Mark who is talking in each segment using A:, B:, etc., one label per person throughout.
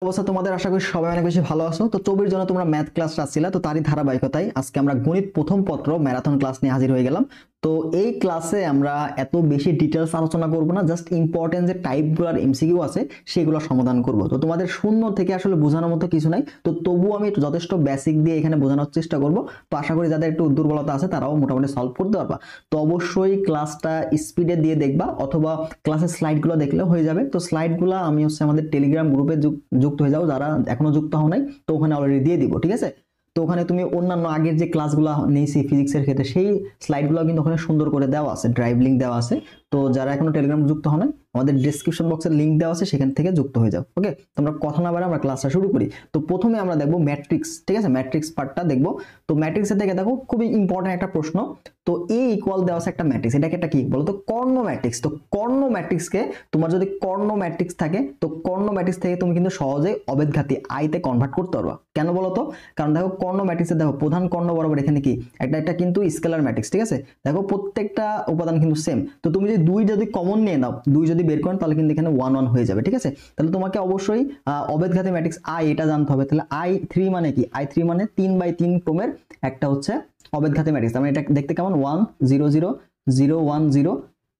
A: অবস্থা তোমাদের আশা করি সবাই অনেক বেশি ভালো আছো। তো চবির জন্য তোমরা ম্যাথ ক্লাস আসছিলা, তো তারই ধারাবাহিকতায় আজকে আমরা গণিত প্রথম পত্র ম্যারাথন ক্লাস নিয়ে হাজির হয়ে গেলাম। তো এই ক্লাসে আমরা এত বেশি ডিটেলস আলোচনা করব না, জাস্ট ইম্পর্টেন্ট যে টাইপগুলোর এমসিকিউ আছে সেগুলো সমাধান করব। তো তোমাদের শূন্য থেকে আসলে বোঝানোর মতো কিছু নাই, তো তবুও আমি যথেষ্ট বেসিক দিয়ে এখানে বোঝানোর চেষ্টা করব। তো আশা করি যাদের একটু দুর্বলতা আছে তারাও মোটামুটি সলভ করতে পারবা। তো অবশ্যই ক্লাসটা স্পিডে দিয়ে দেখবা, অথবা ক্লাসের স্লাইডগুলো দেখলেও হয়ে যাবে। তো স্লাইডগুলো আমি আমাদের টেলিগ্রাম গ্রুপে যুক্ত হয়ে যাও, যারা এখনো যুক্ত হও নাই তো ওখানে অলরেডি দিয়ে দিব, ঠিক আছে। তো ওখানে তুমি অন্যান্য আগের যে ক্লাসগুলো নিয়েছি ফিজিক্সের ক্ষেত্রে সেই স্লাইডগুলো কিন্তু ওখানে সুন্দর করে দেওয়া আছে, ড্রাইভ লিঙ্ক দেওয়া আছে। তো যারা এখনো টেলিগ্রাম যুক্ত হও নাই, আমাদের ডেসক্রিপশন বক্সের লিঙ্ক দেওয়া আছে, সেখান থেকে যুক্ত হয়ে যাও। ওকে, তোমরা কথা না বাড়ে আমরা ক্লাসটা শুরু করি। তো প্রথমে আমরা দেখবো ম্যাট্রিক্স, ঠিক আছে, ম্যাট্রিক্স পার্টটা দেখবো। তো ম্যাট্রিক্সের থেকে দেখো খুবই ইম্পর্টেন্ট একটা প্রশ্ন। তো এ ইকুয়াল দেওয়া আছে একটা ম্যাট্রিক্স, এটাকে একটা কি বলতো, কর্ণ ম্যাট্রিক্স। তো কর্ণ ম্যাট্রিক্সকে তোমার যদি কর্ণ ম্যাট্রিক্স থাকে, তো কর্ণ ম্যাট্রিক্স থেকে তুমি কিন্তু সহজেই অবেদঘাতী আইতে কনভার্ট করতে পারবা। কেন বলতো? কারণ দেখো কর্ণ ম্যাট্রিক্সে দেখো প্রধান কর্ণ বরাবর এখানে কি একটা কিন্তু স্কেলার ম্যাট্রিক্স, ঠিক আছে। দেখো প্রত্যেকটা উপাদান কিন্তু সেম। তো তুমি যদি কমন নিয়ে নাও, দুই যদি বের করেন তাহলে কিন্তু এখানে 1 1 হয়ে যাবে, ঠিক আছে। তাহলে তোমাকে অবশ্যই অবেদঘাতী ম্যাট্রিক্স আই এটা জানতে হবে। তাহলে I3 মানে কি? I3 মানে 3/3 ক্রমের একটা হচ্ছে অবেদঘাতী ম্যাট্রিক্স। মানে এটা দেখতে কেমন 1 0 0 0 1 0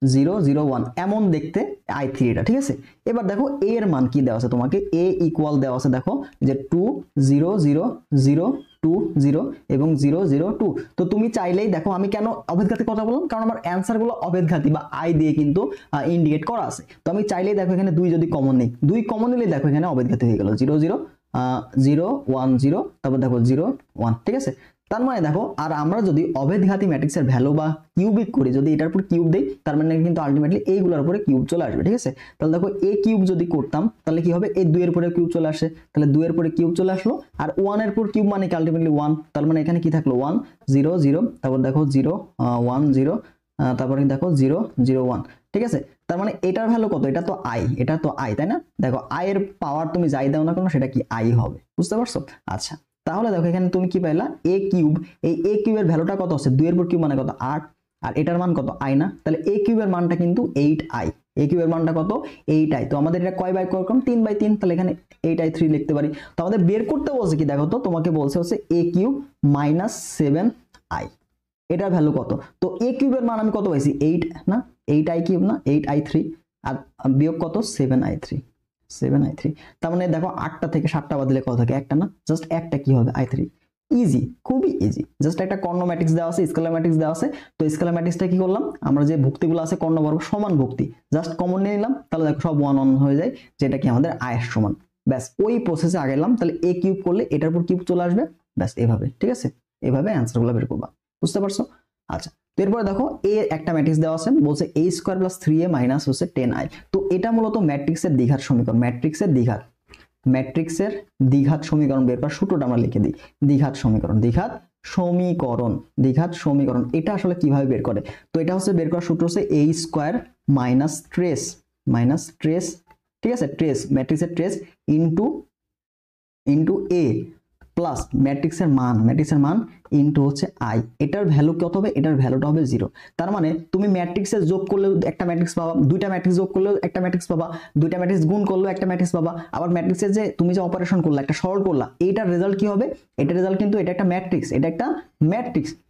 A: 0 0 1 এমন দেখতে I3 এটা, ঠিক আছে। এবার দেখো a এর মান কি দেওয়া আছে, তোমাকে a ইকুয়াল দেওয়া আছে দেখো যে 2 0 0 0 2 0 এবং 0 0 2। তো তুমি চাইলেই দেখো, আমি কেন অবেদঘাতী কথা বললাম, কারণ আমার অ্যান্সার গুলো অবেদঘাতী বা আই দিয়ে কিন্তু ইন্ডিকেট করা আছে। তো আমি চাইলেই দেখো এখানে দুই যদি কমন নেই, দুই কমন নিলে দেখো এখানে অবেদঘাতী হয়ে গেল 0 0 0 1 0, তারপর দেখো 0 1, ঠিক আছে। তার মানে দেখো, আর আমরা যদি অবেদঘাতী ম্যাট্রিক্সের ভ্যালু বা কিউবিক করি, যদি এটার উপর কিউব দেই, তার মানে কিন্তু আলটিমেটলি এইগুলোর উপরে কিউব চলে আসবে, ঠিক আছে। তাহলে দেখো এ কিউব যদি করতাম তাহলে কি হবে, এই 2 এর উপরে কিউব চলে আসে, তাহলে 2 এর উপরে কিউব চলে আসলো। আর 1 এর উপর কিউব মানে কি আলটিমেটলি 1, তার মানে এখানে কি থাকলো 1 0 0, তারপর দেখো 0 1 0, তারপরে দেখো 0 0 1, ঠিক আছে। তার মানে এটার ভ্যালু কত? এটা তো আই, এটা তো আই, তাই না? দেখো আই এর পাওয়ার তুমি যাই দাও না কেন সেটা কি আই হবে, বুঝতে পারছো? আচ্ছা, তাহলে দেখো এখানে তুমি কি পাইলা, এ কিউব। এই এ কিউবের ভ্যালুটা কত আছে? 2 এর উপর কিউব মানে কত? 8। আর এটার মান কত? আই না? তাহলে এ কিউবের মানটা কিন্তু 8i। এ কিউবের মানটা কত? 8i। তো আমাদের এটা কয় বাই কয় ক্রম? 3/3। তাহলে এখানে 8i3 লিখতে পারি। তো আমাদের বের করতে বলছে কি দেখো, তো তোমাকে বলছে হচ্ছে এ কিউব মাইনাস 7i, এটার ভ্যালু কত? তো এ কিউবের মান আমি কত পাইছি? 8 না? 8i কিউব না? 8i3 আর বিয়োগ কত? 7i3, 7i3। তার মানে দেখো 8টা থেকে 7টা বাদ দিলে কত থাকে? একটা না? জাস্ট একটা কি হবে? i3। ইজি, খুবই ইজি। জাস্ট একটা কর্ণ ম্যাট্রিক্স দেওয়া আছে, স্কেলার ম্যাট্রিক্স দেওয়া আছে। তো স্কেলার ম্যাট্রিক্সটা কি করলাম আমরা, যে ভুক্তিগুলো আছে কর্ণ বর্গ সমান ভুক্তি, জাস্ট কমন নিয়ে নিলাম, তাহলে দেখো সব 1 1 হয়ে যায়, যেটা কি আমাদের আয়ের সমান। ব্যাস ওই প্রসেসে আগাইলাম। তাহলে এ কিউব করলে এটার উপর কিউব চলে আসবে, ব্যাস এভাবে, ঠিক আছে। এভাবে অ্যান্সারগুলো বের করবা, বুঝতে পারছো? আচ্ছা, তো এরপরে দেখো এ একটা ম্যাট্রিক্স দেওয়া আছে, বলছে a square plus 3a minus হচ্ছে 10i। তো এটা মূলত ম্যাট্রিক্সের দ্বিঘাত সমীকরণ। ম্যাট্রিক্সের দ্বিঘাত সমীকরণ বের করার সূত্রটা আমরা লিখে দিই। দ্বিঘাত সমীকরণ এটা আসলে কিভাবে বের করে? তো এটা হচ্ছে বের করার সূত্র হচ্ছে a স্কয়ার মাইনাস ট্রেস, ঠিক আছে, ট্রেস ম্যাট্রিক্সের ট্রেস ইনটু a প্লাস ম্যাট্রিক্সের মান ইনটু হচ্ছে আই। এটার ভ্যালু কত হবে? এটার ভ্যালুটা হবে 0। তার মানে তুমি ম্যাট্রিক্সে যোগ করলেও একটা ম্যাট্রিক্স পাবা, দুইটা ম্যাট্রিক্স যোগ করলেও একটা ম্যাট্রিক্স পাবা, দুইটা ম্যাট্রিক্স গুণ করলেও একটা ম্যাট্রিক্স পাবা। আবার ম্যাট্রিক্সের যে তুমি যে অপারেশন করলা, একটা সরল করলা, এইটার রেজাল্ট কি হবে? এটার রেজাল্ট কিন্তু এটা একটা ম্যাট্রিক্স।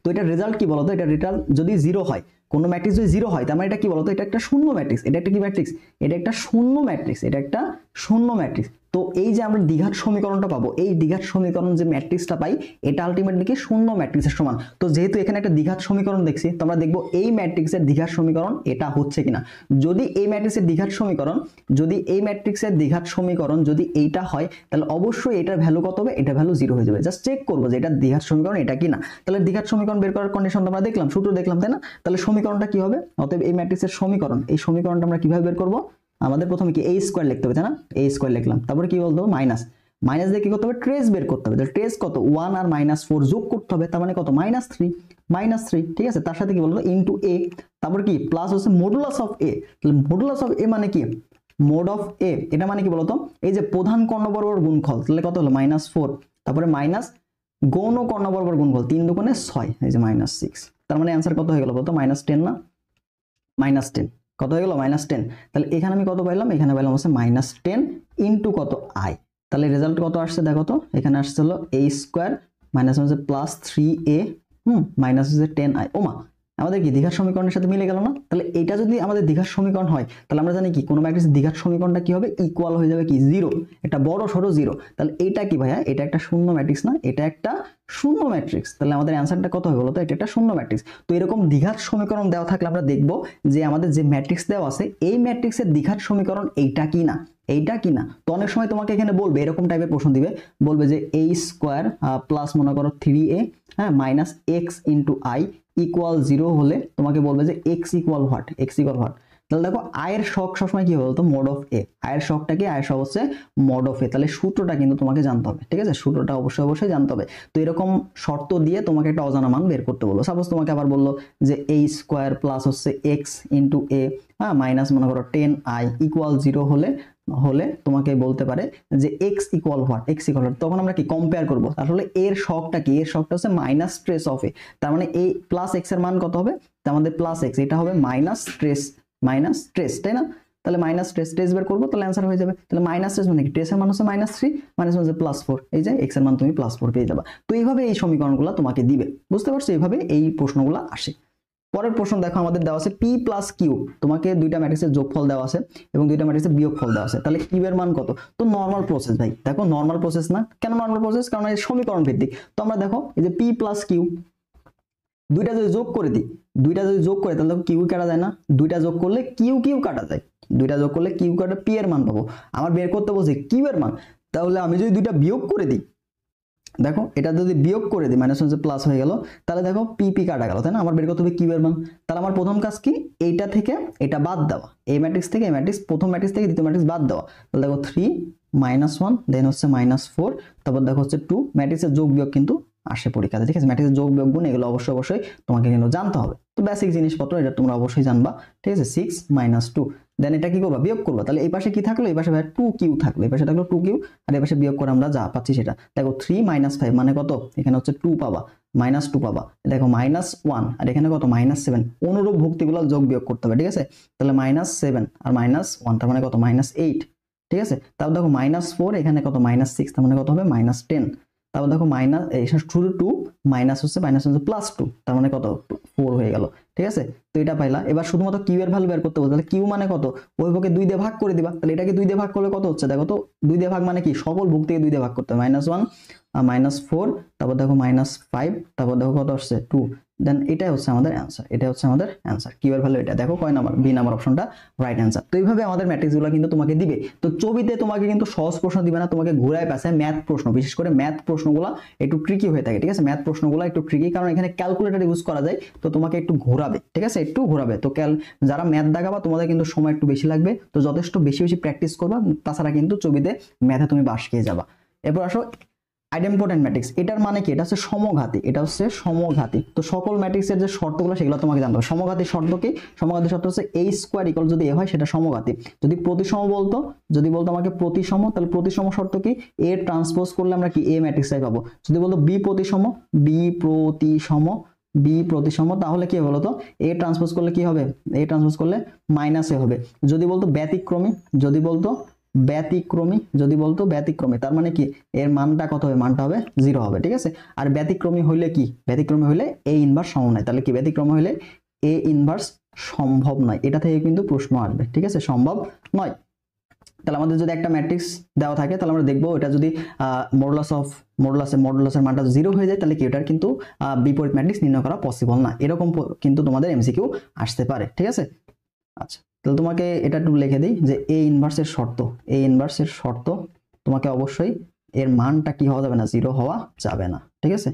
A: তো এটার রেজাল্ট কি বলতো? এটার রেজাল্ট যদি 0 হয়, কোন ম্যাট্রিক্স যদি 0 হয়, তার মানে এটা কি বলতো? এটা একটা শূন্য ম্যাট্রিক্স। এটা একটা কি ম্যাট্রিক্স? এটা একটা শূন্য ম্যাট্রিক্স। তো এই যে আমরা দ্বিঘাত সমীকরণটা পাবো, এই দ্বিঘাত সমীকরণ যে ম্যাট্রিক্সটা পাই, এটা আলটিমেটলি কি শূন্য ম্যাট্রিক্সের সমান। তো যেহেতু এখানে একটা দ্বিঘাত সমীকরণ দেখছি, তো আমরা দেখবো এই ম্যাট্রিক্সের দ্বিঘাত সমীকরণ এটা হচ্ছে কিনা। যদি এই ম্যাট্রিক্সের দ্বিঘাত সমীকরণ যদি এইটা হয়, তাহলে অবশ্যই এটার ভ্যালু কত হবে? এটা ভ্যালু 0 হয়ে যাবে। জাস্ট চেক করবো যে এটা দ্বিঘাত সমীকরণ এটা কিনা। তাহলে দ্বিঘাত সমীকরণ বের করার কন্ডিশন আমরা দেখলাম, সূত্র দেখলাম, তাই না? তাহলে সমীকরণটা কি হবে? অতএব এই ম্যাট্রিক্সের সমীকরণ, এই সমীকরণটা আমরা কিভাবে বের করবো? আমাদের প্রথমে কি a স্কয়ার লিখতে হবে, তাই না? a স্কয়ার লিখলাম, তারপরে কি বলতো? মাইনাস দিয়ে কি করতে হবে? ট্রেস বের করতে হবে। তাহলে ট্রেস কত? 1 আর -4 যোগ করতে হবে, তার মানে কত? -3, ঠিক আছে। তার সাথে কি বলতো? ইনটু a, তারপর কি প্লাস হচ্ছে মডুলাস অফ a। তাহলে মডুলাস অফ a মানে কি? মোড অফ a, এটা মানে কি বলতো? এই যে প্রধান কর্ণ বরাবর গুণফল, তাহলে কত হলো? -4, তারপরে মাইনাস গৌণ কর্ণ বরাবর গুণফল, 3 দুগুণে 6, এই যে -6। তার মানে অ্যান্সার কত হয়ে গেল বলতো? -10 না? -10 কত হয়ে গেল? -10। তাহলে এখানে আমি কত পাইলাম? এখানে পাইলাম হচ্ছে -10 ইনটু কত? আই। তাহলে রেজাল্ট কত আসছে দেখো তো, এখানে আসছে হলো a স্কয়ার মাইনাস হচ্ছে প্লাস 3a মাইনাস হচ্ছে 10i। ওমা, আমাদের কি দ্বিঘাত সমীকরণের সাথে মিলে গেল না? তাহলে এটা যদি আমাদের দ্বিঘাত সমীকরণ হয় তাহলে আমরা জানি কি কোনো ম্যাট্রিক্সের দ্বিঘাত সমীকরণটা কি হবে, ইকুয়াল হয়ে যাবে কি জিরো, এটা বড় সরো জিরো। তাহলে এটা কি ভাইয়া, এটা একটা শূন্য ম্যাট্রিক্স না, এটা একটা শূন্য ম্যাট্রিক্স। তাহলে আমাদের অ্যান্সারটা কত হবে বলো তো, এটা একটা শূন্য ম্যাট্রিক্স। তো এরকম দ্বিঘাত সমীকরণ দেওয়া থাকলে আমরা দেখব যে আমাদের যে ম্যাট্রিক্স দেওয়া আছে এই ম্যাট্রিক্সের দ্বিঘাত সমীকরণ এইটা কি না, এইটা কি না। তো অনেক সময় তোমাকে এখানে বলবে, এরকম টাইপের প্রশ্ন দিবে, বলবে যে a স্কয়ার প্লাস মনে করো 3a হ্যাঁ minus x into I equal 0 হলে তোমাকে বলবে যে x equal what, x equal what. তাহলে দেখো আয়ের শক সবসময় কি বলতো, মোড অফ এ। আয়ের শকটা কি, আয়ের শক হচ্ছে মোড অফ এ। তাহলে সূত্রটা কিন্তু তোমাকে জানতে হবে, ঠিক আছে, সূত্রটা অবশ্যই অবশ্যই জানতে হবে। তো এরকম শর্ত দিয়ে তোমাকে একটা অজানা মান বের করতে বললো। সাপোজ তোমাকে আবার বললো যে a স্কয়ার প্লাস হচ্ছে এক্স ইন্টু এ হ্যাঁ মাইনাস মনে করো 10i ইকুয়াল 0 হলে তোমাকে বলতে পারে যে x equal what, x equal what. তখন আমরা কি কম্পেয়ার করব, তাহলে এর শকটা কি, এর শকটা হচ্ছে মাইনাস ট্রেস অফ এ। তার মানে এই প্লাস x এর মান কত হবে, তার আমাদের প্লাস x, এটা হবে মাইনাস ট্রেস, তাই না? তাহলে মাইনাস ট্রেস বের করবো, তাহলে অ্যান্সার হয়ে যাবে। তাহলে মাইনাস ট্রেস মানে কি, ট্রেসের মান হচ্ছে -3 মাইনাস হচ্ছে +4, এই যে x এর মান তুমি +4 পেয়ে যাবে। তো এইভাবে এই সমীকরণগুলো তোমাকে দিবে, বুঝতে পারছো? এইভাবে এই প্রশ্নগুলো আসে। পরের প্রশ্ন দেখো, আমাদের দেওয়া আছে p প্লাস কিউ, তোমাকে দুইটা ম্যাট্রিক্সের যোগফল দেওয়া আছে এবং দুইটা ম্যাট্রিক্সের বিয়োগফল দেওয়া আছে। তাহলে কিউ এর মান কত? তো নরমাল প্রসেস ভাই, দেখো নরমাল প্রসেস না, কেন নরমাল প্রসেস, কারণ এই সমীকরণ ভিত্তিক। তো আমরা দেখো এই যে p প্লাস কিউ, দুইটা যদি যোগ করে দিই, তাহলে দেখো কিউ কাটা যায় না, দুইটা যোগ করলে কিউ কাটা যায়, দুইটা যোগ করলে কিউ কাটা p এর মান পাবো। আমার বের করতে বলছে কিউ এর মান, তাহলে আমি যদি দুইটা বিয়োগ করে দিই, দেখো এটা যদি বিয়োগ করে দিই মাইনাস হচ্ছে প্লাস হয়ে গেল, তাহলে দেখো পি কাটা গেল, তাই না? আমার বের করতে হবে কিউ এর মান। তাহলে আমার প্রথম কাজ কি, এইটা থেকে এটা বাদ দেওয়া, এই ম্যাট্রিক্স থেকে এই ম্যাট্রিক্স, প্রথম ম্যাট্রিক্স থেকে দ্বিতীয় ম্যাট্রিক্স বাদ দেওয়া। তাহলে দেখো 3 -1 দেন হচ্ছে -4, তারপর দেখো হচ্ছে 2, ম্যাট্রিক্সের যোগ বিয়োগ কিন্তু আসে পরীক্ষাতে, ঠিক আছে? ম্যাট্রিক্সের যোগ বিয়োগ গুণ এগুলো অবশ্যই তোমাকে কিন্তু জানতে হবে। তো বেসিক জিনিসপত্র এটা তোমরা অবশ্যই জানবা, ঠিক আছে? 6 - 2 দেন এটা কি করবা, বিয়োগ করবা। তাহলে এই পাশে কি থাকলো, এই পাশে 2q থাকলো, এই পাশে থাকলো 2q, আর এই পাশে বিয়োগ করে আমরা যা পাচ্ছি সেটা। দেখো 3 - 5 মানে কত, এখানে হচ্ছে 2 পাবা, -2 পাবা। দেখো -1 আর এখানে কত, -7। অনুরূপ ভুক্তিগুলো যোগ বিয়োগ করতে হবে, ঠিক আছে? তাহলে -7 আর -1 তার মানে কত, -8, ঠিক আছে? তারপর দেখো -4 এখানে কত, -6 তার মানে কত হবে, -10। তারপর দেখো মাইনাস এই শুরু 2 মাইনাস হচ্ছে +2 তার মানে কত, 4 হয়ে গেল, ঠিক আছে? তো এটা পাইলা। এবার শুধুমাত্র কিউ এর ভ্যালু বের করতে বলতে, তাহলে কিউ মানে কত, ওইভাবে 2 দিয়ে ভাগ করে দিবা। তাহলে এটাকে 2 দিয়ে ভাগ করলে কত হচ্ছে, দেখো তো 2 দিয়ে ভাগ মানে কি, সকল ভুক্তিকে 2 দিয়ে ভাগ করতে হবে। -1 -4 তারপর দেখো -5 তারপর দেখো কত আসছে 2, দেন এটাই হচ্ছে আমাদের অ্যান্সার, এটা হচ্ছে আমাদের অ্যান্সার। কিউ এর ভ্যালু এটা, দেখো কয় নাম্বার, বি নাম্বার অপশনটা রাইট অ্যান্সার। তো এইভাবে আমাদের ম্যাট্রিক্সগুলো কিন্তু তোমাকে দিবে। তো ছবিতে তোমাকে কিন্তু সহজ প্রশ্ন দিবে না, তোমাকে ঘুরায় পেঁচায় ম্যাথ প্রশ্ন, বিশেষ করে ম্যাথ প্রশ্নগুলো একটু ট্রিকি হয়ে থাকে, ঠিক আছে? ম্যাথ প্রশ্নগুলো একটু ট্রিকি, কারণ এখানে ক্যালকুলেটর ইউজ করা যায়। তো তোমাকে একটু ঘোরাবে, ঠিক আছে? একটু ঘোরাবে। তো যারা ম্যাথ দাগাবা তোমাদের কিন্তু সময় একটু বেশি লাগবে, তো যথেষ্ট বেশি প্র্যাকটিস করবা, তাছাড়া কিন্তু ছবিতে ম্যাথে তুমি বাস খেয়ে যাবা। এরপর আসো আইডেম্পোটেন্ট ম্যাট্রিক্স, এটার মানে কি, এটা হচ্ছে সমঘাতী, এটা হচ্ছে সমঘাতী। তো সকল ম্যাট্রিক্সের যে শর্তগুলো সেগুলো তোমাকে জানতে হবে। সমঘাতী শর্ত কি, সমঘাতী শর্ত হচ্ছে a স্কয়ার ইকুয়াল যদি a হয় সেটা সমঘাতী। যদি প্রতিসম বলতো, যদি বলতো আমাকে প্রতিসম, তাহলে প্রতিসম শর্ত কি, a ট্রান্সপোজ করলে আমরা কি a ম্যাট্রিক্সটাই পাবো। যদি বলতো b প্রতিসম, b প্রতিসম তাহলে কি বলতো, a ট্রান্সপোজ করলে কি হবে, a ট্রান্সপোজ করলে -a হবে। যদি বলতো ব্যতিক্রমী, যদি বলতো ব্যতিক্রমী তার মানে কি, এর মানটা কত হবে, মানটা হবে 0 হবে, ঠিক আছে? আর ব্যতিক্রমী হইলে কি, ব্যতিক্রমী হইলে a ইনভার্স সম্ভব নয়। তাহলে কি, ব্যতিক্রমী হইলে a ইনভার্স সম্ভব নয়, এটা থেকে কিন্তু প্রশ্ন আসবে, ঠিক আছে? সম্ভব নয়। তাহলে আমাদের যদি একটা ম্যাট্রিক্স দেওয়া থাকে, তাহলে আমরা দেখবো এটা যদি মডুলাসের মানটা 0 হয়ে যায়, তাহলে কি এটার কিন্তু বিপরীত ম্যাট্রিক্স নির্ণয় করা পসিবল না। এরকম কিন্তু তোমাদের এমসিকিউ আসতে পারে, ঠিক আছে? আচ্ছা, তাহলে তোমাকে এটা একটু লিখে দিই যে a ইনভার্সের শর্ত, তোমাকে অবশ্যই এর মানটা কি হওয়া যাবে না, 0 হওয়া যাবে না, ঠিক আছে?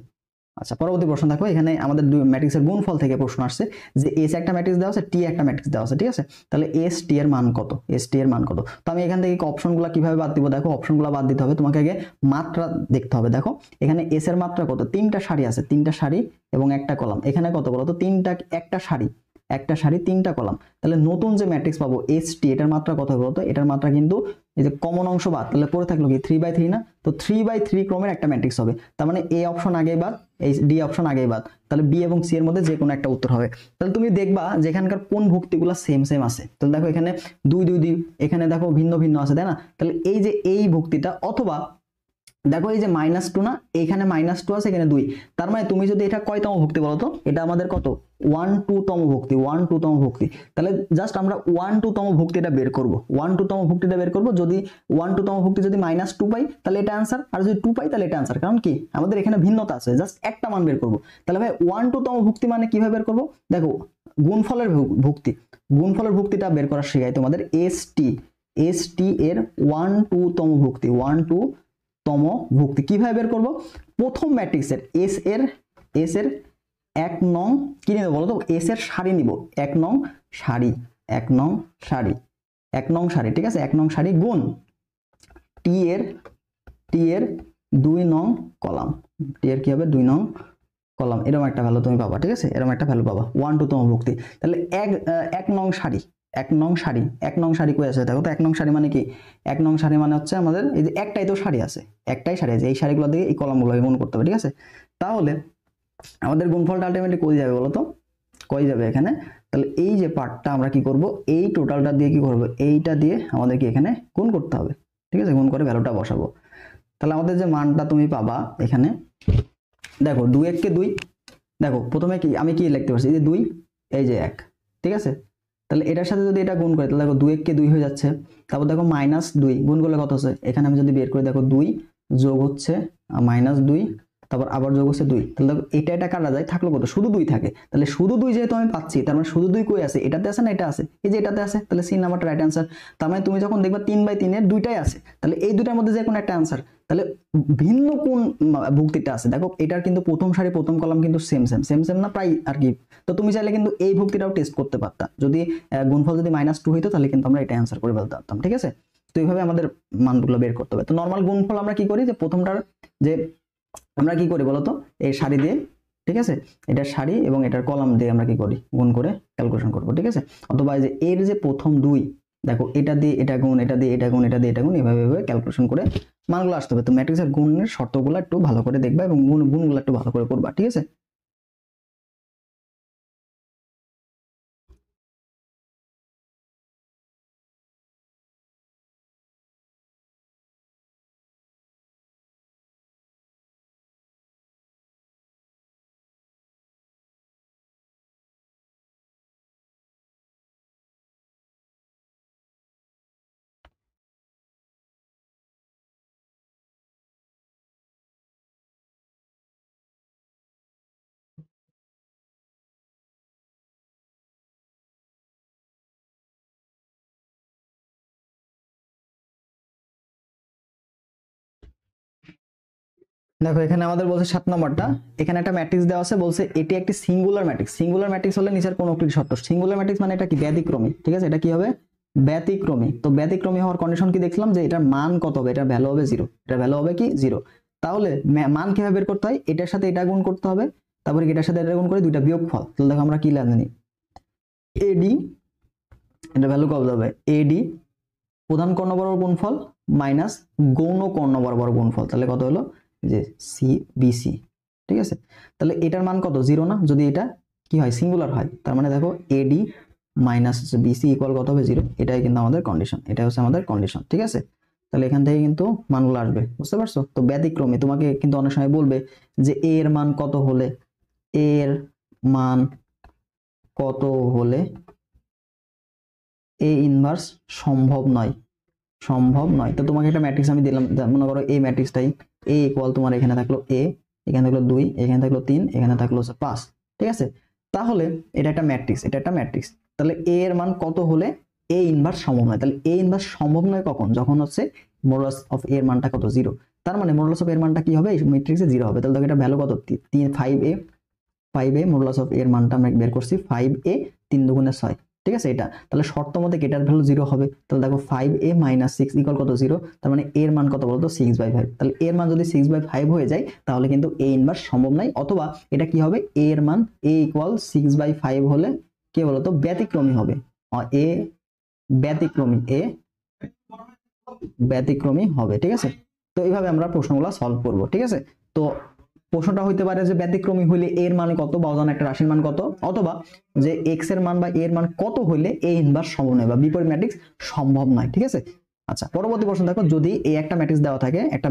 A: আচ্ছা, পরবর্তী প্রশ্ন দেখো, এখানে আমাদের দুই ম্যাট্রিক্সের গুণফল থেকে প্রশ্ন আসছে যে s একটা ম্যাট্রিক্স দেওয়া আছে, t একটা ম্যাট্রিক্স দেওয়া আছে, ঠিক আছে? তাহলে st এর মান কত, তো আমি এখান থেকে অপশনগুলো কিভাবে বাদ দিব, দেখো অপশনগুলো বাদ দিতে হবে, তোমাকে আগে মাত্রা দেখতে হবে। দেখো এখানে s এর মাত্রা কত, 3টা সারি আছে, 3টা সারি এবং একটা কলাম। এখানে কত বলো তো, একটা সারি 3টা কলাম। তাহলে নতুন যে ম্যাট্রিক্স পাবো st, এটার মাত্রা কত বলো তো, এটার মাত্রা কিন্তু এই যে কমন অংশ বাদ, তাহলে পড়ে থাকলো কি 3/3 না, তো 3/3 ক্রমের একটা ম্যাট্রিক্স হবে, তার মানে এ অপশন আগেই বাদ, এই ডি অপশন আগেই বাদ, তাহলে বি এবং সি এর মধ্যে যে কোনো একটা উত্তর হবে। তাহলে তুমি দেখবা যে এখানকার কোন ভুক্তিগুলো সেম সেম আছে, তাহলে দেখো এখানে 2 2 2, এখানে দেখো ভিন্ন ভিন্ন আছে, তাই না? তাহলে এই যে এই ভুক্তিটা, অথবা দেখো এই যে -2 না, এখানে -2 আছে, এখানে 2, তার মানে তুমি যদি এটা কয়তম ভুক্তি বলো তো, এটা আমাদের কত 1 2 তম ভুক্তি, 1 2 তম ভুক্তি। তাহলে জাস্ট আমরা 1 2 তম ভুক্তিটা বের করব, 1 2 তম ভুক্তিটা বের করব। যদি 1 2 তম ভুক্তি যদি -2 পাই তাহলে এটা आंसर, আর যদি 2 পাই তাহলে এটা आंसर। কারণ কি আমাদের এখানে ভিন্নতা আছে, জাস্ট একটা মান বের করব। তাহলে ভাই 1 2 তম ভুক্তি মানে কিভাবে বের করব? দেখো গুণফলের ভুক্তি, গুণফলের ভুক্তিটা বের করা শেখাই তোমাদের। এসটি এর 1 2 তম ভুক্তি, 1 2 তম ভুক্তি কিভাবে বের করব? প্রথম ম্যাট্রিক্সের এস এর 1 নং কি নিব বলো তো? এস এর সারি নিব, 1 নং সারি, 1 নং সারি, 1 নং সারি, ঠিক আছে? 1 নং সারি গুণ টি এর 2 নং কলাম, টি এর কি হবে 2 নং কলাম, এরকম একটা ভ্যালু তুমি পাবা, ঠিক আছে? এরকম একটা ভ্যালু পাবা 1 2 তম ভুক্তি। তাহলে 1 নং সারি, 1 নং সারি, 1 নং সারি কই আছে দেখো তো? 1 নং সারি মানে কি? 1 নং সারি মানে হচ্ছে আমাদের এই যে একটাই তো সারি আছে, একটাই সারি আছে, এই সারিগুলো দিয়ে এই কলামগুলো গুণ করতে হবে, ঠিক আছে? তাহলে আমাদের গুণফলটা আলটিমেটলি কই যাবে বলো তো? কই যাবে এখানে? তাহলে এই যে পার্টটা আমরা কি করব, এই টোটালটা দিয়ে কি করব, এইটা দিয়ে আমাদের কি এখানে গুণ করতে হবে, ঠিক আছে? গুণ করে ভ্যালুটা বসাবো। তাহলে আমাদের যে মানটা তুমি পাবা এখানে, দেখো 2 1 কে 2, দেখো প্রথমে কি আমি কি লিখতে পারছি, এই যে 2 এই যে 1, ঠিক আছে? তাহলে এটার সাথে যদি এটা গুণ করি তাহলে দেখো 2 1 কে 2 হয়ে যাচ্ছে। তারপর দেখো -2 গুণ করলে কত হচ্ছে, এখানে আমি যদি বের করি দেখো 2 যোগ হচ্ছে -2, তারপর আবার যোগ হচ্ছে 2, তাহলে দেখো এটা কাটা যায়, থাকলো কত? শুধু 2 থাকে। তাহলে শুধু 2 যেহেতু আমি পাচ্ছি, তার মানে শুধু 2 কই আছে? এটাতে আছে না এটা আছে? এই যে এটাতে আছে, তাহলে সি নাম্বারটা রাইট आंसर। তার মানে তুমি যখন দেখবা 3/3 এর দুইটাই আছে, তাহলে এই দুইটার মধ্যে যে কোনো একটা आंसर। তাহলে ভিন্ন কোন ভুক্তিটা আছে দেখো, এটার কিন্তু প্রথম সারি প্রথম কলাম কিন্তু সেম সেম না প্রায় আর কি। তো তুমি চাইলে কিন্তু এই ভুক্তিটাও টেস্ট করতে পারতা, যদি গুণফল যদি -2 হইতো তাহলে কিন্তু আমরা এটা आंसर করে ফেলতে পারতাম, ঠিক আছে? তো এইভাবে আমাদের মানগুলো বের করতে হবে। তো নরমাল গুণফল আমরা কি করি, যে প্রথমটার যে আমরা কি করি বলতো, এই সারি দিয়ে, ঠিক আছে? এটার সারি এবং এটার কলাম দিয়ে আমরা কি করি, গুণ করে ক্যালকুলেশন করব, ঠিক আছে? অথবা এই যে এর যে প্রথম 2, দেখো এটা দিয়ে এটা গুণ, এটা দিয়ে এটা গুণ, এটা দিয়ে এটা গুণ, এভাবে ক্যালকুলেশন করে মানগুলো আসতে হবে। তো ম্যাট্রিক্সের গুণের শর্তগুলো একটু ভালো করে দেখবা এবং গুণগুলো একটু ভালো করে করবা, ঠিক আছে? দেখো এখানে আমাদের বলছে 7 নম্বরটা, এখানে একটা ম্যাট্রিক্স দেওয়া আছে, বলছে এটি একটি সিঙ্গুলার ম্যাট্রিক্স। সিঙ্গুলার ম্যাট্রিক্স হলে নিচের কোন একটি শর্ত, সিঙ্গুলার ম্যাট্রিক্স মানে এটা কি ব্যতিক্রমী, ঠিক আছে? এটা কি হবে? ব্যতিক্রমী। তো ব্যতিক্রমী হওয়ার কন্ডিশন কি দেখলাম, যে এটার মান কত হবে, এটার ভ্যালু হবে 0, এটার ভ্যালু হবে কি 0। তাহলে মান কিভাবে বের করতে হয়, এটার সাথে এটা গুণ করতে হবে, তারপরে এটার সাথে এটা গুণ করে দুইটা বিয়োগফল। তাহলে দেখো আমরা কি জানি, এডি, এটা ভ্যালু কত হবে, এডি প্রধান কর্ণ বরাবর গুণফল মাইনাস গৌণ কর্ণ বরাবর গুণফল, তাহলে কত হলো, যে সি বিসি, ঠিক আছে? তাহলে এটার মান কত, 0 না? যদি এটা কি হয়, সিঙ্গুলার হয়, তার মানে দেখো এডি মাইনাস বিসি ইকুয়াল কত হবে, 0। এটাই কিন্তু আমাদের কন্ডিশন, এটা হচ্ছে আমাদের কন্ডিশন, ঠিক আছে? তাহলে এখান থেকে কিন্তু মানগুলো আসবে, বুঝতে পারছো? তো ব্যতিক্রমী তোমাকে কিন্তু অনেক সময় বলবে যে এ এর মান কত হলে, এর মান কত হলে এ ইনভার্স সম্ভব নয়, সম্ভব নয়। তো তোমাকে একটা ম্যাট্রিক্স আমি দিলাম, মনে করো এই ম্যাট্রিক্সটাই, এ ইকুয়াল তোমার এখানে থাকলো এ, এখানে থাকলো 2, এখানে থাকলো 3, এখানে থাকলো 5, ঠিক আছে? তাহলে এটা একটা ম্যাট্রিক্স, এটা একটা ম্যাট্রিক্স। তাহলে এ এর মান কত হলে এ ইনভার্স সম্ভব নয়? তাহলে এ ইনভার্স সম্ভব নয় কখন, যখন হচ্ছে মডুলাস অফ এ এর মানটা কত, 0। তার মানে মডুলাস অফ এর মানটা কি হবে, এই ম্যাট্রিক্সে 0 হবে। তাহলে দেখো এটা ভ্যালু কত, 5a, 5a মডুলাস অফ এর মানটা আমরা বের করছি 5a, 3 দুগুণে 6, ঠিক আছে? এটা তাহলে শর্ত মতে এটার ভ্যালু 0 হবে। তাহলে দেখো 5a - 6 ইকুয়াল কত, 0। তার মানে এর মান কত বলতো, 6/5। তাহলে এর মান যদি 6/5 হয়ে যায় তাহলে কিন্তু এ ইনভার্স সম্ভব নাই। অথবা এটা কি হবে, এ এর মান a ইকুয়াল 6/5 হলে কি বলতো, ব্যতিক্রমী হবে। এ ব্যতিক্রমী, এ ব্যতিক্রমী হবে, ঠিক আছে? তো এইভাবে আমরা প্রশ্নগুলো সলভ করব, ঠিক আছে। তো প্রশ্নটা হইতে পারে যে ব্যতিক্রমী হইলে এর মান কত বা অজানা একটা রাশির মান কত, অথবা যে এক্স এর মান বা এর মান কত হইলে এ ইনভার্স সম্ভব নয় বা বিপরীত ম্যাট্রিক্স সম্ভব নয়, ঠিক আছে। আচ্ছা, পরবর্তী প্রশ্ন দেখো, যদি এই একটা ম্যাট্রিক্স দেওয়া থাকে, একটা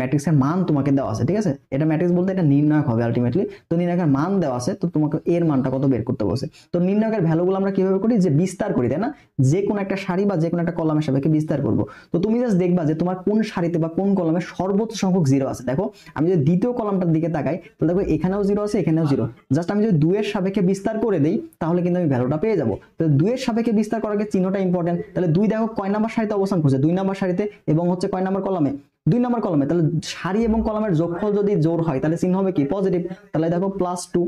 A: ম্যাট্রিক্সের মান তোমাকে দেওয়া আছে, ঠিক আছে, এটা ম্যাট্রিক্স বলতে এটা নির্ণায়ক হবে আলটিমেটলি। তো নির্ণায়কের মান দেওয়া আছে, তো তোমাকে এর মানটা কত বের করতে বলছে। তো নির্ণায়কের ভ্যালুগুলো আমরা কিভাবে করি, যে বিস্তার করি, তাই না, যে কোনো একটা সারি বা যে কোনো একটা কলামের সাপেক্ষে বিস্তার করব। তো তুমি জাস্ট দেখবা যে তোমার কোন সারিতে বা কোন কলামে সর্বোচ্চ সংখ্যক জিরো আছে। দেখো আমি যদি দ্বিতীয় কলামটার দিকে তাকাই, তো দেখো এখানেও জিরো আছে, এখানেও জিরো। জাস্ট আমি যদি 2 এর সাপেক্ষে বিস্তার করে দেই, তাহলে কিন্তু আমি ভ্যালুটা পেয়ে যাবো। তো 2 এর সাপেক্ষে বিস্তার করার আগে চিহ্নটা ইম্পর্টেন্ট। তাহলে 2 দেখো কয় নাম্বার সারিতে অবস্থান করছে, 2 নাম্বার সারিতে, এবং হচ্ছে কয় নাম্বার কলামে, 2 নাম্বার কলামে। তাহলে সারি এবং কলামের যোগফল যদি জোড় হয়, তাহলে চিহ্ন হবে কি, পজিটিভ। তাহলে দেখো +2,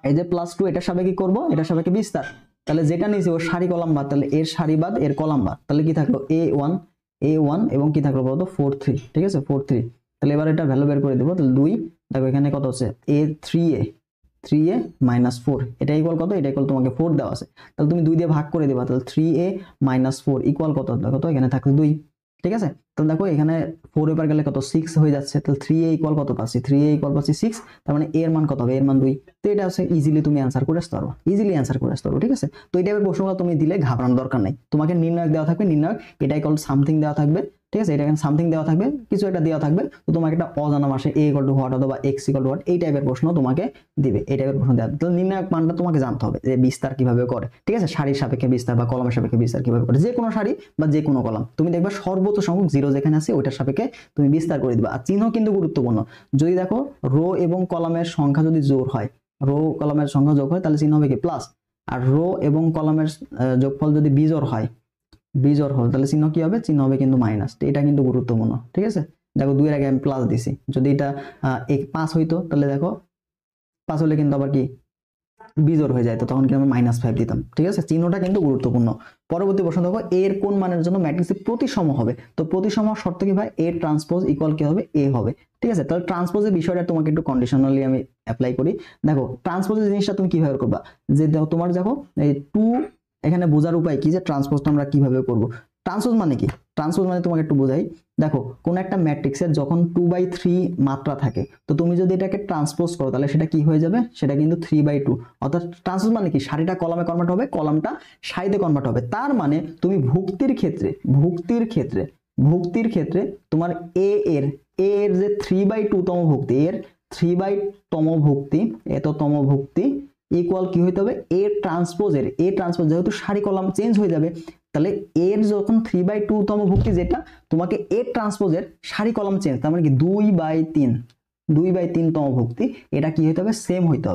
A: এই যে +2, এটার সাপেক্ষে করব, এটার সাপেক্ষে বিস্তার। তাহলে যেটা নিয়েছি ওর সারি কলাম বাদ, তাহলে এর সারি বাদ এর কলাম বাদ, তাহলে কি থাকলো a1 এবং কি থাকলো বলতো 4 3, ঠিক আছে 4 3। তাহলে এবার এটা ভ্যালু বের করে দেবো। তাহলে 2, দেখো এখানে কত হচ্ছে a 3a -4, এটা ইকুয়াল কত, এটা ইকুয়াল তোমাকে 4 দেওয়া আছে। তাহলে তুমি 2 দিয়ে ভাগ করে দেবা, তাহলে 3a - 4 ইকুয়াল কত, দেখো তো এখানে থাকছে 2, ঠিক আছে। তাহলে দেখো এখানে 4 এবার গেলে কত 6 হয়ে যাচ্ছে। তাহলে 3a ইকুয়াল কত পাচ্ছি, 3a ইকুয়াল পাচ্ছি 6। তার মানে এর মান কত হবে, এর মান 2। তো এটা হচ্ছে ইজিলি তুমি অ্যানসার করে আসতে পারো, ঠিক আছে। তো এই টাইপের প্রশ্নগুলো তুমি দিলে ঘাবড়ানোর দরকার নাই। তোমাকে নির্ণায়ক দেওয়া থাকবে, নির্ণায়ক এটা ইকুয়াল সামথিং দেওয়া থাকবে, ঠিক আছে, এটা এখানে সামথিং দেওয়া থাকবে, কিছু একটা দেওয়া থাকবে। তো তোমাকে একটা অজানা মাসে a ইকুয়াল টু হোয়াট অথবা x ইকুয়াল টু হোয়াট, এই টাইপের প্রশ্ন তোমাকে দিবে, এই টাইপের প্রশ্ন দেওয়া। তো নির্ণায়ক মানটা তোমাকে জানতে হবে যে বিস্তার কিভাবে করে, ঠিক আছে, সারির সাপেক্ষে বিস্তার বা কলমের সাপেক্ষে বিস্তার কিভাবে করে, যে কোনো সারি বা যে কোনো কলাম তুমি দেখবা সর্বোচ্চ সংখ্যক জিরো যেখানে আছে ওইটার সাপেক্ষে তুমি বিস্তার করে দিবা। আর চিহ্ন কিন্তু গুরুত্বপূর্ণ। যদি দেখো রো এবং কলামের সংখ্যা যদি জোড় হয়, রো কলামের সংখ্যা যোগ হয়, তাহলে চিহ্ন হবে কি প্লাস। আর রো এবং কলামের যোগফল যদি বিজোড় হয়, তাহলে চিহ্ন কি হবে, চিহ্ন হবে কিন্তু মাইনাস। এটা কিন্তু গুরুত্বপূর্ণ, ঠিক আছে। দেখো 2 এর আগে আমি প্লাস দিছি, যদি এটা 5 হইতো, তাহলে দেখো 5 হলে কিন্তু আবার কি বিজোড় হয়ে যায়, তো তখন কি আমি -5 দিতাম, ঠিক আছে। চিহ্নটা কিন্তু গুরুত্বপূর্ণ। পরবর্তী প্রশ্ন দেখো, এর কোন মানের জন্য ম্যাট্রিক্সে প্রতিসম হবে। তো প্রতিসম শর্ত কি ভাই, a ট্রান্সপোজ ইকুয়াল কি হবে, a হবে, ঠিক আছে। তাহলে ট্রান্সপোজের বিষয়টা তোমাকে একটু কন্ডিশনালি আমি অ্যাপ্লাই করি। দেখো ট্রান্সপোজের জিনিসটা তুমি কিভাবে করবা, যে তোমার দেখো এই 2, এখানে বোঝার উপায় কি যে ট্রান্সপোজটা আমরা কিভাবে করব। ট্রান্সপোজ মানে কি, ট্রান্সপোজ মানে তোমাকে একটু বোঝাই। দেখো কোন একটা ম্যাট্রিক্সের যখন 2/3 মাত্রা থাকে, তো তুমি যদি এটাকে ট্রান্সপোজ করো, তাহলে সেটা কি হয়ে যাবে, সেটা কিন্তু 3/2। অর্থাৎ ট্রান্সপোজ মানে কি, সারিটা কলামে কনভার্ট হবে, কলামটা সারিতে কনভার্ট হবে। তার মানে তুমি ভুক্তির ক্ষেত্রে তোমার এ এর যে 3/2 তম ভুক্তি, এর 3/2 তম ভুক্তি, এততম ভুক্তি ইকুয়াল কি হইতে হবে, এ ট্রান্সপোজ যেহেতু সারি কলাম চেঞ্জ হয়ে যাবে, তাহলে এর যখন 3/2 তম ভুক্তি, যেটা তোমাকে এ ট্রান্সপোজের সারি কলাম চেঞ্জ, তার মানে কি 2/3 তম ভুক্তি, এটা কি হইতে হবে, সেম হইতে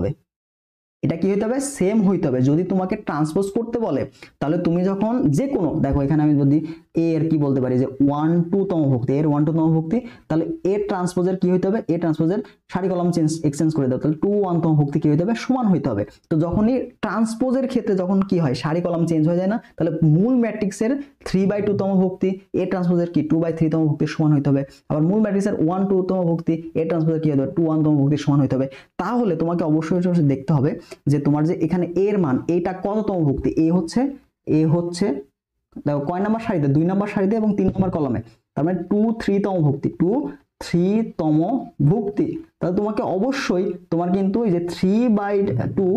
A: হবে। যদি তোমাকে ট্রান্সপোজ করতে বলে, তাহলে তুমি যখন যে কোনো, দেখো এখানে আমি যদি এ এর কি বলতে পারি যে 1/2 তম ভুক্তি, এর 1/2 তম ভুক্তি, তাহলে এ ট্রান্সপোজের কি হইতে হবে, এ ট্রান্সপোজের সারি কলাম এক্সচেঞ্জ করে দাও, তাহলে 2/1 তম ভুক্তি কি হইতে হবে, সমান হইতে হবে। তো যখনই ট্রান্সপোজের ক্ষেত্রে যখন কি হয়, সারি কলাম চেঞ্জ হয়ে যায় না, তাহলে মূল ম্যাট্রিক্সের 3/2 তম ভুক্তি এ ট্রান্সপোজের কি 2/3 তম ভুক্তির সমান হইতে হবে। আবার মূল ম্যাট্রিক্সের 1/2 তম ভুক্তি এ ট্রান্সপোজের কি হতে হবে, 2/1 তম ভুক্তির সমান হইতে হবে। তাহলে তোমাকে অবশ্যই দেখতে হবে যে তোমার যে এখানে এর মান, এটা কততম ভুক্তি, এ হচ্ছে দেখো কয় নাম্বার সারিতে, 2 নাম্বার সারিতে এবং 3 নাম্বার কলামে, তার মানে 2/3 তম ভুক্তি, 2/3 তম ভুক্তি। তাহলে তোমাকে অবশ্যই তোমার কিন্তু এই যে 3/2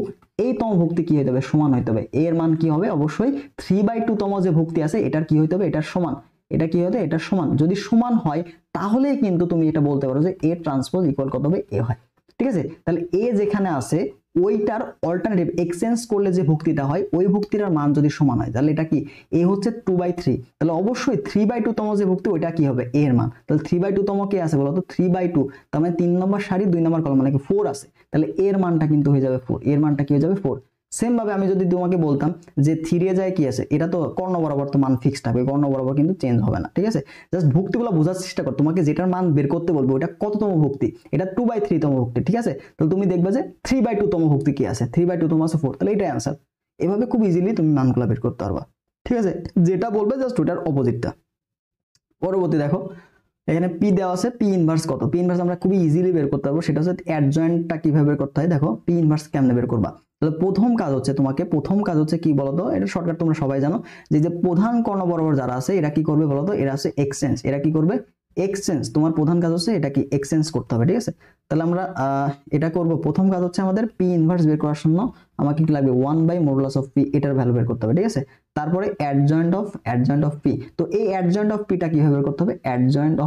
A: এই তম ভুক্তি কি হইতে হবে, সমান হইতে হবে। এর মান কি হবে, অবশ্যই 3/2 তম যে ভুক্তি আছে এটার কি হইতে হবে, এটার সমান। এটা কি হতে, এটার সমান। যদি সমান হয়, তাহলেই কিন্তু তুমি এটা বলতে পারো যে এ ট্রান্সপোজ ইকুয়াল কত হবে, এ হয়, ঠিক আছে। তাহলে এ যেখানে আছে ওইটার অল্টারনেটিভ এক্সচেঞ্জ করলে যে ভুক্তিটা হয়, ওই ভুক্তিটার মান যদি সমান হয়, তাহলে এটা কি, এ হচ্ছে 2/3, তাহলে অবশ্যই 3/2 তম যে ভুক্তি ওইটা কি হবে, এর মান। তাহলে 3/2 তম কে আছে বলতো, 3/2, তার মানে 3 নম্বর সারি 2 নম্বর কলাম মানে কি 4 আছে, তাহলে এর মানটা কিন্তু হয়ে যাবে 4, এর মানটা কি হয়ে যাবে 4। সেম ভাবে আমি যদি তোমাকে বলতাম যে 3 এ যায় কি আছে, এটা তো কর্ণ বরাবর তো মান ফিক্সড থাকবে, কর্ণ বরাবর কিন্তু চেঞ্জ হবে না, ঠিক আছে। জাস্ট ভুক্তিগুলো বোঝার চেষ্টা কর, তোমাকে যেটার মান বের করতে বলবো ওটা কততম ভুক্তি, এটা 2/3 তম ভুক্তি, ঠিক আছে। তাহলে তুমি দেখবে যে 3/2 তম ভুক্তি কি আছে, 3/2 তম আছে 4, তাহলে এটাই आंसर। এভাবে খুব ইজিলি তুমি মানগুলো বের করতে পারবা, ঠিক আছে। যেটা বলবে জাস্ট ওটার অপোজিটটা। পরবর্তী দেখো, এখানে পি দেওয়া আছে, পি ইনভার্স কত, পি ইনভার্স আমরা খুবই ইজিলি বের করতে পারবো। সেটা হচ্ছে অ্যাডজয়েন্টটা কিভাবে বের করতে হয়। দেখো পি ইনভার্স কেমনে বের করবা, তাহলে প্রথম কাজ হচ্ছে কি বলতো, এটা শর্টকাট তোমরা সবাই জানো, যে প্রধান কর্ণ বরাবর যারা আছে এরা কি করবে বলতো, এরা আছে এক্সচেঞ্জ, এরা কি করবে, এক্সচেঞ্জ, তোমার প্রধান কাজ হচ্ছে এটা কি এক্সচেঞ্জ করতে হবে, ঠিক আছে। তাহলে আমরা এটা করব। প্রথম কাজ হচ্ছে আমাদের পি ইনভার্স বের করার জন্য আমাকে কি লাগবে 1/modulus of p, এটার ভ্যালু বের করতে হবে, ঠিক আছে। তারপরে অ্যাডজয়েন্ট অফ পি, তো এই অ্যাডজয়েন্ট অফ পিটা কিভাবে বের করতে হবে, অ্যাডজয়েন্ট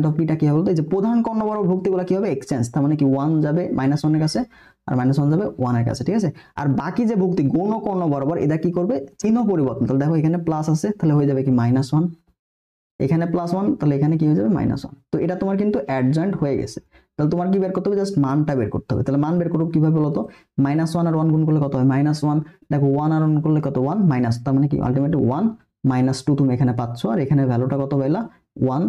A: অফ পিটা কি হবে বলতে, যে প্রধান কর্ণ বরাবর ভুক্তিগুলো কি হবে এক্সচেঞ্জ, তার মানে কি 1 যাবে -1 এর কাছে আর -1 যাবে 1 এর কাছে, ঠিক আছে। আর বাকি যে ভুক্তি গৌণ কর্ণ বরাবর এটা কি করবে চিহ্ন পরিবর্তন, তাহলে দেখো এখানে প্লাস আছে তাহলে হয়ে যাবে কি -1, এখানে +1 তাহলে এখানে কি হয়ে যাবে -1। তো এটা তোমার কিন্তু অ্যাডজয়েন্ট হয়ে গেছে। তাহলে তোমার কি বের করতে হবে, জাস্ট মানটা বের করতে হবে। তাহলে মান বের করব কিভাবে বলো তো, -1 আর 1 গুণ করলে কত হয় -1, দেখো 1 আর 1 করলে কত 1 মাইনাস, তার মানে কি আলটিমেটলি 1 -2 তুমি এখানে পাচ্ছ, আর এখানে ভ্যালুটা কত পাইলা 1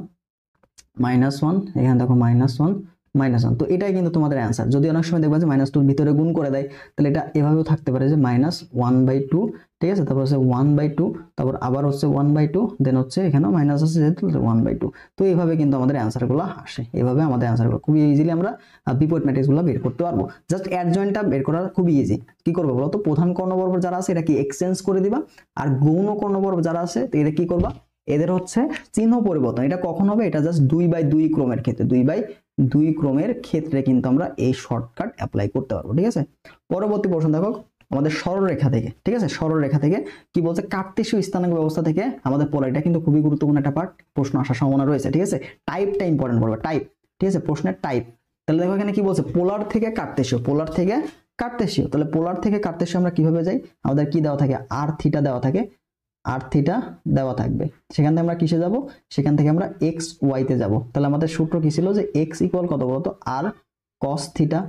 A: -1, এখানে দেখো -1 তো এটাই কিন্তু তোমাদের অ্যান্সার। যদি অনেক সময় দেখবা যে -2 ভিতরে গুণ করে দেয়, তাহলে এটা এভাবেও থাকতে পারে যে -1/2, ঠিক আছে। তারপর হচ্ছে 1/2, তারপর আবার হচ্ছে 1/2, দেন হচ্ছে এখানেও মাইনাস আছে যেহেতু 1/2। তো এইভাবে কিন্তু আমাদের অ্যান্সারগুলো আসে, এইভাবে আমাদের অ্যান্সারগুলো খুবই ইজিলি আমরা বিপরীত ম্যাট্রিক্সগুলো বের করতে পারবো। জাস্ট অ্যাডজয়েন্টটা বের করা খুবই ইজি। কি করবো বলো তো, প্রধান কর্ণ বরাবর যারা আছে এটা কি এক্সচেঞ্জ করে দিবা, আর গৌণ কর্ণ বরাবর যারা আছে এটা কি করবা, এদের হচ্ছে চিহ্ন পরিবর্তন। এটা কখন হবে, এটা জাস্ট 2/2 ক্রমের ক্ষেত্রে, 2/2 ক্রমের ক্ষেত্রে কিন্তু আমরা এই শর্টকাট অ্যাপ্লাই করতে পারবো, ঠিক আছে। পরবর্তী প্রশ্ন দেখো আমাদের সরলরেখা থেকে, ঠিক আছে। সরলরেখা থেকে কি বলছে, কার্তেশীয় স্থানাঙ্ক ব্যবস্থা থেকে আমাদের পড়া, এটা কিন্তু খুবই গুরুত্বপূর্ণ একটা পার্ট, প্রশ্ন আসার সম্ভাবনা রয়েছে, ঠিক আছে। টাইপটা ইম্পর্টেন্ট পড়বে, টাইপ, ঠিক আছে, প্রশ্নের টাইপ। তাহলে দেখো এখানে কি বলছে, পোলার থেকে কার্তেশীয়, তাহলে পোলার থেকে কার্তেশীয় আমরা কিভাবে যাই, আমাদের কি দেওয়া থাকে আর থিটা দেওয়া থাকে, আর থিটা দেওয়া থাকবে, সেখান থেকে আমরা কিসে যাব, সেখান থেকে আমরা এক্স ওয়াই তে যাব। তাহলে আমাদের সূত্র কি ছিল যে এক্স ইকুয়াল কত বলতো আর কস থিটা,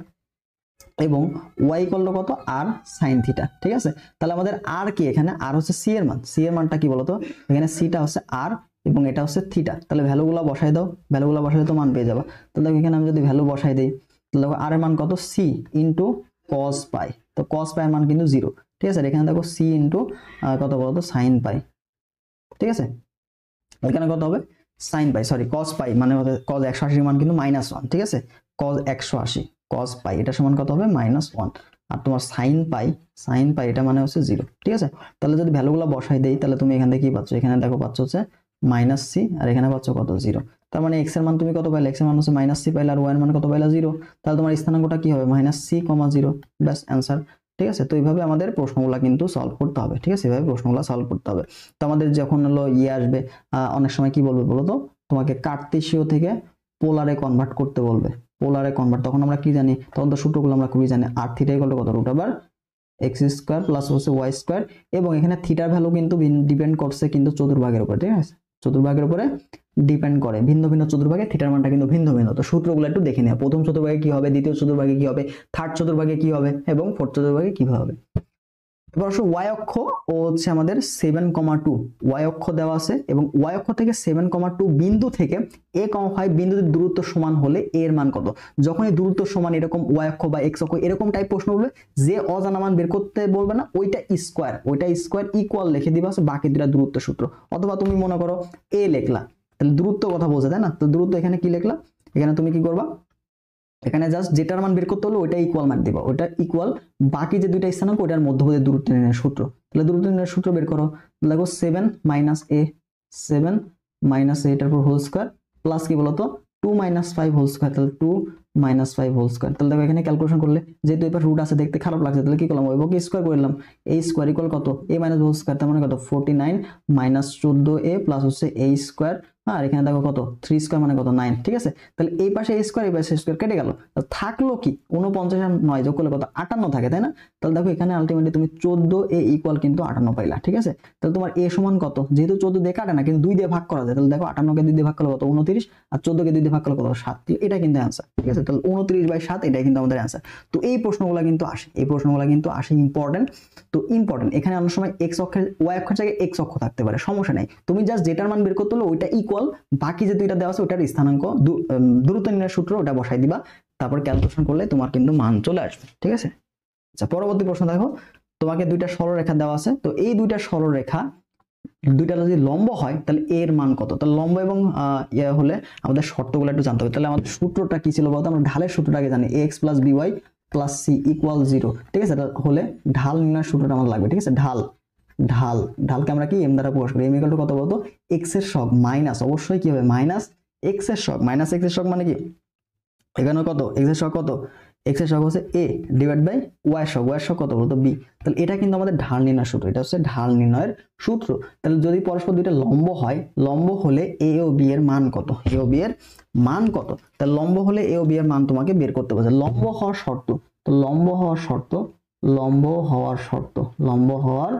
A: এবং ওয়াই ইকুয়াল কত আর সাইন থিটা, ঠিক আছে। তাহলে আমাদের আর কি, এখানে আর হচ্ছে সি এর মান, সি এর মানটা কি বলতো, এখানে সিটা হচ্ছে আর এবং এটা হচ্ছে থিটা। তাহলে ভ্যালুগুলো বসাই দাও, ভ্যালুগুলো বসাই তো মান পেয়ে যাবা। তাহলে দেখো এখানে আমি যদি ভ্যালু বসাই দিই, তাহলে দেখো আর এর মান কত সি ইন্টু কস পাই, তো কস পাই এর মান কিন্তু 0, ঠিক আছে। এখানে দেখো সি ইন্টু কত বলতো সাইন পাই, ঠিক আছে। এখানে কত হবে সাইন পাই, সরি কস পাই, মানে কস 180 মান কিন্তু -1, ঠিক আছে। কস 180 কস পাই এটা সমান কত হবে -1, আর তোমার সাইন পাই এটা মানে হচ্ছে 0, ঠিক আছে। তাহলে যদি ভ্যালুগুলো বসাই দেই, তাহলে তুমি এখান থেকে কি পাচ্ছ, এখানে দেখো পাচ্ছ হচ্ছে -c, আর এখানে পাচ্ছ কত 0। তার মানে x এর মান তুমি কত পাইলে, x এর মান হচ্ছে -c পাইলে, আর y এর মান কত পাইলা 0। তাহলে তোমার স্থানাঙ্কটা কি হবে -c, 0, ব্যাস অ্যান্সার, ঠিক আছে। তো এইভাবে আমাদের প্রশ্নগুলো কিন্তু সলভ করতে হবে, ঠিক আছে, এইভাবে প্রশ্নগুলো সলভ করতে হবে। তো আমাদের যখন হলো আসবে, অনেক সময় কি বলবে বলো তো, তোমাকে কার্তেশীয় থেকে পোলারে কনভার্ট করতে বলবে, পোলারে কনভার্ট, তখন আমরা কি জানি, তখন তো সূত্রগুলো আমরা খুবই জানি, আর থিটা ইকুয়াল কত √x² প্লাস হচ্ছে y², এবং এখানে থিটার ভ্যালু কিন্তু ডিপেন্ড করছে কিন্তু চতুর্ভাগের উপরে, ঠিক আছে, চতুর্ভাগের উপরে ডিপেন্ড করে, ভিন্ন ভিন্ন চতুর্ভাগে থিটার মানটা কিন্তু ভিন্ন ভিন্ন। তো সূত্রগুলো একটু দেখে নেওয়া, প্রথম চতুর্ভাগে কি হবে, দ্বিতীয় চতুর্ভাগে কি হবে, থার্ড চতুর্ভাগে কি হবে, এবং ফোর্থ চতুর্ভাগে কি হবে। এবার আসলে y অক্ষ ও হচ্ছে আমাদের 7,2 y অক্ষ দেওয়া আছে, এবং y অক্ষ থেকে 7,2 বিন্দু থেকে a,5 বিন্দুর দূরত্ব সমান হলে a এর মান কত। যখন এই দূরত্ব সমান এরকম y অক্ষ বা x অক্ষ এরকম টাইপ প্রশ্ন বলবে, যে অজানা মান বের করতে বলবে না, ওইটা স্কয়ার ইকুয়াল লিখে দিবা, বাকি দুটো দূরত্ব সূত্র। অথবা তুমি মনে করো a লিখলা, তাহলে দূরত্ব কথা বলছে তাই না, তো দূরত্ব এখানে কি লিখলা, এখানে তুমি কি করবা, এখানে জাস্ট যেটার মান বের করতে হলো ওইটা ইকুয়াল মান দিবা, ওইটা ইকুয়াল বাকি যে দুইটা স্থানাঙ্ক ওটার মধ্যবর্তী দূরত্ব নির্ণয়ের সূত্র। তাহলে দূরত্ব নির্ণয়ের সূত্র বের করো, দেখো 7 - a এটার উপর হোল স্কয়ার প্লাস কি বলতো 2 - 5 হোল স্কয়ার, তাহলে 2 - 5 হোল স্কয়ার। তাহলে দেখো এখানে ক্যালকুলেশন করলে যেহেতু এবার রুট আছে দেখতে খারাপ লাগছে, তাহলে কি করলাম, ওইভাবে স্কয়ার করলাম, a স্কয়ার ইকুয়াল কত a - হোল স্কয়ার, তার মানে কত 49 - 14a প্লাস হচ্ছে a স্কয়ার, আর এখানে দেখো কত 3 স্কয়ার মানে কত 9, ঠিক আছে। তাহলে এই পাশে a স্কয়ার এই পাশে স্কয়ার কেটে গেল, থাকলো কি 49 আর 9 যোগ করলে কত 58 থাকে তাই না। তাহলে দেখো এখানে আলটিমেটলি তুমি 14a ইকুয়াল কিন্তু 58 পাইলা, ঠিক আছে। তাহলে তোমার a সমান কত, যেহেতু 14 দিয়ে কাটে না কিন্তু 2 দিয়ে ভাগ করা যায়, তাহলে দেখো 58 কে 2 দিয়ে ভাগ করলে কত 29, আর 14 কে 2 দিয়ে ভাগ করলে কত 7, এটা কিন্তু অ্যান্সার, ঠিক আছে। তাহলে 29/7 এটাই কিন্তু আমাদের অ্যান্সার। তো এই প্রশ্নগুলো কিন্তু আসে, ইম্পর্টেন্ট। তো ইম্পর্টেন্ট এখানে অনেক সময় x অক্ষের y অক্ষের জায়গায় x অক্ষ থাকতে পারে, সমস্যা নাই, তুমি জাস্ট যেটার মান বের করতে হলো ওইটা ইকুয়াল বাকি যে দুইটা দেওয়া আছে ওটার স্থানাঙ্ক দূরত্ব নির্ণয়ের সূত্র ওটা বসাই দিবা, তারপর ক্যালকুলেশন করলে তোমার কিন্তু মান চলে আসবে, ঠিক আছে। আচ্ছা পরবর্তী প্রশ্ন দেখো, তোমাকে দুইটা সরলরেখা দেওয়া আছে, তো এই দুইটা সরলরেখা দুইটা যদি লম্ব হয় তাহলে এর মান কত। তাহলে লম্ব এবং হলে আমাদের শর্তগুলো একটু জানতে হবে। তাহলে আমাদের সূত্রটা কি ছিল বলতো, আমরা ঢালের সূত্রটাকে জানি ax + by + c = 0, ঠিক আছে। এটা হলে ঢাল নির্ণয়ের সূত্রটা আমাদের লাগবে, ঠিক আছে। ঢালকে আমরা কি m দ্বারা প্রকাশ করি, m = কত বলতো x এর সহগ মাইনাস, অবশ্যই কি হবে মাইনাস এক্স এর সহগ মাইনাস এক্স এর সহগ মানে কি এখানে কত এক্স এর সহগ কত এক্স এর সহগ হচ্ছে a ডিভাইড বাই ওয়াই সহগ ওয়াই সহগ কত বলতো b তাহলে এটা কিন্তু আমাদের ঢাল নির্ণয়ের সূত্র এটা হচ্ছে ঢাল নির্ণয়ের সূত্র তাহলে যদি পরস্পর দুইটা লম্ব হয় লম্ব হলে a ও b এর মান কত a ও b এর মান কত তাহলে লম্ব হলে a ও b এর মান তোমাকে বের করতে হবে লম্ব হওয়ার শর্ত তো লম্ব হওয়ার শর্ত লম্ব হওয়ার শর্ত লম্ব হওয়ার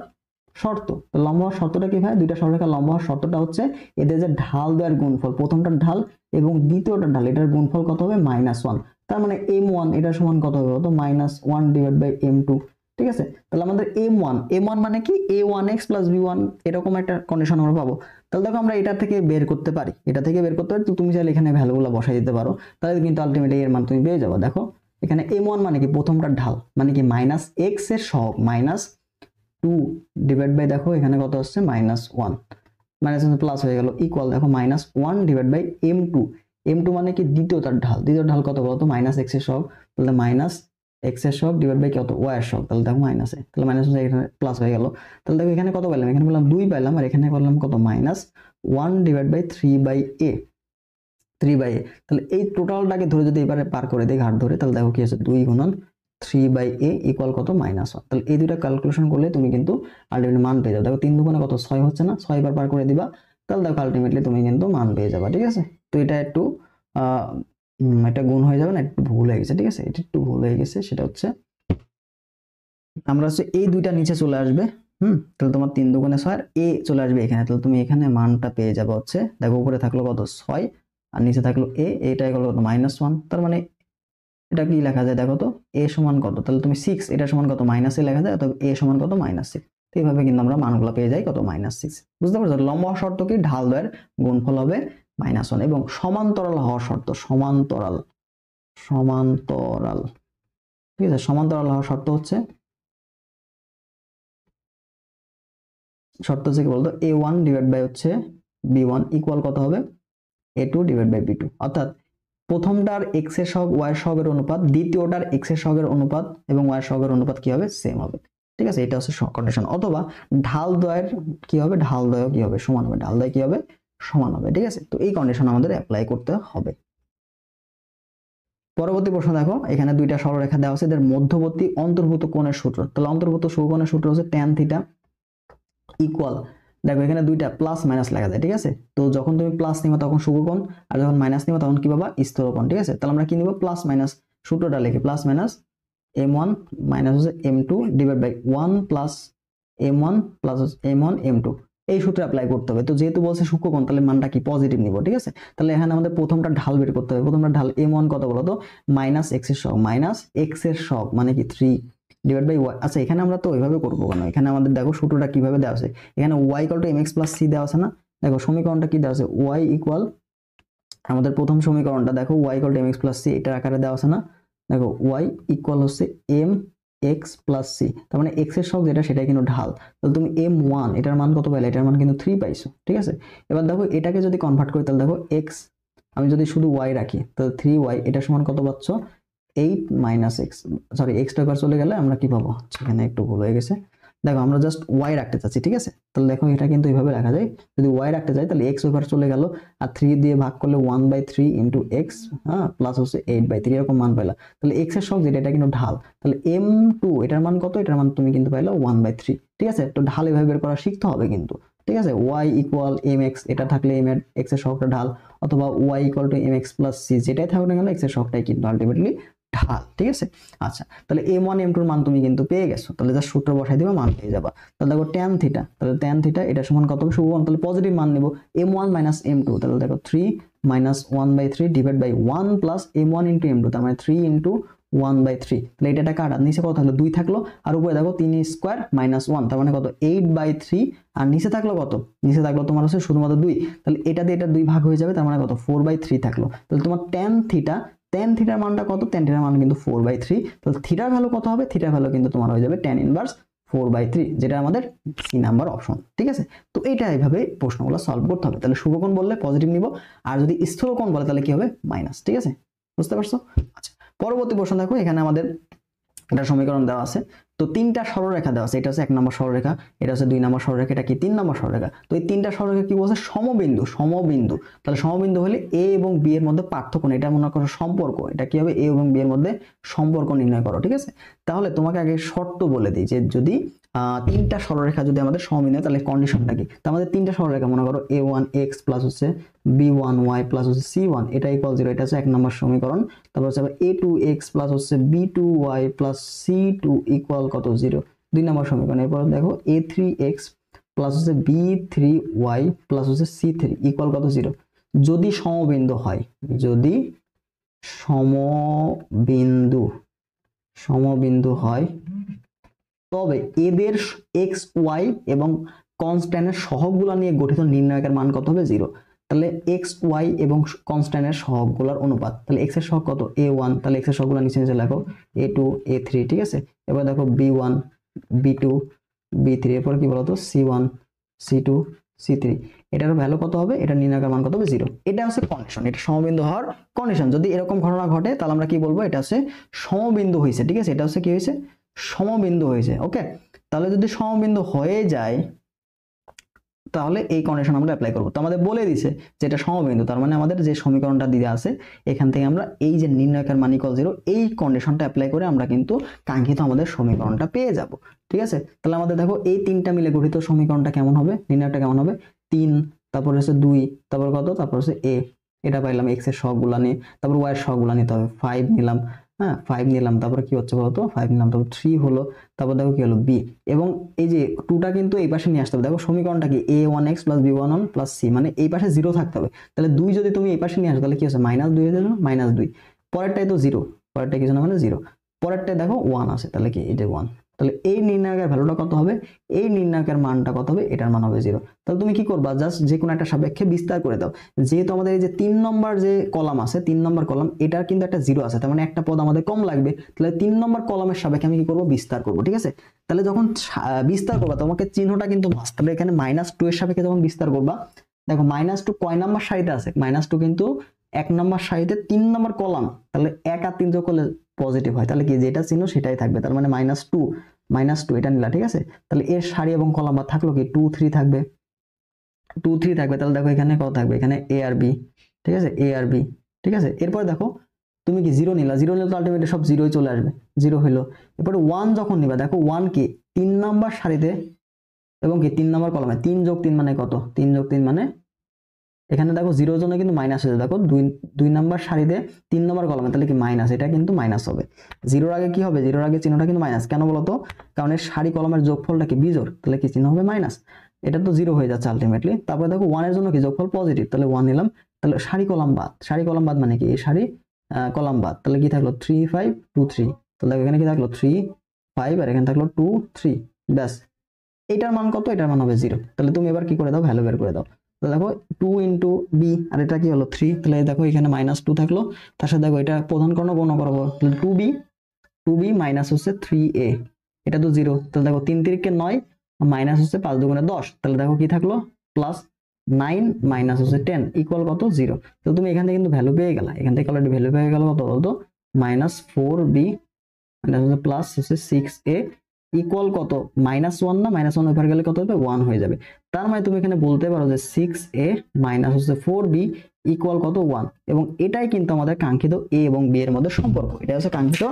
A: শর্ত তো লম্ব হওয়ার শর্তটা কি ভাই দুইটা সরলরেখা লম্ব হওয়ার শর্তটা হচ্ছে এদের যে ঢাল দ্বয়ের গুণফল প্রথমটার ঢাল এবং দ্বিতীয়টার ঢাল এটার গুণফল কত হবে -1 তার মানে m1 এটা সমান কত হবে তো -1 ডিভাইড বাই m2 ঠিক আছে তাহলে আমাদের m1 মানে কি a1x + b1 এরকম একটা কন্ডিশন আমরা পাবো তাহলে দেখো আমরা এটা থেকে বের করতে পারি তো তুমি চাইলে এখানে ভ্যালুগুলো বসাই দিতে পারো তাহলে কিন্তু আলটিমেটলি এর মান তুমি পেয়ে যাবে দেখো এখানে m1 মানে কি প্রথমটার ঢাল মানে কি -x এর সহগ -2 ডিভাইড বাই দেখো এখানে কত আসছে -1 মাইনাস প্লাস হয়ে গেল ইকুয়াল দেখো -1 ডিভাইড বাই m2 মানে কি দ্বিতীয় ঢাল কত বলতো -x এর সহগ তাহলে -x এর সহগ ডিভাইড বাই কত y এর সহগ তাহলে দেখো মাইনাস তাহলে মাইনাস এখানে প্লাস হয়ে গেল তাহলে দেখো এখানে কত পেলাম এখানে পেলাম 2 পেলাম আর এখানে করলাম কত -1 ডিভাইড বাই 3/a তাহলে এই টোটালটাকে ধরে যদি এবারে পার করে দেই ঘাট ধরে তাহলে দেখো কি আছে 2 গুণন 3/a ইকুয়াল কত -1 তাহলে এই দুটো ক্যালকুলেশন করলে তুমি কিন্তু আলটিমেটলি মান পেয়ে যাবে দেখো 3 দুগুণে কত 6 হচ্ছে না 6 বার পার করে দিবা তাহলে দেখো আলটিমেটলি তুমি কিন্তু মান পেয়ে যাবে ঠিক আছে তো এটা একটু এটা গুণ হয়ে যাবে না একটু ভুল হয়ে গেছে ঠিক আছে এটা একটু ভুল হয়ে গেছে সেটা হচ্ছে আমরা হচ্ছে এই দুইটা নিচে চলে আসবে তাহলে তোমার 3 দুগুণে 6 আর a চলে আসবে এখানে তাহলে তুমি এখানে মানটা পেয়ে যাবে হচ্ছে দেখো উপরে থাকলো কত 6 আর নিচে থাকলো a এইটাই হলো কত -1 তার মানে এটা কি লেখা যায় দেখো তো a সমান কত তাহলে তুমি 6 এটা সমান কত -a লেখা যায় অথবা a সমান কত -6 তো এইভাবে কিন্তু আমরা মানগুলো পেয়ে যাই কত -6 বুঝতে পারছো লম্ব হওয়ার শর্ত কি ঢাল দ্বয়ের গুণফল হবে -1 এবং সমান্তরাল হওয়ার শর্ত সমান্তরাল ঠিক আছে সমান্তরাল হওয়ার শর্ত হচ্ছে কি বলতো a1 ডিভাইড বাই হচ্ছে b1 ইকুয়াল কত হবে a2 ডিভাইড বাই b2 অর্থাৎ প্রথমটার x এর সহগ y এর সহগের অনুপাত দ্বিতীয়টার x এর সহগের অনুপাত এবং y এর সহগের অনুপাত কি হবে সেম হবে ঠিক আছে এটা হচ্ছে কন্ডিশন অথবা ঢাল দ্বয়ের কি হবে ঢাল দ্বয় কি হবে সমান হবে ঢাল দ্বয় কি হবে সমান হবে ঠিক আছে তো এই কন্ডিশন আমাদের অ্যাপ্লাই করতে হবে পরবর্তী প্রশ্ন দেখো এখানে দুইটা সরলরেখা দেওয়া আছে এদের মধ্যবর্তী অন্তর্ভুক্ত কোণের সূত্র তাহলে অন্তর্ভুক্ত কোণের সূত্র হচ্ছে tan θ ইকুয়াল দেখো এখানে দুইটা প্লাস মাইনাস লেখা যায় ঠিক আছে তো যখন তুমি প্লাস নিবা তখন শুভকোণ আর যখন মাইনাস নিবা তখন কি পাবা স্থূলকোণ ঠিক আছে তাহলে আমরা কি নিব প্লাস মাইনাস সূত্রটা লিখি প্লাস মাইনাস m1 মাইনাস হচ্ছে m2 divide by 1 plus m1 plus m1 m2 এই সূত্র অ্যাপ্লাই করতে হবে তো যেহেতু বলছে সূক্ষ্মকোণ তাহলে মানটা কি পজিটিভ নিব ঠিক আছে তাহলে এখানে আমাদের প্রথমটা ঢাল বের করতে হবে প্রথমটা ঢাল m1 কত বলো তো -x এর সহগ x এর সহগ মানে কি 3 ডিভাইড বাই y আচ্ছা এখানে আমরা তো ওইভাবে করব কেন এখানে আমাদের দেখো সূত্রটা কিভাবে দেওয়া আছে এখানে y mx + c দেওয়া আছে না দেখো সমীকরণটা কি দেওয়া আছে y আমাদের প্রথম সমীকরণটা দেখো y mx + c এটার আকারে দেওয়া আছে না দেখো y হচ্ছে mx + c তার মানে x এর সহগ যেটা সেটাই কিন্তু ঢাল তাহলে তুমি m1 এটার মান কত পাইলে এটার মান কিন্তু 3 পাইছো ঠিক আছে এবার দেখো এটাকে যদি কনভার্ট করি তাহলে দেখো x আমি যদি শুধু y রাখি তাহলে 3y এটা সমান কত পাচ্ছ 8 - x সরি x টা এবার চলে গেলে আমরা কি পাবো এখানে একটু ভুল হয়ে গেছে দেখো আমরা জাস্ট y রাখতে চাচ্ছি ঠিক আছে তাহলে দেখো এটা কিন্তু এইভাবে লেখা যায় যদি y রাখতে যাই তাহলে x ওভার চলে গেল আর 3 দিয়ে ভাগ করলে 1/3 * x হ্যাঁ প্লাস হচ্ছে 8/3 এরকম মান পাইলা তাহলে x এর সহগ যেটা এটা কিন্তু ঢাল তাহলে m2 এটার মান কত এটার মান তুমি কিন্তু পাইলা 1/3 ঠিক আছে তো ঢাল এভাবে বের করা শিখতে হবে কিন্তু ঠিক আছে y = mx এটা থাকলে x এর সহগটা ঢাল অথবা y = mx + c যেটাই থাকুক না কেন x এর সহগটাই কিন্তু আলটিমেটলি ঢাল ঠিক আছে আচ্ছা তাহলে m1 m2 এর মান তুমি কিন্তু পেয়ে গেছো তাহলে যা সূত্র বসাই দিবা মান পেয়ে যাবা তাহলে দেখো tan θ তাহলে tan θ এটা সমান কত হবে শুভকোণ তাহলে পজিটিভ মান নিব m1 - m2 তাহলে দেখো 3 - 1/3 divide by 1 plus m1 * m2 তার মানে 3 * 1/3 তাহলে এটা কাটা নিচে কত থাকলো 2 থাকলো আর উপরে দেখো 3 স্কয়ার -1 তার মানে কত 8/3 আর নিচে থাকলো কত নিচে থাকলো তোমার হচ্ছে শুধুমাত্র 2 তাহলে এটা দিয়ে এটা 2 ভাগ হয়ে যাবে তার মানে কত 4/3 থাকলো তাহলে তোমার tan θ মানটা কত tan θ এর মান কিন্তু 4/3 তাহলে থিটার ভ্যালু কত হবে থিটার ভ্যালু কিন্তু তোমার হয়ে যাবে tan ইনভার্স 4/3 যেটা আমাদের সি নাম্বার অপশন ঠিক আছে তো এটা এইভাবে প্রশ্নগুলো সলভ করতে হবে তাহলে শুভকোণ বললে পজিটিভ নিব আর যদি স্থূলকোণ বলে তাহলে কি হবে মাইনাস ঠিক আছে বুঝতে পারছো আচ্ছা পরবর্তী প্রশ্ন দেখো এখানে আমাদের একটা সমীকরণ দেওয়া আছে তো তো তিনটা সরলরেখা দেওয়া আছে, এটা হচ্ছে 1 নম্বর সরলরেখা, এটা হচ্ছে 2 নম্বর সরলরেখা, এটা কি 3 নম্বর সরলরেখা। তো এই তিনটা সরলরেখা কি বলছে, সমবিন্দু। সমবিন্দু তাহলে সমবিন্দু হলে এ এবং বি এর মধ্যে পার্থক্য নেই, এটা মনে করো সম্পর্ক। এটা কি হবে, এ এবং বি এর মধ্যে সম্পর্ক নির্ণয় করো, ঠিক আছে। তাহলে তোমাকে আগে শর্ত বলে দিই যে যদি তিনটা সরলরেখা যদি আমাদের সমবিন্দু হয় তাহলে কন্ডিশনটা কি। তো আমাদের তিনটা সরলরেখা মনে করো a1x প্লাস হচ্ছে b1y প্লাস হচ্ছে c1, এটা ইকুয়াল 0, এটা হচ্ছে 1 নম্বর সমীকরণ। তারপর হচ্ছে আবার a2x প্লাস হচ্ছে b2y প্লাস c2 ইকুয়াল কত 0, 2 নম্বর সমীকরণ। এরপর দেখো a3x প্লাস হচ্ছে b3y প্লাস হচ্ছে c3 ইকুয়াল কত 0। যদি সমবিন্দু হয়, যদি সমবিন্দু হয় তবে এদের এক্স ওয়াই এবং কনস্ট্যান্টের সহগগুলো নিয়ে গঠিত নির্ণায়কের মান কত হবে, 0। তাহলে এক্স ওয়াই এবং কনস্ট্যান্টের সহগগুলোর অনুপাত, তাহলে এক্স এর সহগ কত, a1, তাহলে এক্স এর সহগগুলো নিচে নিচে লেখো a2 a3, ঠিক আছে। এবার দেখো b1 b2 b3, এরপর কি বলতো c1 c2 c3, এটার ভ্যালু কত হবে, এটা নির্ণায়কের মান কত হবে, 0। এটা হচ্ছে কন্ডিশন, এটা সমবিন্দু হওয়ার কন্ডিশন। যদি এরকম ঘটনা ঘটে তাহলে আমরা কি বলবো, এটা হচ্ছে সমবিন্দু হয়েছে, ঠিক আছে। এটা হচ্ছে কি হয়েছে, সমবিন্দু হয়েছে, ওকে। তাহলে যদি সমবিন্দু হয়ে যায় তাহলে এই কন্ডিশন আমরা অ্যাপ্লাই করব। তো আমাদের বলে দিছে যে এটা সমবিন্দু, তার মানে আমাদের যে সমীকরণটা দিয়ে আছে এখান থেকে আমরা এই যে নির্ণায়কের মান ইকুয়াল 0 এই কন্ডিশনটা অ্যাপ্লাই করে আমরা কিন্তু কাঙ্ক্ষিত আমাদের সমীকরণটা পেয়ে যাব, ঠিক আছে। তাহলে আমাদের দেখো এই তিনটা মিলে গঠিত সমীকরণটা কেমন হবে, নির্ণায়কটা কেমন হবে, 3, তারপর হচ্ছে 2, তারপর কত, তারপর হচ্ছে a, এটা পাইলাম x এর সহগগুলা নিয়ে, তারপর y এর সহগগুলা নিতে হবে, 5 নিলাম, হ্যাঁ 5 নিলাম, তারপরে কি হচ্ছে বলতো 5 নিলাম, তারপর 3 হলো, তারপর দেখো কি হলো b, এবং এই যে 2টা কিন্তু এই পাশে নিয়ে আসতে হবে। দেখো সমীকরণটা কি a1x plus b11 plus c, মানে এই পাশে 0 থাকতে হবে। তাহলে 2 যদি তুমি এই পাশে নিয়ে আসো তাহলে কি হচ্ছে -2 হয়ে যাবে, -2, পরেরটাই তো 0, পরেরটা কিছু না মানে 0, পরেরটায় দেখো 1 আছে, তাহলে কি এটা 1। তাহলে এই নির্ণায়কের ভ্যালুটা কত হবে, এই নির্ণায়কের মানটা কত হবে, এটার মান হবে 0। তাহলে তুমি কি করবা, জাস্ট যে কোনো একটা সাপেক্ষে বিস্তার করে দাও। যেহেতু আমাদের এই যে 3 নম্বর যে কলাম আছে, 3 নম্বর কলাম, এটার কিন্তু একটা 0 আছে, তার মানে একটা পদ আমাদের কম লাগবে। তাহলে 3 নম্বর কলামের সাপেক্ষে আমি কি করব, বিস্তার করব, ঠিক আছে। তাহলে যখন বিস্তার করবা তোমাকে চিহ্নটা কিন্তু মাস্ট, তাহলে এখানে -2 এর সাপেক্ষে যখন বিস্তার করবা, দেখো -2 কয় নাম্বার সারিতে আছে, -2 কিন্তু 1 নম্বর সারিতে 3 নম্বর কলাম, তাহলে 1 আর 3 যোগ করলে পজিটিভ হয়, তাহলে কি যেটা চিহ্ন সেটাই থাকবে, তার মানে -2 এটা নিলা, ঠিক আছে। তাহলে এর সারি এবং কলাম বা থাকলো কি 2 3 থাকবে, 2 3 থাকবে। তাহলে দেখো এখানে কত থাকবে, এখানে a আর b, ঠিক আছে, a আর b, ঠিক আছে। এরপর দেখো তুমি কি 0 নিলা, 0 নিলে তো আলটিমেটলি সব 0ই চলে আসবে, 0 হলো। এরপর 1 যখন নিবা, দেখো 1 কি 3 নাম্বার সারিতে এবং কি 3 নাম্বার কলামে, 3 যোগ 3 মানে কত, 3 যোগ 3 মানে এখানে দেখো 0 জন্য কিন্তু মাইনাস হয়ে যাবে, দেখো 2 নাম্বার সারিতে 3 নাম্বার কলামে, তাহলে কি মাইনাস, এটা কিন্তু মাইনাস হবে। 0 এর আগে কি হবে, 0 এর আগে চিহ্নটা কিন্তু মাইনাস, কেন বলতো, কারণ এর সারি কলামের যোগফলটা কি বিজোড়, তাহলে কি চিহ্ন হবে মাইনাস, এটা তো 0 হয়ে যাচ্ছে আলটিমেটলি। তারপরে দেখো 1 এর জন্য কি যোগফল পজিটিভ, তাহলে 1 নিলাম, তাহলে সারি কলাম বাদ, সারি কলাম বাদ মানে কি এই সারি কলাম বাদ, তাহলে কি থাকলো 3 5 2 3, তাহলে দেখো এখানে কি থাকলো 3 5 আর এখানে থাকলো 2 3, ব্যাস। এটার মান কত, এটার মান হবে 0। তাহলে তুমি এবার কি করে দাও, ভ্যালু বের করে দাও। তো দেখো 2 ইন্টু বি, আর এটা কি হলো 3, তাহলে দেখো এখানে -2 থাকলো, তার সাথে দেখো এটা প্রধান কর্ণ গণ করবো, তাহলে 2b মাইনাস হচ্ছে 3a, এটা তো 0, তাহলে দেখো 3 3 কে 9 মাইনাস হচ্ছে 5 2 10, তাহলে দেখো কি থাকলো প্লাস 9 মাইনাস হচ্ছে 10 ইকুয়াল কত 0। তো তুমি এখান থেকে কিন্তু ভ্যালু পেয়ে গেলা, এখান থেকে অলরেডি ভ্যালু পেয়ে গেল কত বলতো, -4b মাইনাস হচ্ছে প্লাস হচ্ছে 6a ইকুয়াল কত, -1 না, -1 ওভার গেলে কত হবে, 1 হয়ে যাবে। তার মানে তুমি এখানে বলতে পারো যে 6a মাইনাস হচ্ছে 4b ইকুয়াল কত 1, এবং এটাই কিন্তু আমাদের কাঙ্ক্ষিত a এবং b এর মধ্যে সম্পর্ক, এটা হচ্ছে কাঙ্ক্ষিত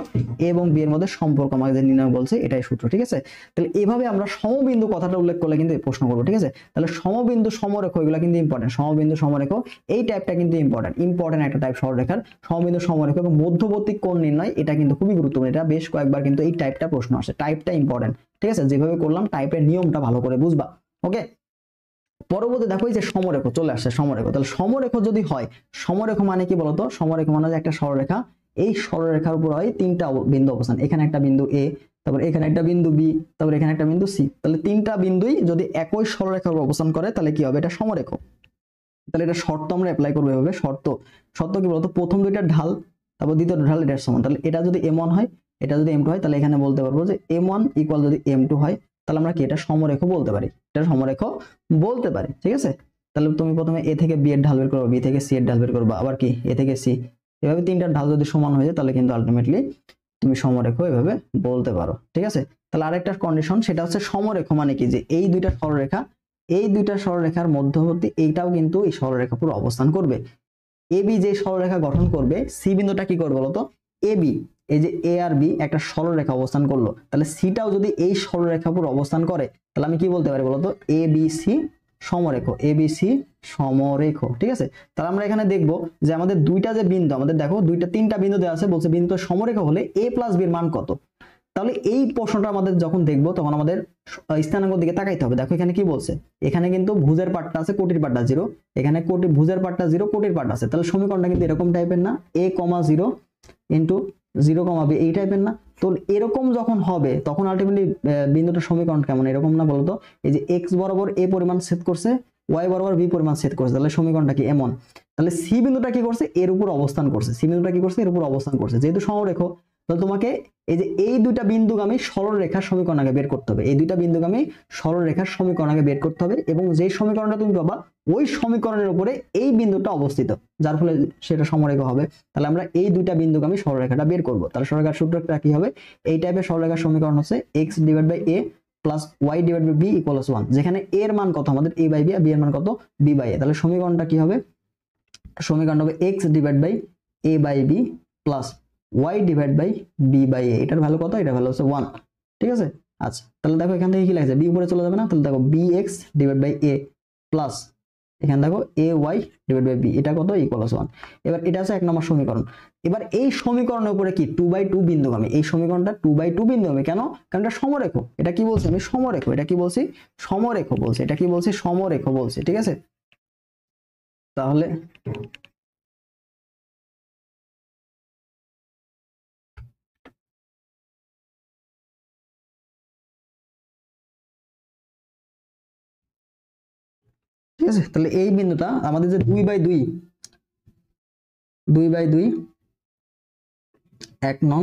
A: a এবং b এর মধ্যে সম্পর্ক আমাদের যে নির্ণয় বলছে এটাই সূত্র, ঠিক আছে। তাহলে এভাবে আমরা সমবিন্দু কথাটা উল্লেখ করলে কিন্তু প্রশ্ন করবো, ঠিক আছে। তাহলে সমবিন্দু সমরেখ এগুলো কিন্তু ইম্পর্টেন্ট, সমবিন্দু সমরেখ এই টাইপটা কিন্তু ইম্পর্টেন্ট একটা টাইপ সরলরেখার, সমবিন্দু সমরেখ এবং মধ্যবর্তী কোণ নির্ণয়, এটা কিন্তু খুবই গুরুত্বপূর্ণ, এটা বেশ কয়েকবার কিন্তু এই টাইপটা প্রশ্ন আসে, টাইপটা ইম্পর্টেন্ট, ঠিক আছে। যেভাবে করলাম টাইপের নিয়মটা ভালো করে বুঝবা, ওকে। পরবর্তী দেখো এই যে সমরেখ চলে আসছে, সমরেখ, তাহলে সমরেখ যদি হয়, সমরেখ মানে কি বলতো, সমরেখ মানে একটা সরলরেখা, এই সরলরেখার উপর হয় 3টা বিন্দু অবস্থান, এখানে একটা বিন্দু a, তারপর এখানে একটা বিন্দু b, তারপর এখানে একটা বিন্দু c, তাহলে 3টা বিন্দুই যদি একই সরলরেখার উপর অবস্থান করে তাহলে কি হবে, এটা সমরেখ। তাহলে এটা শর্ত আমরা অ্যাপ্লাই করবো এভাবে, শর্ত কি বলতো, প্রথম দুইটা ঢাল তারপর দ্বিতীয় ঢাল এটার সমান, তাহলে এটা যদি m1 হয়, এটা যদি m2 হয়, তাহলে এখানে বলতে পারবো যে m1 ইকুয়াল যদি m2 হয়, তাহলে আমরা কি এটা সমরেখ বলতে পারি, এটা সমরেখ বলতে পারি, ঠিক আছে। তাহলে তুমি প্রথমে a থেকে b এর ঢাল বের করবে, b থেকে c এর ঢাল বের করবে, আবার কি a থেকে c, এভাবে 3টার ঢাল যদি সমান হয়ে যায় তাহলে কিন্তু আলটিমেটলি তুমি সমরেখ এভাবে বলতে পারো, ঠিক আছে। তাহলে আরেকটা কন্ডিশন, সেটা হচ্ছে সমরেখ মানে কি, যে এই দুইটা সরলরেখার মধ্যবর্তী এইটাও কিন্তু এই সরলরেখা পুরো অবস্থান করবে। এবি যে সরলরেখা গঠন করবে, সি বিন্দুটা কি করবে বলতো, এবি, এই যে এ আর বি একটা সরলরেখা অবস্থান করলো, তাহলে সিটাও যদি এই সরলরেখা পুরো অবস্থান করে, তাহলে আমি কি বলতে পারি বলতো, A B C সমরেখ, A B C সমরেখ। ঠিক আছে, তাহলে আমরা এখানে দেখবো যে আমাদের দুইটা যে বিন্দু, আমাদের দেখো তিনটা বিন্দু দেওয়া আছে, বলছে বিন্দু সমরেখ হলে এ প্লাস বির মান কত। তাহলে এই প্রশ্নটা আমাদের যখন দেখবো তখন আমাদের স্থানাঙ্ক দিকে তাকাইতে হবে। দেখো এখানে কি বলছে, এখানে কিন্তু ভুজের পার্টটা আছে, কোটির পার্টটা জিরো, এখানে ভুজের পার্টটা জিরো, কোটির পার্ট আছে, তাহলে সমীকরণটা কিন্তু এরকম টাইপের না, a, 0 ইন্টু 0, b এই টাইপের না। তো এরকম যখন হবে তখন আলটিমেটলি বিন্দুটার সমীকরণ কেমন, এরকম না বলতো, এই যে x বরাবর a পরিমাণ ছেদ করছে, y বরাবর b পরিমাণ ছেদ করছে, তাহলে সমীকরণটা কি এমন। তাহলে সি বিন্দুটা কি করছে, এর উপর অবস্থান করছে, সি বিন্দুটা কি করছে, এর উপর অবস্থান করছে, যেহেতু সমরেখ, তাহলে তোমাকে এই যে এই দুইটা বিন্দুগামী সরলরেখার সমীকরণ আগে বের করতে হবে, এই দুইটা বিন্দুগামী সরলরেখার সমীকরণ আগে বের করতে হবে, এবং যেই সমীকরণটা তুমি পাবা ওই সমীকরণের উপরে এই বিন্দুটা অবস্থিত, যার ফলে সেটা সমরেখ হবে। তাহলে আমরা এই দুইটা বিন্দুগামী সরলরেখাটা বের করব। তাহলে সরলরেখার সূত্রটা কি হবে, এই টাইপের সরলরেখার সমীকরণ হচ্ছে x divide by a plus y divide by b equals 1, যেখানে a এর মান কত আমাদের a বাই b, b এর মান কত b বাই a। তাহলে সমীকরণটা কি হবে, সমীকরণ হবে x divide by a by b plus y divide by b by a, এটার ভ্যালু কত, এটা ভ্যালু হচ্ছে 1। ঠিক আছে, আচ্ছা তাহলে দেখো এখান থেকে কি লাগছে, b উপরে চলে যাবে না, তাহলে দেখো bx divide by a plus এখানে দেখো ay ডিভাইড বাই b, এটা কত ইকুয়ালস 1। এবার এটা আছে 1 নম্বর সমীকরণ। এবার এই সমীকরণের উপরে কি 2/2 বিন্দুগামী, এই সমীকরণটা 2/2 বিন্দুগামী, কেন, কারণ এটা সমরেখ, এটা কি বলছি আমি, সমরেখ, এটা কি বলছি, সমরেখ বলছি, এটা কি বলছি, সমরেখ বলছি। ঠিক আছে, তাহলে ঠিক আছে, তাহলে এই বিন্দুটা আমাদের যে 2/2 1 নং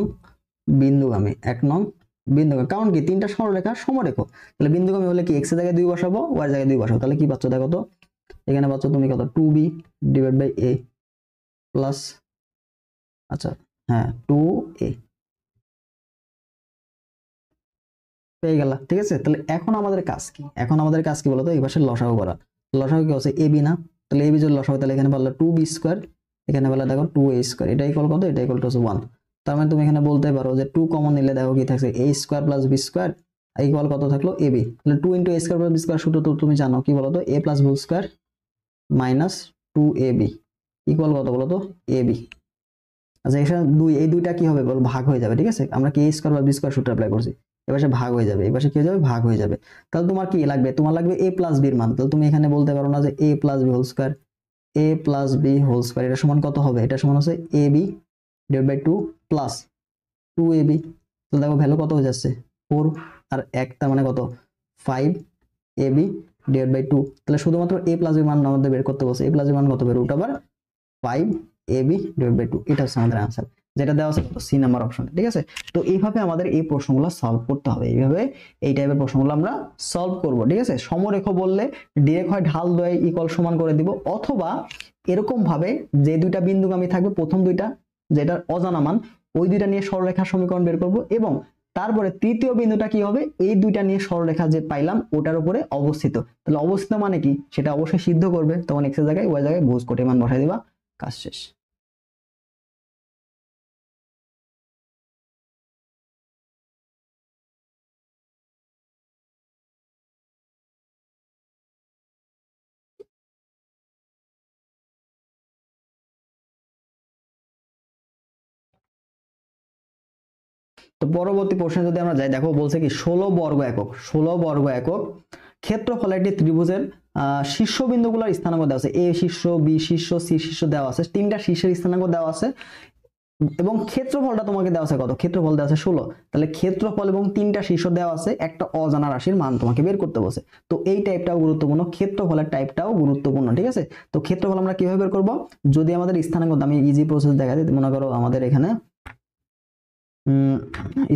A: বিন্দুগামী, 1 নং বিন্দুগামী, কারণ কি তিনটা সরলরেখা সমরেখ, তাহলে বিন্দুগামী হলে কি x এর জায়গায় 2 বসাবো, y এর জায়গায় 2 বসাবো, তাহলে কি পাচ্ছ দেখো তো, এখানে পাচ্ছ তুমি কত 2b divide by a plus, আচ্ছা হ্যাঁ 2a পেয়ে গেল। ঠিক আছে, তাহলে এখন আমাদের কাজ কি, এখন আমাদের কাজ কি বলতো, এই পাশে লসাগু করা, লসাগু কি হচ্ছে ab না, তাহলে ab যদি লসাগু, তাহলে এখানে বললো 2b স্কয়ার, এখানে বললো দেখো 2a স্কয়ার, এটা ইকুয়াল কত, এটা ইকুয়াল টু 1। তার মানে তুমি এখানে বলতে পারো যে 2 কমন নিলে দেখো কি থাকছে, a square plus b square equal কত থাকলো ab, তাহলে 2 into a square plus b square সূত্র তো তুমি জানো, কি বলতো, a plus whole square minus 2ab equal কত বলতো ab। আচ্ছা এখানে 2, এই দুইটা কি হবে বল, ভাগ হয়ে যাবে। ঠিক আছে, আমরা কি a square plus b square সূত্র অ্যাপ্লাই করছি, এপাশে ভাগ হয়ে যাবে, এপাশে কি হয়ে যাবে, ভাগ হয়ে যাবে। তাহলে তোমার কি লাগবে, তোমার লাগবে a প্লাস b এর মান, তাহলে তুমি এখানে বলতে পারো না যে a plus b whole square, a plus b whole square এটা সমান কত হবে, এটা সমান হচ্ছে ab divide by 2 plus 2ab। তো দেখো ভ্যালু কত হয়ে যাচ্ছে 4 আর 1, তার মানে কত 5ab ডিভাইড বাই 2। তাহলে শুধুমাত্র a প্লাস b মান আমাদের বের করতে বলছে, a প্লাস b মান কত বের, root over 5ab divide by 2, এটা হচ্ছে আমাদের आंसर, যেটা দেওয়া আছে সি নাম্বার অপশনে। ঠিক আছে, তো এইভাবে আমাদের এই প্রশ্নগুলো সলভ করতে হবে, এইভাবে এই টাইপের প্রশ্নগুলো আমরা সলভ করব। ঠিক আছে, সমরেখ বললে ডিরেক্ট হয় ঢাল দ্বয় ইকুয়াল সমান করে দিব, অথবা এরকম ভাবে যে দুইটা বিন্দুগামী থাকবে, প্রথম দুইটা যেটা অজানা মান, ওই দুইটা নিয়ে সরলরেখার সমীকরণ বের করব, এবং তারপরে তৃতীয় বিন্দুটা কি হবে, এই দুইটা নিয়ে সরলরেখা যে পাইলাম ওটার উপরে অবস্থিত। তাহলে অবস্থিত মানে কি, সেটা অবশ্যই সিদ্ধ করবে, তখন x এর জায়গায় y এর জায়গায় ভুজ কোটির মান বসাই দিবা, কাজ শেষ। তো পরবর্তী প্রশ্নে যদি আমরা যাই, দেখো বলছে কি 16 বর্গ একক, 16 বর্গ একক ক্ষেত্রফলে একটি ত্রিভুজের শীর্ষবিন্দুগুলোর স্থানাঙ্ক দেওয়া আছে, a শীর্ষ, b শীর্ষ, c শীর্ষ দেওয়া আছে, তিনটা শীর্ষের স্থানাঙ্ক দেওয়া আছে, এবং ক্ষেত্রফলটা তোমাকে দেওয়া আছে কত, ক্ষেত্রফল দেওয়া আছে 16। তাহলে ক্ষেত্রফল এবং তিনটা শীর্ষ দেওয়া আছে, একটা অজানা রাশির মান তোমাকে বের করতে বলছে। তো এই টাইপটাও গুরুত্বপূর্ণ, ক্ষেত্রফলের টাইপটাও গুরুত্বপূর্ণ। ঠিক আছে, তো ক্ষেত্রফল আমরা কিভাবে বের করব, যদি আমাদের স্থানাঙ্ক, আমি ইজি প্রসেস দেখা দিই, মনে করো আমাদের এখানে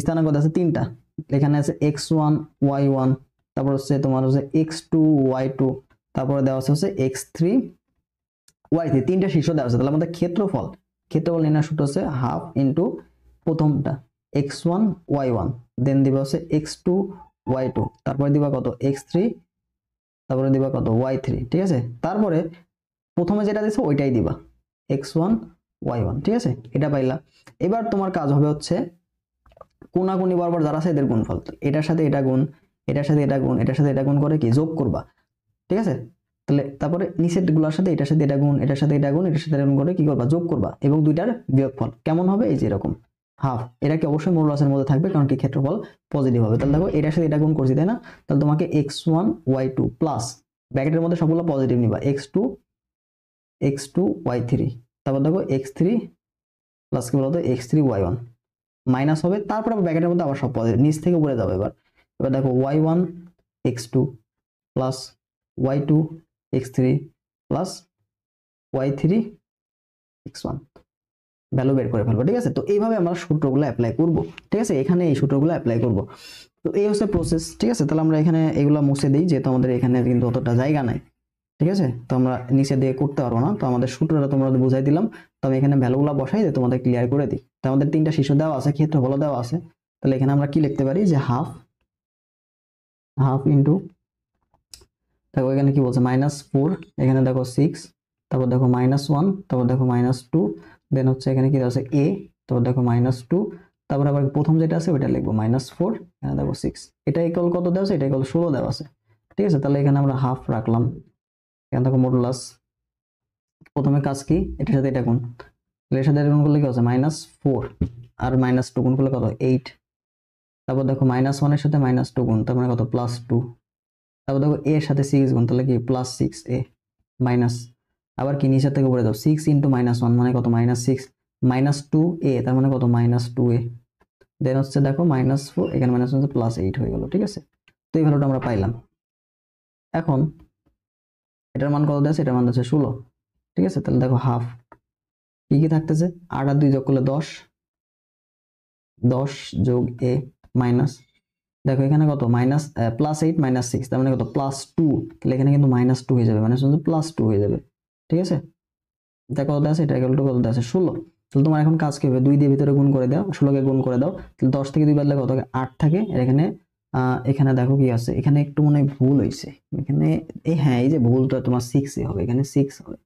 A: স্থানাঙ্ক আছে তিনটা, এখানে আছে x1 y1, তারপর হচ্ছে তোমার হচ্ছে x2 y2, তারপরে দেওয়া আছে x3 y3, তিনটা শীর্ষ দেওয়া আছে। তাহলে আমাদের ক্ষেত্রফল নির্ণয় সূত্র হচ্ছে হাফ ইনটু প্রথমটা x1 y1, দেন দিবা হচ্ছে x2 y2, তারপরে দিবা কত x3, তারপরে দিবা কত y3, ঠিক আছে। তারপরে প্রথমে যেটা দিছো ওইটাই দিবা x1 y1, ঠিক আছে, এটা পাইলা। এবার তোমার কাজ হবে হচ্ছে কোনাকুনি বরাবর যারা আছে এদের গুণফল, এটার সাথে এটা গুণ, এটার সাথে এটা গুণ, এটার সাথে এটা গুণ করে কি যোগ করবা, ঠিক আছে। তাহলে তারপরে নিচের গুলোর সাথে এটার সাথে এটা গুণ, এটার সাথে এটা গুণ, এটার সাথে এটা গুণ করে কি করবা যোগ করবা, এবং দুইটার বিয়োগফল কেমন হবে এই যে এরকম হাফ। এটা কি অবশ্যই মডুলাসের মধ্যে থাকবে, কারণ কি ক্ষেত্রফল পজিটিভ হবে। তাহলে দেখো এটার সাথে এটা গুণ করছি তাই না, তাহলে তোমাকে x1 y2 প্লাস ব্র্যাকেটের মধ্যে সবগুলো পজিটিভ নিবা x2 y3, তারপর দেখো x3 প্লাস কি বলতো x3 y1 মাইনাস হবে, তারপর ব্র্যাকেটের মধ্যে আবার সব পজিটিভ নিচ থেকে উপরে যাবে। এবার এবার দেখো y1 x2 plus y2 x3 plus y3 x1 value বের করে ফেলবো, ঠিক আছে। তো এইভাবে আমরা সূত্রগুলো অ্যাপ্লাই করব, ঠিক আছে, এখানে এই সূত্রগুলো অ্যাপ্লাই করব। তো এই হচ্ছে প্রসেস, ঠিক আছে। তাহলে আমরা এখানে এগুলো মুছে দিই, যেহেতু আমাদের এখানে কিন্তু অতটা জায়গা নাই, ঠিক আছে। তো আমরা নিচে দিয়ে করতে পারবো না, তো আমাদের সূত্রটা তোমরা বুঝাই দিলাম। তো আমি এখানে ভ্যালুগুলো বসাই দিয়ে তোমাদের ক্লিয়ার করে দিই। তো আমাদের তিনটা শীর্ষ দেওয়া আছে, ক্ষেত্রফল দেওয়া আছে। তাহলে এখানে আমরা কি লিখতে পারি যে হাফ ইন্টু, দেখো এখানে কি বলছে -4, এখানে দেখো 6, তারপর দেখো -1, তারপর দেখো -2, দেন হচ্ছে এখানে কি আছে a, তারপর দেখো -2, তারপর আবার প্রথম যেটা আছে ওইটা লিখবো -4, এখানে দেখো 6, এটা ইকুয়াল কত দেওয়া আছে, এটা ইকুয়াল 16 দেওয়া আছে, ঠিক আছে। তাহলে এখানে আমরা হাফ রাখলাম, এখানে দেখো মডুলাস, প্রথমে কাজ কি এটার সাথে এটা গুণ, তাহলে এর সাথে এটা গুণ করলে কি আছে -4 আর -2 গুণ করলে কত 8, তারপর দেখো -1 এর সাথে -2 গুণ, তার মানে কত +2, তারপর দেখো a এর সাথে 6 গুণ, তাহলে কি +6a মাইনাস, আবার কি নিচের থেকে উপরে দাও 6 ইন্টু -1 মানে কত -6, -2a তার মানে কত -2a, দেন হচ্ছে দেখো -4, এখানে -1 +8 হয়ে গেল, ঠিক আছে। তো এই ভ্যালুটা আমরা পাইলাম। এখন এটার মান কত দেওয়া আছে, এটার মান হচ্ছে 16, ঠিক আছে। তাহলে দেখো হাফ কি কি থাকতেছে, 8 আর 2 যোগ করলে 10, 10 যোগ a মাইনাস, দেখো এখানে কত +8 -6 তার মানে কত +2, তাহলে এখানে কিন্তু -2 হয়ে যাবে, মানে +2 হয়ে যাবে, ঠিক আছে। এটা কত আছে, এটা ইকুয়াল টু কত আছে 16। তাহলে তোমার এখন কাজ কি হবে, 2 দিয়ে ভিতরে গুণ করে দাও, 16 কে গুণ করে দাও, তাহলে 10 থেকে 2 বাদলে কত থাকে 8 থাকে। আর এখানে এখানে দেখো কি আছে, এখানে একটু মনে হয় ভুল হইছে, এখানে হ্যাঁ এই যে ভুলটা তোমার 6 এ হবে, এখানে 6 হবে,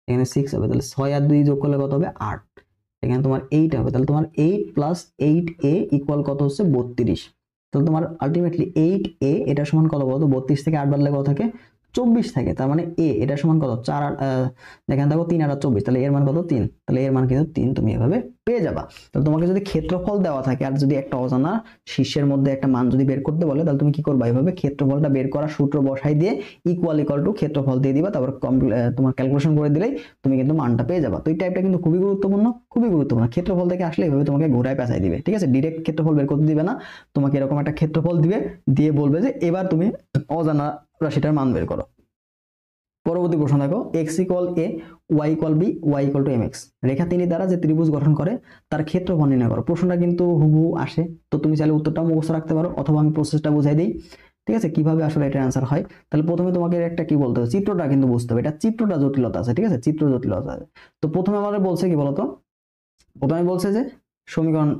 A: এখানে 6 হবে, তাহলে 6 আর 2 যোগ করলে কত হবে 8, এখানে তোমার 8 হবে, তাহলে তোমার 8 প্লাস 8a ইকুয়াল কত হচ্ছে 32। তাহলে তোমার আলটিমেটলি 8a এটা সমান কত বলতো, 32 থেকে 8 বাদলে কত থাকে 24 থাকে, তার মানে a এটা সমান কত 4 আর দেখেন দেখো 3 আর 24, তাহলে এর মান কত 3, তাহলে এর মান কিন্তু 3 তুমি এভাবে পেয়ে যাবা। তাহলে তোমাকে যদি ক্ষেত্রফল দেওয়া থাকে আর যদি একটা অজানা শীর্ষের মধ্যে একটা মান যদি বের করতে বলে, তাহলে তুমি কি করবা, এইভাবে ক্ষেত্রফলটা বের করার সূত্র বসাই দিয়ে ইকুয়াল টু ক্ষেত্রফল দিয়ে দিবা, তারপর তোমার ক্যালকুলেশন করে দিলেই তুমি কিন্তু মানটা পেয়ে যাবা। তো এই টাইপটা কিন্তু খুবই গুরুত্বপূর্ণ, খুবই গুরুত্বপূর্ণ। ক্ষেত্রফল থেকে আসলে এইভাবে তোমাকে ঘোরায় পেঁচাই দিবে, ঠিক আছে। ডিরেক্ট ক্ষেত্রফল বের করতে দিবে না, তোমাকে এরকম একটা ক্ষেত্রফল দিবে, দিয়ে বলবে যে এবার তুমি অজানা রাশিটার মান বের করো। পরবর্তী প্রশ্ন দেখো, x equal a, y equal b, y equal to mx, রেখা 3 দ্বারা যে ত্রিভুজ গঠন করে তার ক্ষেত্রফল নির্ণয় করো। প্রশ্নটা কিন্তু হুবহু আসে, তো তুমি চাইলে উত্তরটা মুখস্থ রাখতে পারো, অথবা আমি প্রসেসটা বুঝাই দিই, ঠিক আছে, কিভাবে আসলে এটার অ্যান্সার হয়। তাহলে প্রথমে তোমাকে একটা কি বলতে হবে, চিত্রটা কিন্তু বুঝতে হবে, এটা চিত্রটা জটিলতা আছে, ঠিক আছে, চিত্র জটিলতা আছে। তো প্রথমে আমাদের বলছে কি বলতো, প্রথমে বলছে যে সমীকরণ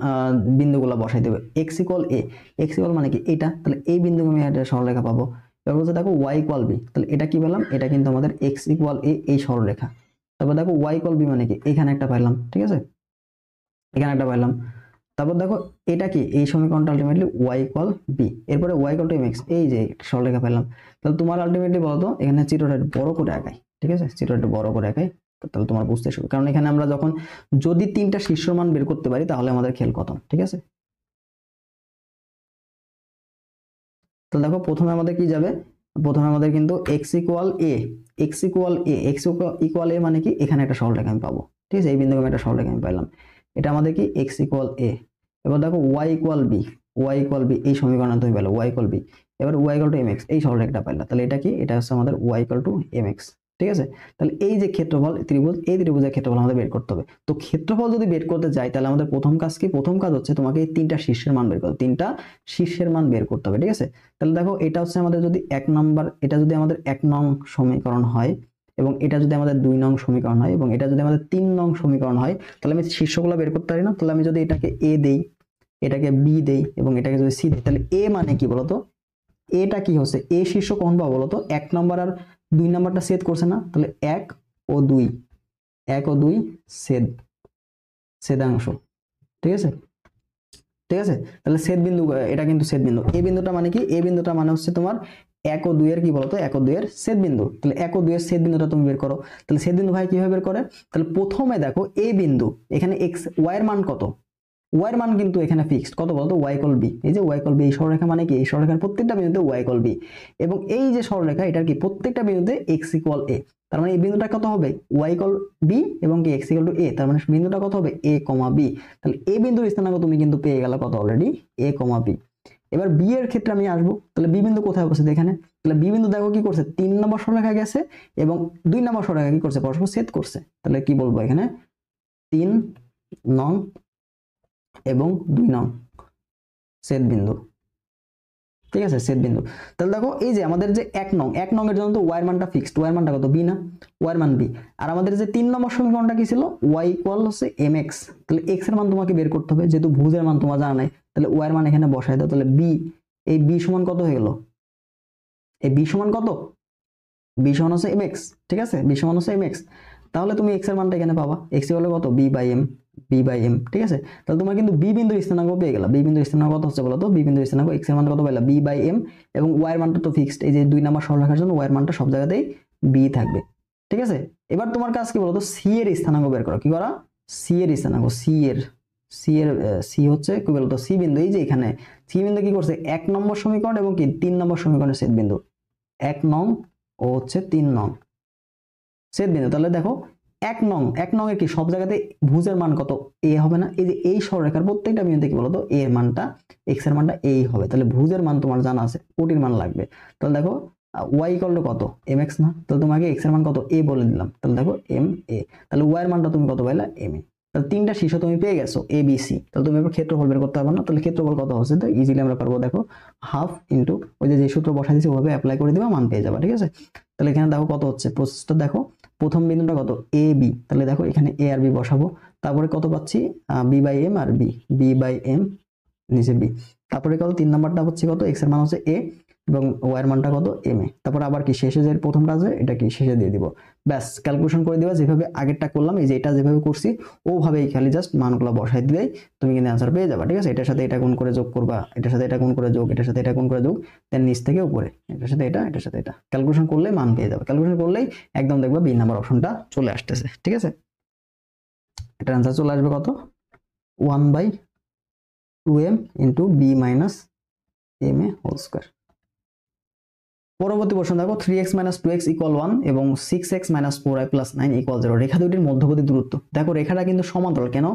A: বিন্দুগুলো বসাই দেবে, x equal a, x equal মানে কি এটা, তাহলে এই বিন্দুকে আমি একটা সরলরেখা পাবো। এবার বলছে দেখো y ইকুয়াল b, তাহলে এটা কি পেলাম, এটা কিন্তু আমাদের x ইকুয়াল a এই সরলরেখা। তারপর দেখো y ইকুয়াল b মানে কি, এখানে একটা পাইলাম, ঠিক আছে, এখানে একটা পাইলাম। তারপর দেখো এটা কি, এই সমীকরণটা আলটিমেটলি y ইকুয়াল b, এরপরে y ইকুয়াল টু mx, এই যে সরলরেখা পেলাম। তাহলে তোমার আলটিমেটলি বলতো এখানে চিত্রটা একটু বড় করে আঁকাই, ঠিক আছে, চিত্রটা একটু বড় করে আঁকাই, তাহলে তোমার বুঝতে শুরু, কারণ এখানে আমরা যখন যদি তিনটা শীর্ষ মান বের করতে পারি তাহলে আমাদের খেল খতম, ঠিক আছে। তাহলে দেখো প্রথমে আমাদের কি যাবে, প্রথমে আমাদের কিন্তু x equal a, x equal a, x equal a মানে কি, এখানে একটা সরলরেখা আমি পাবো, ঠিক আছে, এই বিন্দুকে আমি একটা সরলরেখা আমি পাইলাম, এটা আমাদের কি x ইকুয়াল a। এবার দেখো y equal b, y equal b এই সমীকরণে তুমি পেলে y ইকুয়াল b, এবার y ইকুয়াল টু mx এই সরলরেখাটা পাইলা, তাহলে এটা কি, এটা হচ্ছে আমাদের y ইকুয়াল টু mx, ঠিক আছে। তাহলে এই যে ক্ষেত্রফল ত্রিভুজ, এই ত্রিভুজের ক্ষেত্রফল আমাদের বের করতে হবে। তো ক্ষেত্রফল যদি বের করতে যাই তাহলে আমাদের প্রথম কাজ কি, প্রথম কাজ হচ্ছে তোমাকে এই তিনটা শীর্ষের মান বের করতে, তিনটা শীর্ষের মান বের করতে হবে, ঠিক আছে। তাহলে দেখো এটা হচ্ছে আমাদের যদি 1 নাম্বার, এটা যদি আমাদের 1 নং সমীকরণ হয়, এবং এটা যদি আমাদের 2 নং সমীকরণ হয়, এবং এটা যদি আমাদের 3 নং সমীকরণ হয়, তাহলে আমি শীর্ষগুলো বের করতে পারি না। তাহলে আমি যদি এটাকে a দেই, এটাকে বি দেই এবং এটাকে যদি সি দেই, তাহলে এ মানে কি বলতো, এটা কি হচ্ছে, এ শীর্ষ কখন পাবো বলতো, 1 নাম্বার আর 2 নাম্বারটা ছেদ করছে না, তাহলে 1 ও 2, 1 ও 2 ছেদাংশ, ঠিক আছে, ঠিক আছে। তাহলে ছেদ বিন্দু, এটা কিন্তু ছেদ বিন্দু। এ বিন্দুটা মানে কি, এ বিন্দুটা মানে হচ্ছে তোমার 1 ও 2 এর কি বলতো, 1 ও 2 এর ছেদ বিন্দু। তাহলে 1 ও 2 এর ছেদ বিন্দুটা তুমি বের করো। তাহলে ছেদ বিন্দু ভাই কিভাবে বের করে, তাহলে প্রথমে দেখো এ বিন্দু, এখানে x y এর মান কত, y এর মান কিন্তু এখানে ফিক্সড, কত বলতো, y ইকুয়াল b। এই যে y ইকুয়াল b, এই সরলরেখা মানে কি, এই সরলরেখার প্রত্যেকটা বিন্দুতে y ইকুয়াল b, এবং এই যে সরলরেখা এটার কি প্রত্যেকটা বিন্দুতে x ইকুয়াল a। তার মানে এই বিন্দুটা কত হবে, y ইকুয়াল b এবং কি x ইকুয়াল টু a, তার মানে বিন্দুটা কত হবে, a, b। তাহলে a বিন্দুর স্থানাঙ্ক তুমি কিন্তু পেয়ে গেল কত অলরেডি, a, b। এবার বি এর ক্ষেত্রে আমি আসবো, তাহলে বি বিন্দু কোথায় অবস্থিত এখানে, তাহলে বি বিন্দু দেখো কি করছে, 3 নম্বর সরলরেখা গেছে এবং 2 নম্বর সরলরেখা কি করছে, পরস্পর ছেদ করছে। তাহলে কি বলবো এখানে, 3 নং এবং 2 নং ছেদ বিন্দু, ঠিক আছে, ছেদ বিন্দু। তাহলে দেখো এই যে আমাদের যে 1 নং, 1 নং এর জন্য তো y এর মানটা ফিক্সড, y এর মানটা কত, b না, y এর মান b। আর আমাদের যে 3 নম্বর সমীকরণটা কি ছিল, y ইকুয়াল হচ্ছে mx। তাহলে x এর মান তোমাকে বের করতে হবে, যেহেতু ভুজের মান তোমার জানা নাই, তাহলে y এর মান এখানে বসাই দাও। তাহলে b, এই b সমান কত হয়ে গেল, এই b সমান কত, b সমান হচ্ছে mx, ঠিক আছে, b সমান হচ্ছে mx। তাহলে তুমি x এর মানটা এখানে পাবা, x হলো কত, b/m, ঠিক আছে। তাহলে তোমার কিন্তু b বিন্দুর স্থানাঙ্ক পেয়ে গেলা। b বিন্দুর স্থানাঙ্ক কত হচ্ছে বলো তো, b বিন্দুর স্থানাঙ্ক x এর মান কত পাইলা, b/m, এবং y এর মানটা তো ফিক্সড, এই যে 2 নাম্বার সরলরেখার জন্য y এর মানটা সব জায়গাতেই b থাকবে, ঠিক আছে। এবার তোমার কাজ কি বলো তো, c এর স্থানাঙ্ক বের করো। কি করা, c এর স্থানাঙ্ক, c হচ্ছে কি বলতো, c বিন্দু, এই যে এখানে c বিন্দু কি করছে, 1 নম্বর সমীকরণ এবং কি 3 নম্বর সমীকরণের ছেদ বিন্দু, 1 নং ও হচ্ছে 3 নং ছেদ বিন্দু। তাহলে দেখো 1 নং এর কি সব জায়গাতে ভুজের মান কত, a হবে না, এই যে এই সরলরেখার প্রত্যেকটা বিন্দুতে কি বলতো, a এর মানটা, x এর মানটা a হবে। তাহলে ভুজের মান তোমার জানা আছে, কোটির মান লাগবে। তাহলে দেখো y ইকুয়াল টু কত, mx না, তাহলে তোমাকে x এর মান কত, a বলে দিলাম। তাহলে দেখো m a, তাহলে y এর মানটা তুমি কত পাইলা, m a। তাহলে তিনটা শীর্ষ তুমি পেয়ে গেছো, a b c। তাহলে তুমি এবার ক্ষেত্রফল বের করতে পারবে না, তাহলে ক্ষেত্রফল কত হচ্ছে, তো ইজিলি আমরা পারবো, দেখো হাফ ইনটু ওই যে সূত্র বসাই দিয়েছি ওভাবে অ্যাপ্লাই করে দিবা, মান পেয়ে যাবে, ঠিক আছে। তাহলে এখানে দেখো কত হচ্ছে, প্রসেসটা দেখো, প্রথম বিন্দুটা কত, এ বি, তাহলে দেখো এখানে এ আর বি বসাবো, তারপরে কত পাচ্ছি, b/m আর b/m নিচে b। তারপরে কত 3 নাম্বারটা হচ্ছে কত, x এর মান হচ্ছে a এবং y এর মানটা কত, m a। তারপর আবার কি শেষে যে প্রথমটা আছে এটা কি শেষে দিয়ে দিব, ব্যাস ক্যালকুলেশন করে দিবা, যেভাবে আগেরটা করলাম, এই যে এটা যেভাবে করছি ওভাবেই খালি জাস্ট মানগুলো বসাই দিলেই তুমি কিন্তু অ্যান্সার পেয়ে যাবে, ঠিক আছে। এটার সাথে এটা গুণ করে যোগ করবা, এটার সাথে এটা গুণ করে যোগ, এটার সাথে এটা গুণ করে যোগ, দেন নিচ থেকে উপরে এটার সাথে এটা, এটার সাথে এটা ক্যালকুলেশন করলে মান পেয়ে যাবে। ক্যালকুলেশন করলেই একদম দেখবা বি নাম্বার অপশনটা চলে আসতেছে, ঠিক আছে। এটার অ্যান্সার চলে আসবে কত, 1/2m into b minus m a whole square. পরবর্তী প্রশ্ন দেখো, 3x - 2x = 1 এবং 6x - 4y + 9 = 0, রেখা দুটির মধ্যবর্তী দূরত্ব। দেখো রেখাটা কিন্তু সমান্তরাল, কেন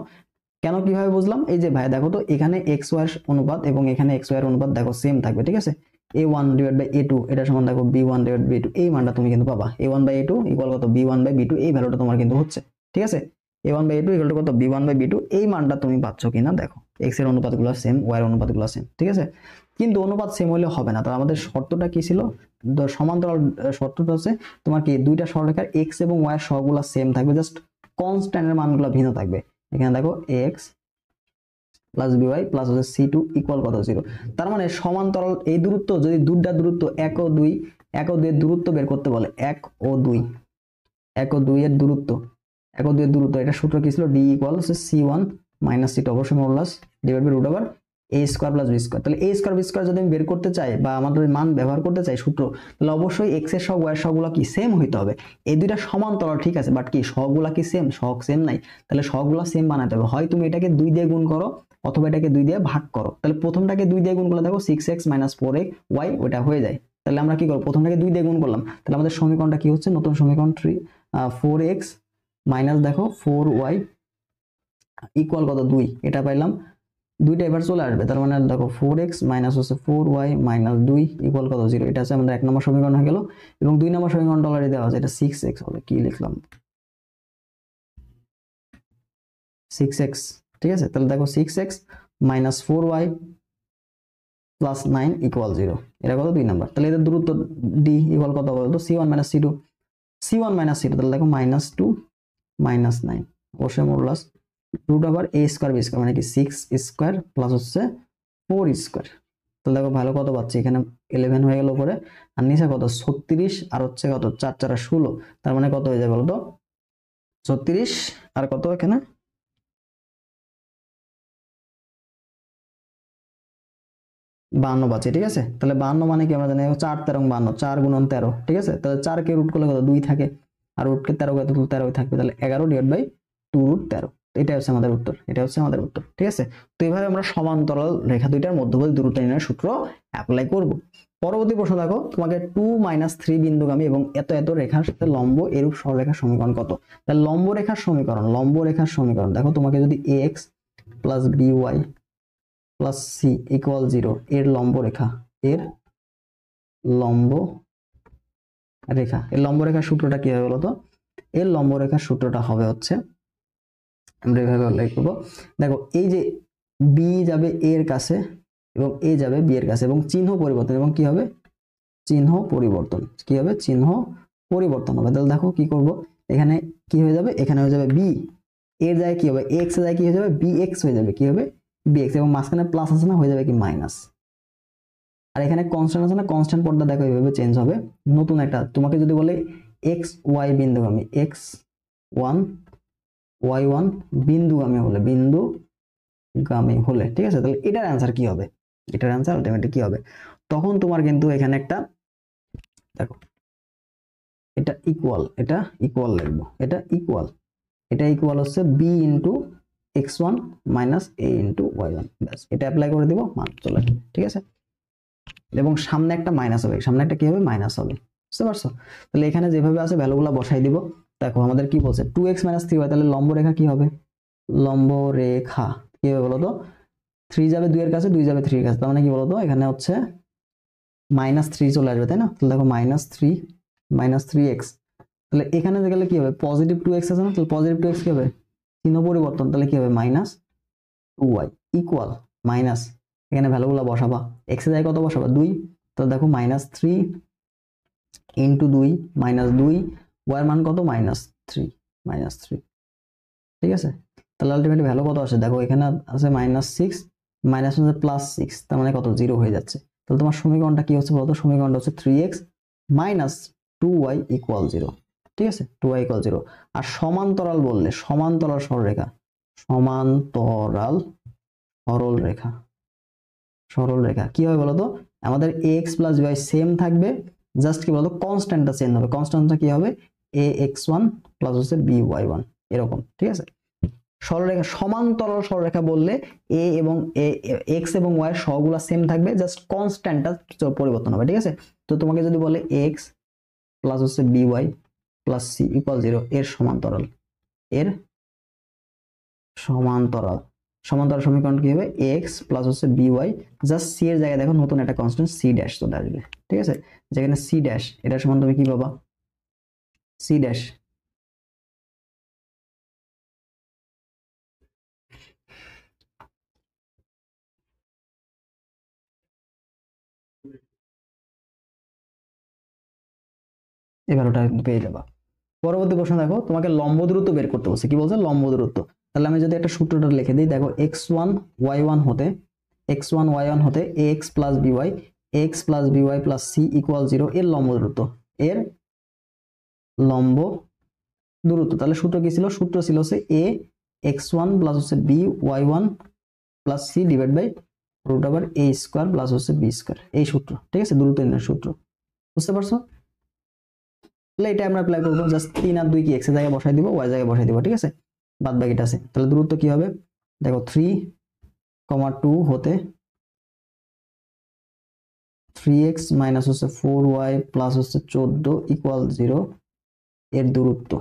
A: কেন কিভাবে বুঝলাম, এই যে ভাই দেখো তো এখানে xy এর অনুপাত এবং এখানে xy এর অনুপাত দেখো সেম থাকবে, ঠিক আছে। a1/a2 এটা সমান দেখো b1/b2, এই মানটা তুমি কিন্তু পাবা, a1/a2 = কত, b1/b2, এই ভ্যালুটা তোমার কিন্তু হচ্ছে, ঠিক আছে। a1/a2 = কত, b1/b2, এই মানটা তুমি পাচ্ছ কিনা দেখো, x এর অনুপাতগুলো সেম, y এর অনুপাতগুলো সেম, ঠিক আছে। কিন্তু অনুপাত সেম হলে হবে না, তো আমাদের শর্তটা কি ছিল, সমান্তরাল শর্তটা হচ্ছে তোমার কি দুইটা সরলরেখার x এবং y এর সহগগুলো সেম থাকবে, জাস্ট কনস্ট্যান্টের মানগুলো ভিন্ন থাকবে। এখানে দেখো ax প্লাস by প্লাস হচ্ছে c2 ইকুয়াল কত, 0। তার মানে সমান্তরাল এই দূরত্ব, যদি দুইটা দূরত্ব 1 ও 2 এর দূরত্ব বের করতে বলে, 1 ও 2 এর দূরত্ব, 1 ও 2 এর দূরত্ব, এটা সূত্র কি ছিল, d ইকুয়াল হচ্ছে c1 মাইনাস c2 অবশ্যই modulus divide by √a² plus b square. তাহলে a স্কয়ার b স্কয়ার যদি আমি বের করতে চাই বা আমাদের মান ব্যবহার করতে চাই সূত্র, তাহলে অবশ্যই x এর সহগ y এর সহগগুলো কি সেম হইতে হবে। এই দুইটা সমান্তরাল, ঠিক আছে, বাট কি সহগগুলো কি সেম, সহগ সেম নাই, তাহলে সহগগুলো সেম বানাতে হবে। হয় তুমি এটাকে 2 দিয়ে গুণ করো অথবা এটাকে 2 দিয়ে ভাগ করো। তাহলে প্রথমটাকে 2 দিয়ে গুণ করলে দেখো 6x - 4y ওটা হয়ে যায়। তাহলে আমরা কি করব, প্রথমটাকে 2 দিয়ে গুণ করলাম, তাহলে আমাদের সমীকরণটা কি হচ্ছে, নতুন সমীকরণ 4x মাইনাস দেখো 4y ইকুয়াল কত, 2, এটা পাইলাম। দুইটা এবার চলে আসবে, তার মানে দেখো 4x মাইনাস হচ্ছে 4y মাইনাস 2 ইকুয়াল কত, 0। এটা হচ্ছে আমাদের 1 নম্বর সমীকরণ হয়ে গেল, এবং 2 নম্বর সমীকরণটা অলরেডি দেওয়া আছে, এটা 6x হবে, কি লিখলাম 6x, ঠিক আছে। তাহলে দেখো 6x minus 4y plus 9 equal 0, এটা কত, 2 নম্বর। তাহলে এদের দূরত্ব d ইকুয়াল কত বলতো, c1 - c2, তাহলে দেখো -2 - 9 অবশ্যই modulus root over a square B square মানে কি 6 স্কোয়ার প্লাস হচ্ছে 4 স্কোয়ার। তো দেখো ভালো কত পাচ্ছি এখানে 11 হয়ে গেল উপরে, আর নিচে কত 36, আর হচ্ছে কত 4 4 16, তার মানে কত হয়ে যাবে বলো তো 36 আর কত এখানে 52 পাচ্ছি। ঠিক আছে, তাহলে 52 মানে কি আমরা জানি 4 13 52, 4 গুণন 13। ঠিক আছে, তাহলে 4 কে রুট করলে কত 2 থাকে, আর রুট কে 13 কত 13 থাকবে, তাহলে 11 ডিভাইড বাই 2 রুট 13। এটা হচ্ছে আমাদের উত্তর, এটা হচ্ছে আমাদের উত্তর। ঠিক আছে, তো এইভাবে আমরা সমান্তরাল রেখা দুইটার মধ্যবর্তী দূরত্ব নির্ণয়ের সূত্র অ্যাপ্লাই করব। পরবর্তী প্রশ্ন দেখো, তোমাকে 2 - 3 বিন্দুগামী এবং এত এত রেখার সাথে লম্ব এরূপ সরলরেখার সমীকরণ কত। তাহলে লম্ব রেখার সমীকরণ দেখো, তোমাকে যদি ax plus by plus c equal 0 এর লম্ব রেখা, এর লম্ব লম্ব রেখার সূত্রটা কি হবে বলতো, এর লম্ব রেখার সূত্রটা হবে হচ্ছে, আমরা এইভাবে লিখব। দেখো এই যে বি যাবে এ এর কাছে এবং এ যাবে বি এর কাছে, এবং চিহ্ন পরিবর্তন, এবং কি হবে চিহ্ন পরিবর্তন, কি হবে চিহ্ন পরিবর্তন হবে। তাহলে দেখো কি করব, এখানে কি হয়ে যাবে, এখানে হয়ে যাবে বি এর জায়গায় কি হবে এক্স এর জায়গায় কি হয়ে যাবে বি এক্স হয়ে যাবে, কি হবে বি এক্স, এবং মাঝখানে প্লাস আছে না, হয়ে যাবে কি মাইনাস। আর এখানে কনস্ট্যান্ট আছে না, কনস্ট্যান্ট পদটা দেখো এইভাবে চেঞ্জ হবে। নতুন একটা তোমাকে যদি বলে এক্স ওয়াই বিন্দুগামী, এক্স ওয়ান ওয়াই ওয়ান বিন্দুগামী হলে, ঠিক আছে, তাহলে এটার অ্যান্সার কি হবে, এটার অ্যান্সার আলটিমেটলি কি হবে, তখন তোমার কিন্তু এখানে একটা দেখো এটা ইকুয়াল লিখবো, এটা ইকুয়াল হচ্ছে B into X one minus A into Y one, ব্যাস এটা অ্যাপ্লাই করে দিব, মান চলে আসবে। ঠিক আছে, এবং সামনে একটা মাইনাস হবে, সামনে একটা কি হবে মাইনাস হবে, বুঝতে পারছো। তাহলে এখানে যেভাবে আছে ভ্যালুগুলো বসাই দিব। দেখো আমাদের কি বলছে 2x - 3y, তাহলে লম্ব রেখা কি হবে, লম্ব রেখা কি হবে বলতো, 3 যাবে 2 এর কাছে, 2 যাবে 3 এর কাছে, তার মানে কি বলতো এখানে হচ্ছে -3 চলে আসবে, তাই না। তাহলে দেখো -3 তাহলে এখানে গেলে কি হবে পজিটিভ 2x আছে না, তাহলে পজিটিভ 2x কি হবে চিহ্ন পরিবর্তন, তাহলে কি হবে -2y ইকুয়াল মাইনাস, এখানে ভ্যালুগুলো বসাবা, x এর জায়গায় কত বসাবা 2, তাহলে দেখো -3 ইন্টু 2 -2, y এর মান কত -3। ঠিক আছে, তাহলে আলটিমেটলি ভ্যালু কত আসে দেখো, এখানে আছে -6 মাইনাস হচ্ছে +6, তার মানে কত 0 হয়ে যাচ্ছে। তাহলে তোমার সমীকরণটা কি হচ্ছে বলতো, সমীকরণটা হচ্ছে 3x - 2y = 0। ঠিক আছে, 2y = 0। আর সমান্তরাল বললে সমান্তরাল সরলরেখা কি হবে বলতো, আমাদের ax + by সেম থাকবে, জাস্ট কি বলতো কনস্ট্যান্টটা চেঞ্জ হবে, কনস্ট্যান্টটা কি হবে ax1 প্লাস হচ্ছে by1 এরকম। ঠিক আছে, সরলরেখা সমান্তরাল সরলরেখা বললে a এবং x এবং y এর সহগুলো সেম থাকবে, জাস্ট কনস্ট্যান্টটা পরিবর্তন হবে। ঠিক আছে, তো তোমাকে যদি বলে x প্লাস হচ্ছে by প্লাস c = 0 এর সমান্তরাল সমীকরণ কি হবে x প্লাস হচ্ছে by, জাস্ট c এর জায়গায় দেখো নতুন একটা কনস্ট্যান্ট c ড্যাশ চলে আসবে। ঠিক আছে, যেখানে c ড্যাশ এটা সমান তুমি কি পাবা c ড্যাশ, এবার ওটা পেয়ে যাবা। পরবর্তী প্রশ্ন দেখো, তোমাকে লম্ব দূরত্ব বের করতে বলছে, কি বলছে লম্ব দূরত্ব। তাহলে আমি যদি একটা সূত্রটা লিখে দিই, দেখো x1 y1 হতে ax plus by plus c = 0 এর লম্ব দূরত্ব, তাহলে সূত্র কি ছিল, সূত্র ছিল হচ্ছে a x1 প্লাস হচ্ছে b y1 plus c divide by √a square plus হচ্ছে b স্কয়ার, এই সূত্র। ঠিক আছে, দূরত্ব নির্ণয়ের সূত্র, বুঝতে পারছো। তাহলে এটা আমরা অ্যাপ্লাই করব, জাস্ট 3 আর 2 কি x এর জায়গায় বসাই দিব, y এর জায়গায় বসাই দিব। ঠিক আছে, বাদ বাকিটা আছে। তাহলে দূরত্ব কি হবে দেখো 3,2 হতে 3x মাইনাস হচ্ছে 4y প্লাস হচ্ছে 14 = 0 এর দূরত্ব,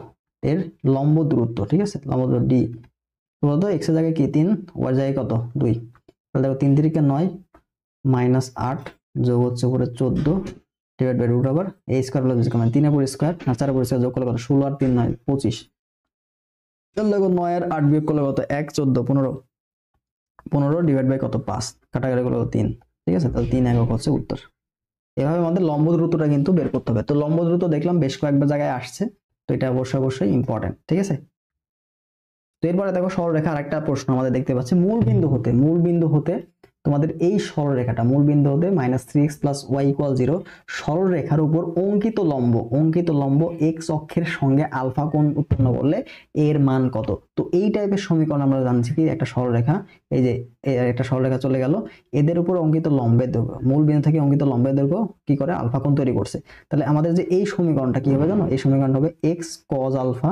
A: এর লম্ব দূরত্ব। ঠিক আছে, লম্ব দূরত্ব d বলতো x এর জায়গায় কি 3, y এর জায়গায় কত 2, তাহলে দেখো 3 3 9 -8 যোগ হচ্ছে উপরে 14 divide by √a square plus b square, 3 এর উপর স্কয়ার আর 4 এর উপর স্কয়ার যোগ করলে কত 16 আর 3 9 25, তাহলে দেখো 9 আর 8 বিয়োগ করলে কত 1 14 15 ডিভাইড বাই কত 5 কাটাকাটি করলে 3। ঠিক আছে, তাহলে 3 একক হচ্ছে উত্তর। এভাবে আমাদের লম্ব দূরত্বটা কিন্তু বের করতে হবে। তো লম্ব দূরত্ব দেখলাম বেশ কয়েকবার জায়গায় আসছে, তো এটা অবশ্যই ইম্পর্টেন্ট। ঠিক আছে, তো এরপরে দেখো সরলরেখা আরেকটা প্রশ্ন আমাদের দেখতে পাচ্ছি, মূলবিন্দু হতে তোমাদের এই সরলরেখাটা মূলবিন্দু হতে -3x + y = 0 সরলরেখার উপর অঙ্কিত লম্ব x অক্ষের সঙ্গে আলফা কোণ উৎপন্ন করলে এর মান কত। তো এই টাইপের সমীকরণ আমরা জানছি কি একটা সরলরেখা, এই যে একটা সরলরেখা চলে গেল, এদের উপর অঙ্কিত লম্বের দৈর্ঘ্য, মূলবিন্দু থেকে অঙ্কিত লম্বের দৈর্ঘ্য কি করে আলফা কোণ তৈরি করছে। তাহলে আমাদের যে এই সমীকরণটা কি হবে জানো, এই সমীকরণটা হবে x cos আলফা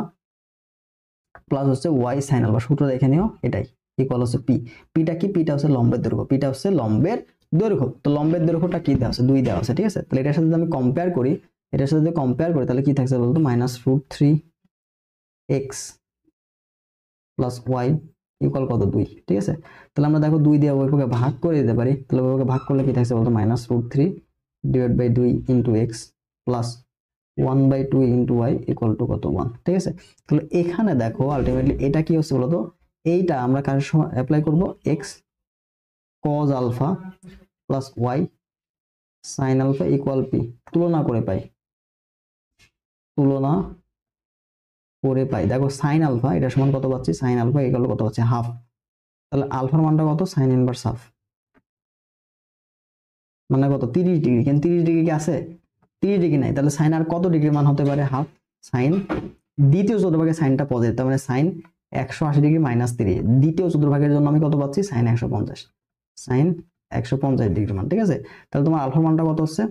A: প্লাস হচ্ছে y sin আলফা, সূত্র দেখে নিও এটাই, ইকুয়াল হচ্ছে p। পিটা কি, পিটা হচ্ছে লম্বের দৈর্ঘ্য, পিটা হচ্ছে লম্বের দৈর্ঘ্য। তো লম্বের দৈর্ঘ্যটা কি দেওয়া আছে, 2 দেওয়া আছে, ঠিক আছে। তাহলে এটার সাথে যদি আমি কম্পেয়ার করি, তাহলে কি থাকছে বলতো, -√3x প্লাস y ইকুয়াল কত, 2, ঠিক আছে। তাহলে আমরা দেখো 2 দিয়ে ওই পক্ষে ভাগ করে দিতে পারি, তাহলে ওই পক্ষে ভাগ করলে কি থাকছে বলতো, -√3/2 x plus 1/2 * y equal to কত, 1, ঠিক আছে। তাহলে এখানে দেখো আলটিমেটলি এটা কি হচ্ছে বলতো, এইটা আমরা কার সময় অ্যাপ্লাই করব, x cos alpha plus y sin alpha equal p, তুলনা করে পাই দেখো sin আলফা এটা সমান কত পাচ্ছি, sin আলফা ইকুয়াল কত পাচ্ছি, হাফ। তাহলে আলফার মানটা কত, sin ইনভার্স হাফ, মানে কত, 30 ডিগ্রি। কেন 30 ডিগ্রি কি আছে, 30 ডিগ্রি নাই, তাহলে সাইন আর কত ডিগ্রির মান হতে পারে, হাফ। সাইন দ্বিতীয় চতুর্ভাগের সাইনটা পজিটিভ, তার মানে সাইন 180 ডিগ্রি -30, দ্বিতীয় চতুর্ভাগের জন্য আমি কত পাচ্ছি, সাইন 150 ডিগ্রি মান, ঠিক আছে। তাহলে তোমার আলফার মানটা কত হচ্ছে,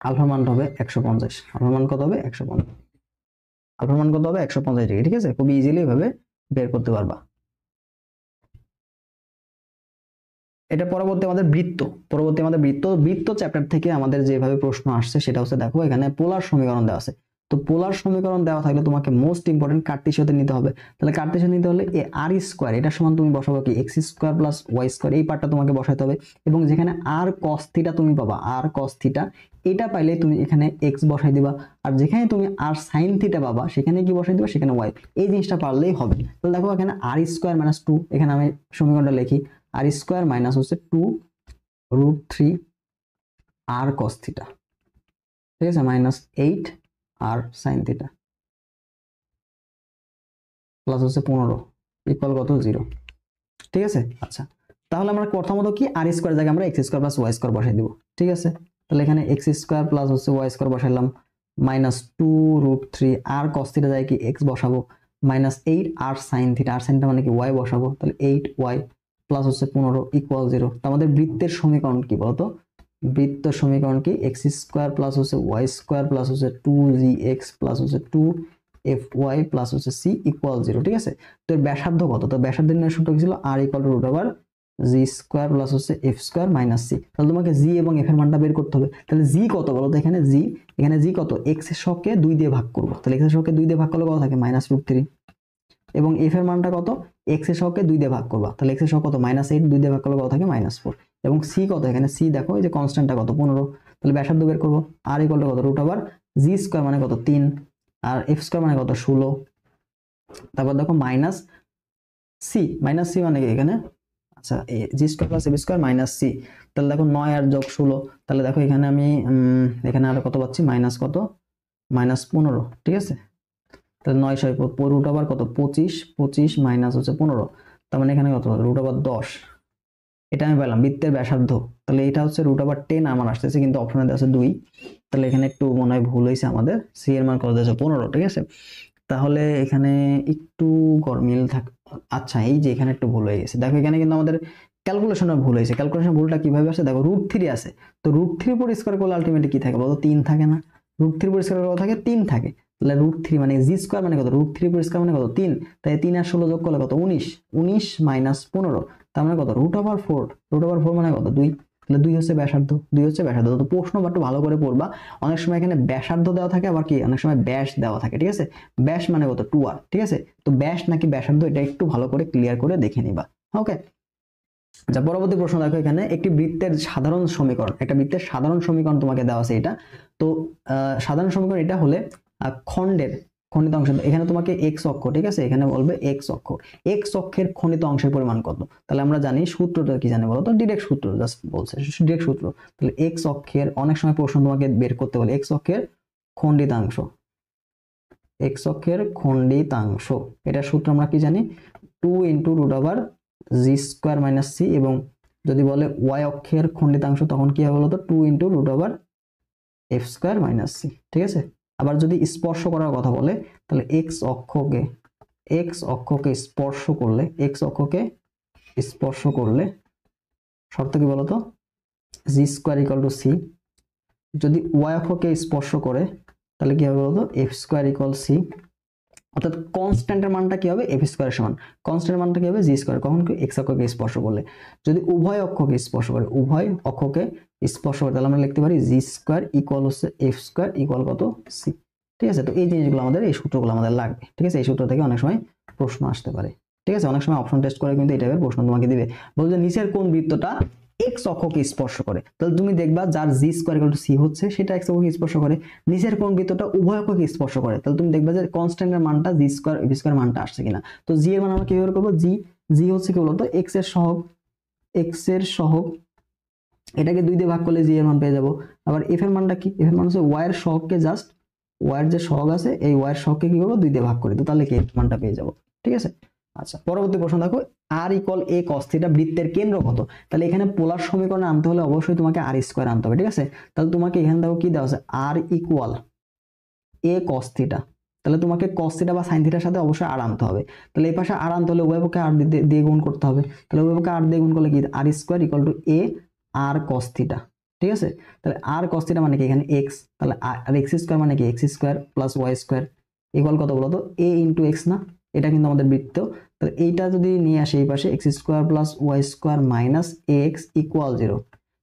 A: আলফার মানটা হবে 150, আলফার মান কত হবে 150, আলফার মান কত হবে 150 ডিগ্রি, ঠিক আছে। খুব ইজিলি এভাবে বের করতে পারবা। এটা পরবর্তী আমাদের বৃত্ত চ্যাপ্টার থেকে আমাদের যেভাবে প্রশ্ন আসছে সেটা হচ্ছে, দেখো এখানে পোলার সমীকরণ দেওয়া আছে। তো পোলার সমীকরণ দেওয়া থাকলে তোমাকে মোস্ট ইম্পর্টেন্ট কার্টেসিয়াতে নিতে হবে। তাহলে কার্টেসিয়ান নিতে হলে এ আর স্কয়ার, এটা সমান তুমি বসাবো কি, x square plus y square, এই পার্টটা তোমাকে বসাতে হবে। এবং যেখানে আর cos থিটা তুমি পাবা, আর cos থিটা এটা পাইলে তুমি এখানে x বসাই দিবা, আর যেখানে তুমি আর sin থিটা পাবা সেখানে কি বসাই দিবা, সেখানে y। এই জিনিসটা পারলেই হবে। তাহলে দেখো এখানে আর স্কয়ার - 2, এখানে আমি সমীকরণটা লিখি, আর স্কয়ার মাইনাস হচ্ছে 2√3 আর cos থিটা, ঠিক আছে, -8 আর sin থিটা প্লাস হচ্ছে 15 ইকুয়াল কত, 0, ঠিক আছে। আচ্ছা, তাহলে আমরা প্রথমত কি আর স্কয়ার জায়গায় আমরা x square plus y square বসাই দিব, ঠিক আছে। তাহলে এখানে x স্কয়ার প্লাস হচ্ছে y স্কয়ার বসাইলাম, -2√3 আর cos থিটা জায়গায় কি x বসাবো, -8 আর sin থিটা, আর সাইনটা মানে কি y বসাবো, তাহলে 8y প্লাস হচ্ছে 15 ইকুয়াল 0। তো আমাদের বৃত্তের সমীকরণ কি বলতো, বৃত্তের সমীকরণ কি, x স্কয়ার প্লাস হচ্ছে y স্কয়ার প্লাস হচ্ছে 2gx প্লাস হচ্ছে 2fy প্লাস হচ্ছে c ইকুয়াল 0, ঠিক আছে। তো এর ব্যাসার্ধ কত, তো ব্যাসার্ধের নির্ণয় সূত্র কি ছিল, r equal to √g square plus হচ্ছে f স্কয়ার মাইনাস c। তাহলে তোমাকে g এবং f এর মানটা বের করতে হবে। তাহলে g কত বলো তো, এখানে g কত, x এর শতকে 2 দিয়ে ভাগ করব, তাহলে x এর শতকে 2 দিয়ে ভাগ করলে কত থাকে, -√3। এবং f এর মানটা কত, x এর শতকে 2 দিয়ে ভাগ করবা, তাহলে x এর শতক কত, -8, 2 দিয়ে ভাগ করলে কত থাকে, -4। এবং c কত, এখানে c দেখো এই যে কনস্ট্যান্টটা কত, 15। তাহলে ব্যাসার্ধ বের করব, r ইকুয়াল টু কত, √g স্কয়ার মানে কত, 3, আর f স্কয়ার মানে কত, 16। তারপর দেখো c মানে কি এখানে, আচ্ছা g square plus f square minus c, তাহলে দেখো 9 আর যোগ 16, তাহলে দেখো এখানে আমি এখানে আর কত পাচ্ছি, মাইনাস কত, -15, ঠিক আছে। তাহলে 9 6 কত, 25 মাইনাস হচ্ছে 15, তার মানে এখানে কত, √10, এটা আমি পেলাম বৃত্তের ব্যাসার্ধ। তাহলে এটা হচ্ছে √10 আমার আসতেছে, কিন্তু অপশনে দেওয়া আছে 2, তাহলে এখানে একটু মনে হয় ভুল হয়েছে আমাদের, সি এর মান কত দিয়েছে, 15, ঠিক আছে। তাহলে এখানে একটু গরমিল থাকে, আচ্ছা এই যে এখানে একটু ভুল হয়ে গেছে, দেখো এখানে কিন্তু আমাদের ক্যালকুলেশনে ভুল হয়েছে। ক্যালকুলেশন ভুলটা কিভাবে আসে, দেখো √3 আছে, তো √3 উপর স্কয়ার করলে আলটিমেটলি কি থাকে বলো, 3 থাকে না, √3 উপর স্কয়ার করলে থাকে 3 থাকে। তাহলে √3 মানে জি স্কয়ার মানে কত, √3 উপর স্কয়ার মানে কত, 3, তাই 3 আর 16 যোগ করলে কত, 19 মাইনাস 15, তার মানে কত, √4 মানে কত, 2। তাহলে 2 হচ্ছে ব্যাসার্ধ, তো প্রশ্নটা একটু ভালো করে পড়বা। অনেক সময় এখানে ব্যাসার্ধ দেওয়া থাকে, আবার কি অনেক সময় ব্যাস দেওয়া থাকে, ঠিক আছে। ব্যাস মানে কত, 2r, ঠিক আছে। তো ব্যাস নাকি ব্যাসার্ধ এটা একটু ভালো করে ক্লিয়ার করে দেখে নিবা, ওকে। আচ্ছা, পরবর্তী প্রশ্ন দেখো, এখানে একটি বৃত্তের সাধারণ সমীকরণ তোমাকে দেওয়া আছে এটা। তো সাধারণ সমীকরণ এটা হলে খণ্ডিত অংশ, এখানে তোমাকে x অক্ষ, ঠিক আছে, এখানে বলবে x অক্ষের খণ্ডিত অংশের পরিমাণ কত। তাহলে আমরা জানি সূত্রটা কি, জানি বলো তো, ডিরেক্ট সূত্র, জাস্ট বলছে ডিরেক্ট সূত্র। তাহলে x অক্ষের, অনেক সময় প্রশ্ন তোমাকে বের করতে বলে x অক্ষের খণ্ডিতাংশ, এক্স অক্ষের খণ্ডিতাংশ, এটা সূত্র আমরা কি জানি, 2 into root over G square minus C, এবং যদি বলে ওয়াই অক্ষের খণ্ডিতাংশ তখন কি হবে বলতো, 2 into root over f square minus c. ঠিক আছে, আবার যদি স্পর্শ করার কথা বলে তাহলে এক্স অক্ষকে স্পর্শ করলে, এক্স অক্ষকে স্পর্শ করলে শর্ত কি বলতো, G square equal two C. যদি ওয়াই অক্ষকে স্পর্শ করে তাহলে কি হবে বলতো, এফ স্কোয়ার ইকুয়াল সি। অর্থাৎ কনস্ট্যান্টের মানটা কি হবে, এফ স্কোয়ারের সমান, কনস্ট্যান্টের মানটা কি হবে, জি স্কোয়ার, কখন কি, এক্স অক্ষকে স্পর্শ করলে। যদি উভয় অক্ষকে স্পর্শ করে, উভয় অক্ষকে স্পর্শ করে, তাহলে আমরা লিখতে পারি জি স্কোয়ার ইকুয়াল হচ্ছে এফ স্কোয়ার ইকুয়াল কত, সি। ঠিক আছে, তো এই জিনিসগুলো আমাদের, এই সূত্রগুলো আমাদের লাগবে। ঠিক আছে, এই সূত্র থেকে অনেক সময় প্রশ্ন আসতে পারে। ঠিক আছে, অনেক সময় অপশন টেস্ট করে কিন্তু এই টাইপের প্রশ্ন তোমাকে দিবে, বলছে নিচের কোন বৃত্তটা এক্স অক্ষকে স্পর্শ করে, তাহলে তুমি দেখবা যার G square equal two C হচ্ছে সেটা এক্স অক্ষকে স্পর্শ করে। নিচের কোন বৃত্তটা উভয় অক্ষকে স্পর্শ করে, তাহলে তুমি দেখবা যে কনস্ট্যান্টের মানটা জি স্কোয়ার এফ স্কোয়ার মানটা আসছে কিনা। তো জি এর মান আমরা কিভাবে করবো, জি হচ্ছে কি বলতো, এক্স এর সহগ, এটাকে 2 দিয়ে ভাগ করলে জি এর মান পেয়ে যাবো। আবার এফ এর মানটা কি, এফ এর মান হচ্ছে ওয়াই এর সহগকে জাস্ট, ওয়াই এর যে সহগ আছে এই ওয়াই এর সহগকে কি করবো, 2 দিয়ে ভাগ করে, তো তাহলে কি এফ মানটা পেয়ে যাবো। ঠিক আছে, আচ্ছা পরবর্তী প্রশ্ন দেখো, আর ইকুয়াল এ কস থিটা বৃত্তের কেন্দ্র কত। তাহলে এখানে পোলার সমীকরণে আনতে হলে অবশ্যই তোমাকে আর স্কোয়ার আনতে হবে। ঠিক আছে, তাহলে তোমাকে এখানে দেখো কি দেওয়া আছে, আর ইকুয়াল এ কস থিটা, তাহলে তোমাকে কস থিটা বা সাইন থিটার সাথে অবশ্যই আর আনতে হবে। তাহলে এই পাশে আর আনতে হলে উভয় পক্ষে আর দিয়ে গুণ করতে হবে। তাহলে উভয় পক্ষে আর দিয়ে গুণ করলে কি, R square equal to A R cos theta. ঠিক আছে, তাহলে আর কস থিটা মানে কি, এখানে এক্স, তাহলে আর এক্স স্কোয়ার মানে কি, x square plus Y square equal কত বলতো, এ ইন্টু এক্স না, এটা কিন্তু আমাদের বৃত্ত। তাহলে এইটা যদি নিয়ে আসে এই পাশে, X square plus Y square minus A X equal 0।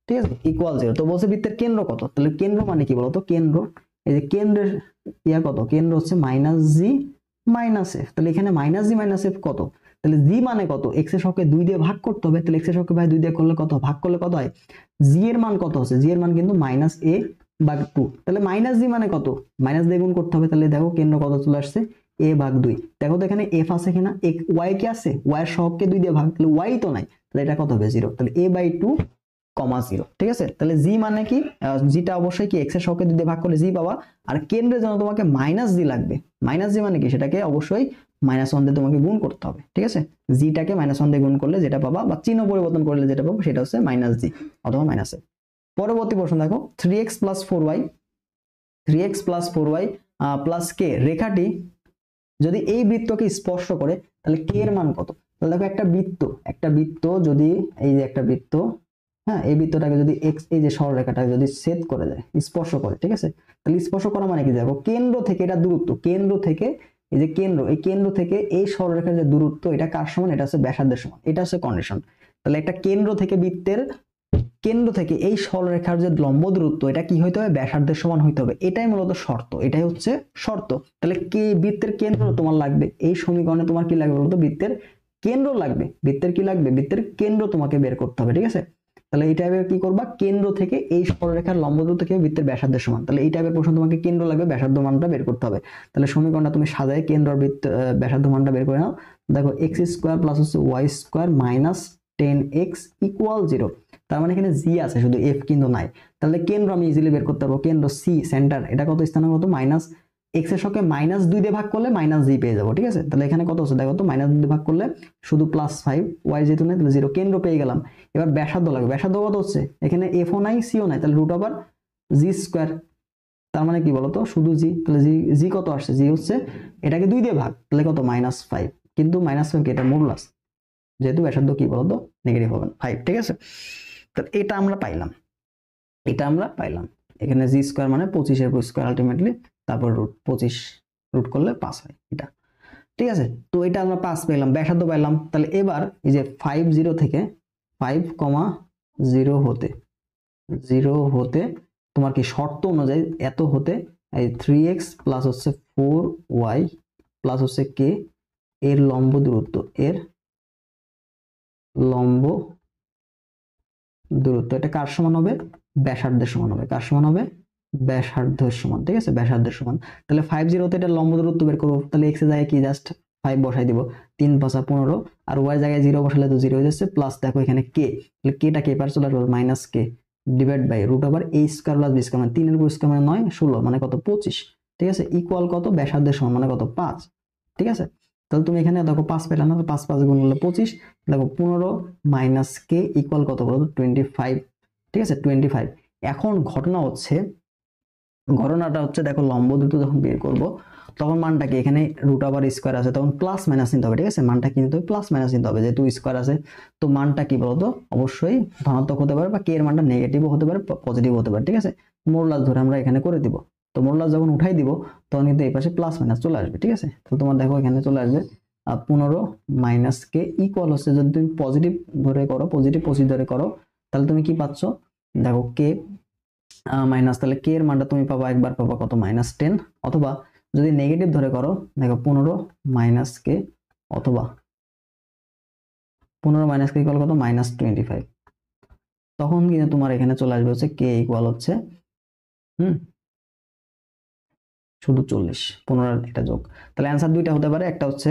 A: ঠিক আছে, ইকুয়াল 0। তো বলছে বৃত্তের কেন্দ্র কত, তাহলে কেন্দ্র মানে কি বলতো, কেন্দ্র, এই যে কেন্দ্রের ইয়া কত, কেন্দ্র হচ্ছে মাইনাস জি মাইনাস এফ। তাহলে এখানে মাইনাস জি মাইনাস এফ কত, তাহলে জি মানে কত, এক্স এর সহগকে 2 দিয়ে ভাগ করতে হবে। তাহলে এক্স এর সহগকে ভাই 2 দিয়ে করলে কত, ভাগ করলে কত হয়, জি এর মান কত হচ্ছে, জি এর মান কিন্তু মাইনাস এ ভাগ 2। তাহলে মাইনাস জি মানে কত, মাইনাস দিয়ে গুণ করতে হবে। তাহলে দেখো কেন্দ্র কত চলে আসছে, এ ভাগ 2। দেখো তো এখানে এফ আছে কিনা, ওয়াই কি আছে, ওয়াই এর সহগকে 2 দিয়ে ভাগ, তাহলে ওয়াই তো নাই, তাহলে এটা কত হবে, 0। তাহলে এ বাই 2 কমা 0। ঠিক আছে, তাহলে জি মানে কি, জিটা অবশ্যই কি এক্স এর সহগকে 2 দিয়ে ভাগ করলে জি পাবা। আর কেন্দ্রের জন্য তোমাকে মাইনাস জি লাগবে, মাইনাস জি মানে কি, সেটাকে অবশ্যই -1 দিয়ে তোমাকে গুণ করতে হবে। ঠিক আছে, জিটাকে -1 দিয়ে গুণ করলে যেটা পাবা, বা চিহ্ন পরিবর্তন করলে যেটা পাবো সেটা হচ্ছে মাইনাস জি অথবা মাইনাস এ। পরবর্তী প্রশ্ন দেখো, 3x plus 4y, 3x plus 4y plus কে রেখাটি যদি এই বৃত্তকে স্পর্শ করে তাহলে কে এর মান কত। তাহলে দেখো একটা বৃত্ত যদি, এই যে একটা বৃত্ত, হ্যাঁ এই বৃত্তটাকে যদি এক্স, এই যে সরলরেখাটাকে যদি ছেদ করে দেয়, স্পর্শ করে, ঠিক আছে, তাহলে স্পর্শ করা মানে কি, দেখো কেন্দ্র থেকে এটা দূরত্ব, কেন্দ্র থেকে এই যে কেন্দ্র, এই কেন্দ্র থেকে এই সরলরেখার যে দূরত্ব, এটা কার সমান, এটা হচ্ছে ব্যাসার্ধের সমান, এটা হচ্ছে কন্ডিশন। তাহলে একটা কেন্দ্র থেকে বৃত্তের কেন্দ্র থেকে এই সরলরেখার যে লম্ব দূরত্ব, এটা কি হইতে হবে, ব্যাসার্ধের সমান হইতে হবে। এটাই মূলত শর্ত, এটাই হচ্ছে শর্ত। তাহলে কি বৃত্তের কেন্দ্র তোমার লাগবে, এই সমীকরণে তোমার কি লাগবে বলতো, বৃত্তের কেন্দ্র লাগবে, বৃত্তের কি লাগবে, বৃত্তের কেন্দ্র তোমাকে বের করতে হবে। ঠিক আছে, তাহলে এই টাইপের কি করবা, কেন্দ্র থেকে এই সরলরেখার লম্ব দূরত্ব কি বৃত্তের ব্যাসার্ধের সমান। তাহলে এই টাইপের প্রশ্ন তোমাকে কেন্দ্র লাগবে, ব্যাসার্ধ মানটা বের করতে হবে। তাহলে সমীকরণটা তুমি সাজায় কেন্দ্র আর বৃত্ত ব্যাসার্ধ মানটা বের করে নাও। দেখো এক্স স্কোয়ার প্লাস হচ্ছে y square minus 10x equal 0। তার মানে এখানে জি আছে শুধু, এফ কিন্তু নাই। তাহলে কেন্দ্র আমি ইজিলি বের করতে পারবো, কেন্দ্র সি সেন্টার, এটা কত স্থানাঙ্ক কত, মাইনাস এক্স এর সঙ্গে -2 দিয়ে ভাগ করলে মাইনাস জি পেয়ে যাবো। ঠিক আছে, তাহলে এখানে কত হচ্ছে দেখো তো, -2 দিয়ে ভাগ করলে শুধু +5, ওয়াই যেহেতু নেই তাহলে 0, কেন্দ্র পেয়ে গেলাম। এবার ব্যাসার্ধ লাগবে, ব্যাসার্ধ কত হচ্ছে, এখানে এফও নাই সিও নাই, তাহলে রুট ওভার জি স্কোয়ার। তার মানে কি বলতো, শুধু জি, তাহলে জি কত আসছে, জি হচ্ছে এটাকে 2 দিয়ে ভাগ, তাহলে কত, -5, কিন্তু -5 কি, এটা মডুলাস, যেহেতু ব্যাসার্ধ কি বলতো নেগেটিভ হবে 5। ঠিক আছে, তাহলে এটা আমরা পাইলাম, এখানে জি স্কোয়ার মানে 25 এর স্কোয়ার আলটিমেটলি, তারপর রুট 25 রুট করলে 5 হয় এটা। ঠিক আছে, তো এটা আমরা 5 পেলাম, ব্যাসার্ধ পাইলাম। তাহলে এবার এই যে 5 থেকে 5,0 হতে তোমার কি শর্ত অনুযায়ী এত হতে এই 3x প্লাস হচ্ছে 4y প্লাস হচ্ছে কে এর লম্ব দূরত্ব, এটা কার সমান হবে, ব্যাসার্ধের সমান হবে। কার সমান হবে, ব্যাসার্ধের সমান। ঠিক আছে, ব্যাসার্ধের সমান। তাহলে 50 তে এটা লম্ব দূরত্ব বের করবো, তাহলে x এর জায়গায় কি জাস্ট 5 বসাই দিব, 3 × 5 = 15, আর y জায়গায় 0 বসালে তো 0 হয়ে যাচ্ছে, প্লাস দেখো এখানে k, তাহলে kটা কে পার চলে আসবে, -k divide by root over a square plus b square, মানে 3 এর উপর স্কয়ার মানে 9, 16 মানে কত, 25। ঠিক আছে, ইকুয়াল কত, ব্যাসার্ধের সমান মানে কত 5। ঠিক আছে, তাহলে তুমি এখানে দেখো 5 পেলে না, তো 5 5 গুণ করলে 25, দেখো 15 মাইনাস কে ইকুয়াল কত বলো তো 25। ঠিক আছে 25। এখন ঘটনাটা হচ্ছে দেখো লম্ব দুটো যখন বের করব তখন মানটা কি, এখানে রুট ওভার স্কয়ার আছে তখন প্লাস মাইনাস নিতে হবে। ঠিক আছে, মানটা কিন্তু প্লাস মাইনাস নিতে হবে যেহেতু স্কয়ার আছে। তো মানটা কি বলতো, অবশ্যই ধনাত্মক হতে পারে বা কে এর মানটা নেগেটিভও হতে পারে পজিটিভ হতে পারে। ঠিক আছে, মোরলাস ধরে আমরা এখানে করে দিব। তো মোরলাস যখন উঠাই দিব তখন কিন্তু এই পাশে প্লাস মাইনাস চলে আসবে। ঠিক আছে, তো তোমার দেখো এখানে চলে আসবে 15 মাইনাস কে ইকুয়াল হচ্ছে, যদি তুমি পজিটিভ ধরে করো, পজিটিভ ধরে করো, তাহলে তুমি কি পাচ্ছ, দেখো কে মাইনাস, তাহলে কে এর মানটা তুমি পাবা একবার পাবা কত -10, অথবা যদি নেগেটিভ ধরে করো দেখো 15 মাইনাস কে, অথবা 15 মাইনাস কে ইকুয়াল কত -25, তখন কিন্তু তোমার এখানে চলে আসবে হচ্ছে কে ইকুয়াল হচ্ছে শুধু 40, 15 এটা যোগ। তাহলে অ্যান্সার দুইটা হতে পারে, একটা হচ্ছে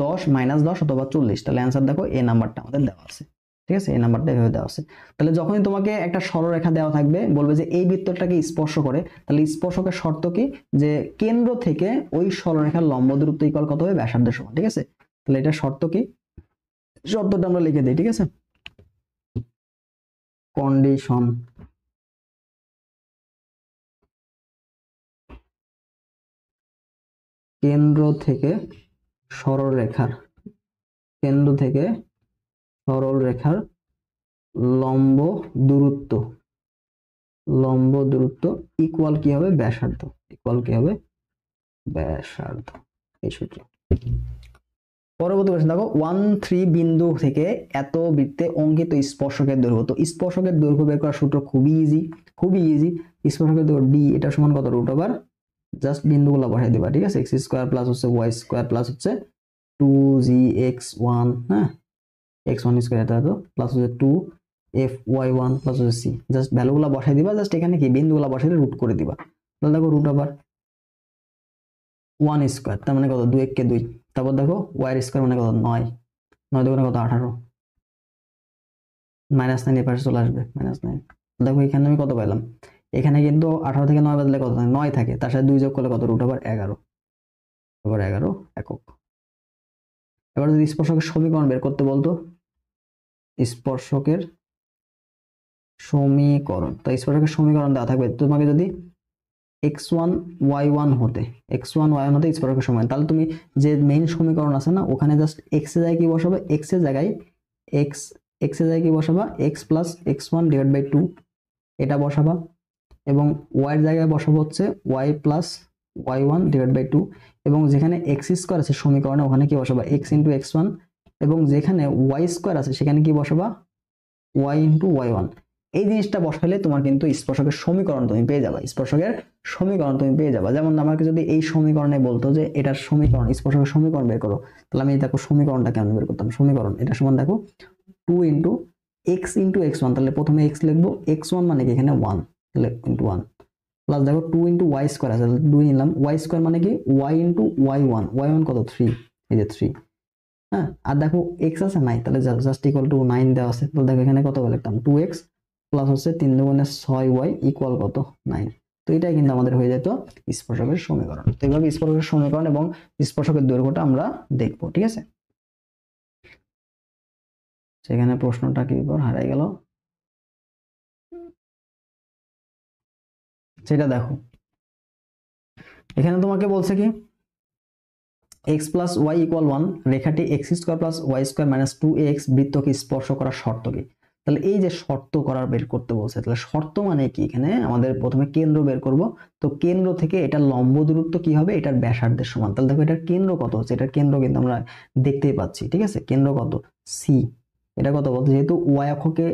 A: 10 -10 অথবা 40। তাহলে অ্যান্সার দেখো এই নাম্বারটা আমাদের দেওয়া আছে। ঠিক আছে, এই নাম্বারটা এভাবে দেওয়া আছে। তাহলে যখনই তোমাকে একটা সরলরেখা দেওয়া থাকবে, বলবে যে এই বৃত্তটাকে স্পর্শ করে, তাহলে স্পর্শকের শর্ত কি, যে কেন্দ্র থেকে ওই সরলরেখার লম্ব দূরত্ব ইকুয়াল কত হবে, ব্যাসার্ধের সমান। ঠিক আছে, তাহলে এটা শর্ত কি, শর্তটা আমরা লিখে দিই। ঠিক আছে, কন্ডিশন কেন্দ্র থেকে সরলরেখার লম্ব দূরত্ব ইকুয়াল কি হবে, ব্যাসার্ধ, এই সূত্র। পরবর্তী প্রশ্ন দেখো, 1 3 বিন্দু থেকে এত বৃত্তে অঙ্কিত স্পর্শকের দৈর্ঘ্য। তো স্পর্শকের দৈর্ঘ্য বের করার সূত্র খুবই ইজি। স্পর্শকের দৈর্ঘ্য ডি, এটা সমান কত, রুট ওভার, জাস্ট বিন্দুগুলো বসাই দিবা। ঠিক আছে, এক্স স্কোয়ার প্লাস হচ্ছে ওয়াই স্কোয়ার প্লাস হচ্ছে 2gx1, হ্যাঁ x1 স্কোয়ার, এটা তো প্লাস হচ্ছে 2fy1 প্লাস হচ্ছে c, জাস্ট ভ্যালুগুলো বসাই দিবা, জাস্ট এখানে কি বিন্দুগুলো বসাইলে রুট করে দিবা। তাহলে দেখো রুট ওভার 1 স্কোয়ার তার মানে কত, 2 কে 2, তারপর দেখো y স্কোয়ার মানে কত, 9, 9 দুগুণে কত, 18, -9 এর পাশে চলে আসবে -9। দেখো এখানে আমি কত পাইলাম, এখানে কিন্তু 18 থেকে 9 বাদলে কত থাকে, 9 থাকে, তার সাথে 2 যোগ করলে কত, রুট ওভার 11 একক। এবার যদি স্পর্শকের সমীকরণ বের করতে বলতো, স্পর্শকের সমীকরণ, তো স্পর্শকের সমীকরণ দেওয়া থাকবে তোমাকে, যদি x1 y1 হতে স্পর্শকের সমীকরণ, তাহলে তুমি যে মেইন সমীকরণ আছে না, ওখানে জাস্ট x এর জায়গায় কি বসাবে, x এর জায়গায় কি বসাবা, x plus x1 divide by 2 এটা বসাবা, এবং y এর জায়গায় বসাবো হচ্ছে y plus y1 divide by 2, এবং যেখানে x স্কয়ার আছে সমীকরণে ওখানে কি বসাবা, x ইন্টু x1, এবং যেখানে y স্কয়ার আছে সেখানে কি বসাবা, y ইন্টু y1। এই জিনিসটা বসালে তোমার কিন্তু স্পর্শকের সমীকরণ তুমি পেয়ে যাবা। যেমন আমাকে যদি এই সমীকরণে বলতো যে এটার সমীকরণ, স্পর্শকের সমীকরণ বের করো, তাহলে আমি দেখো সমীকরণটা কেমন বের করতাম। সমীকরণ এটা সমান দেখো 2 ইন্টু x ইন্টু x1, তাহলে প্রথমে x লিখবো, x1 মানে কি এখানে 1, তাহলে ইন্টু 1, প্লাস দেখো 2 ইন্টু y স্কয়ার আছে, তাহলে 2 নিলাম, y স্কয়ার মানে কি y ইন্টু y1 কত, 3, এই যে 3, হ্যাঁ, আর দেখো x আছে নাই, তাহলে জাস্ট ইকুয়াল টু 9 দেওয়া আছে, তাহলে দেখো এখানে কত লিখতাম, 2x প্লাস হচ্ছে 3 দুগুণে 6y ইকুয়াল কত, 9। তো এটাই কিন্তু আমাদের হয়ে যেত স্পর্শকের সমীকরণ। তো এইভাবে স্পর্শকের সমীকরণ এবং স্পর্শকের দৈর্ঘ্যটা আমরা দেখবো। ঠিক আছে, সেখানে প্রশ্নটা কি হারাই গেল, সেটা দেখো। এখানে তোমাকে বলছে কি, x প্লাস ওয়াই ইকুয়াল 1, রেখাটি x square plus Y square minus 2ax বৃত্তকে স্পর্শ করার শর্ত কি। তাহলে এই যে শর্ত করার বের করতে বলছে, তাহলে শর্ত মানে কি, এখানে আমাদের প্রথমে কেন্দ্র বের করব। তো কেন্দ্র থেকে এটা লম্ব দূরত্ব কি হবে, এটার ব্যাসার্ধের সমান। তাহলে দেখো এটার কেন্দ্র কত হচ্ছে, এটার কেন্দ্র কিন্তু আমরা দেখতেই পাচ্ছি। ঠিক আছে, কেন্দ্র কত, c, এটা কত বলতো, যেহেতু y অক্ষকে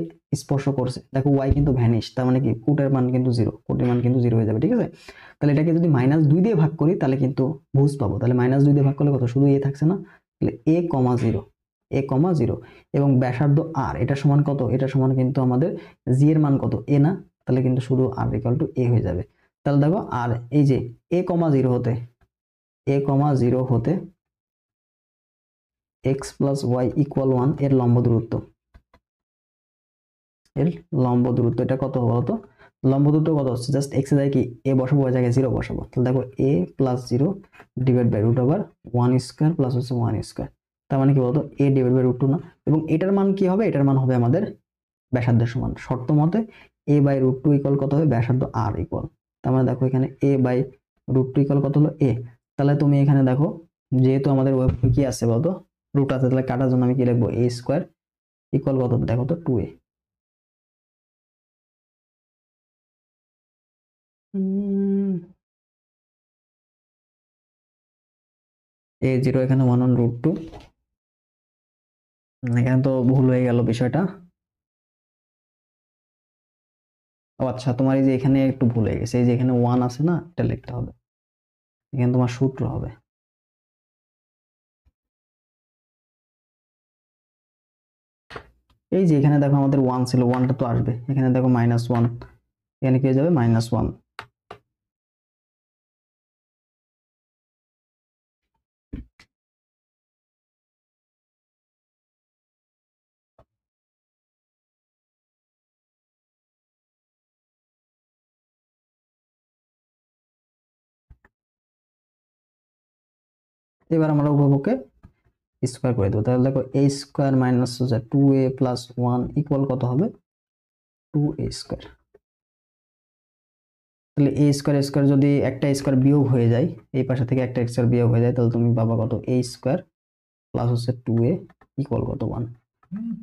A: স্পর্শ করছে, দেখো y কিন্তু ভ্যানিশ, তার মানে কি কোটের মান কিন্তু 0, কোটের মান কিন্তু 0 হয়ে যাবে। ঠিক আছে, তাহলে এটাকে যদি -2 দিয়ে ভাগ করি তাহলে কিন্তু ভুজ পাবো। তাহলে -2 দিয়ে ভাগ করলে কত, শুধু a থাকছে না, তাহলে a,0 এবং ব্যাসার্ধ r, এটা সমান কত, এটা সমান কিন্তু আমাদের g এর মান কত, a না, তাহলে কিন্তু শুধু r ইকুয়াল টু a হয়ে যাবে। তাহলে দেখো আর এই যে a,0 হতে x প্লাস ওয়াই ইকুয়াল 1 এর লম্ব দূরত্ব, এটা কত বলতো, লম্ব দূরত্ব কত হচ্ছে, জাস্ট এক্স এ যায় কি এ বসাবো, ওই জায়গায় 0 বসাবো, তাহলে দেখো A plus 0 divide by root over 1 square plus হচ্ছে 1 স্কয়ার, তার মানে কি বলতো এ ডিভাইড বাই রুট 2 না, এবং এটার মান কি হবে, এটার মান হবে আমাদের ব্যাসার্ধের সমান। শর্ত মতে এ বাই রুট 2 ইকুয়াল কত হবে, ব্যাসার্ধ আর ইকুয়াল, তার মানে দেখো এখানে এ বাই রুট 2 ইকুয়াল কত হলো এ। তাহলে তুমি এখানে দেখো যেহেতু আমাদের কি আছে বলতো রুট আছে, তাহলে কাটার জন্য আমি কি লিখবো, এ স্কয়ার ইকুয়াল কত দেখো তো 2a। এ জিরো এখানে 1/√2, এখানে তো ভুল হয়ে গেল বিষয়টা। ও আচ্ছা, তোমার এই যে এখানে একটু ভুল হয়ে গেছে, এই যে এখানে 1 আছে না, এটা লিখতে হবে, এখানে তোমার সূত্র হবে। এই যে এখানে দেখো আমাদের 1 ছিল, 1টা তো আসবে, এখানে দেখো -1, এখানে কি হয়ে যাবে -1। এবার আমরা উভয়পক্ষে স্কয়ার করে দেবো, তাহলে দেখো a square minus 2a plus 1 equal কত হবে, 2a স্কয়ার। তাহলে a স্কয়ার স্কয়ার যদি একটা স্কয়ার বিয়োগ হয়ে যায়, এই পাশে থেকে একটা স্কয়ার বিয়োগ হয়ে যায়, তাহলে তুমি পাবা কত, a স্কয়ার প্লাস হচ্ছে 2a ইকুয়াল কত 1।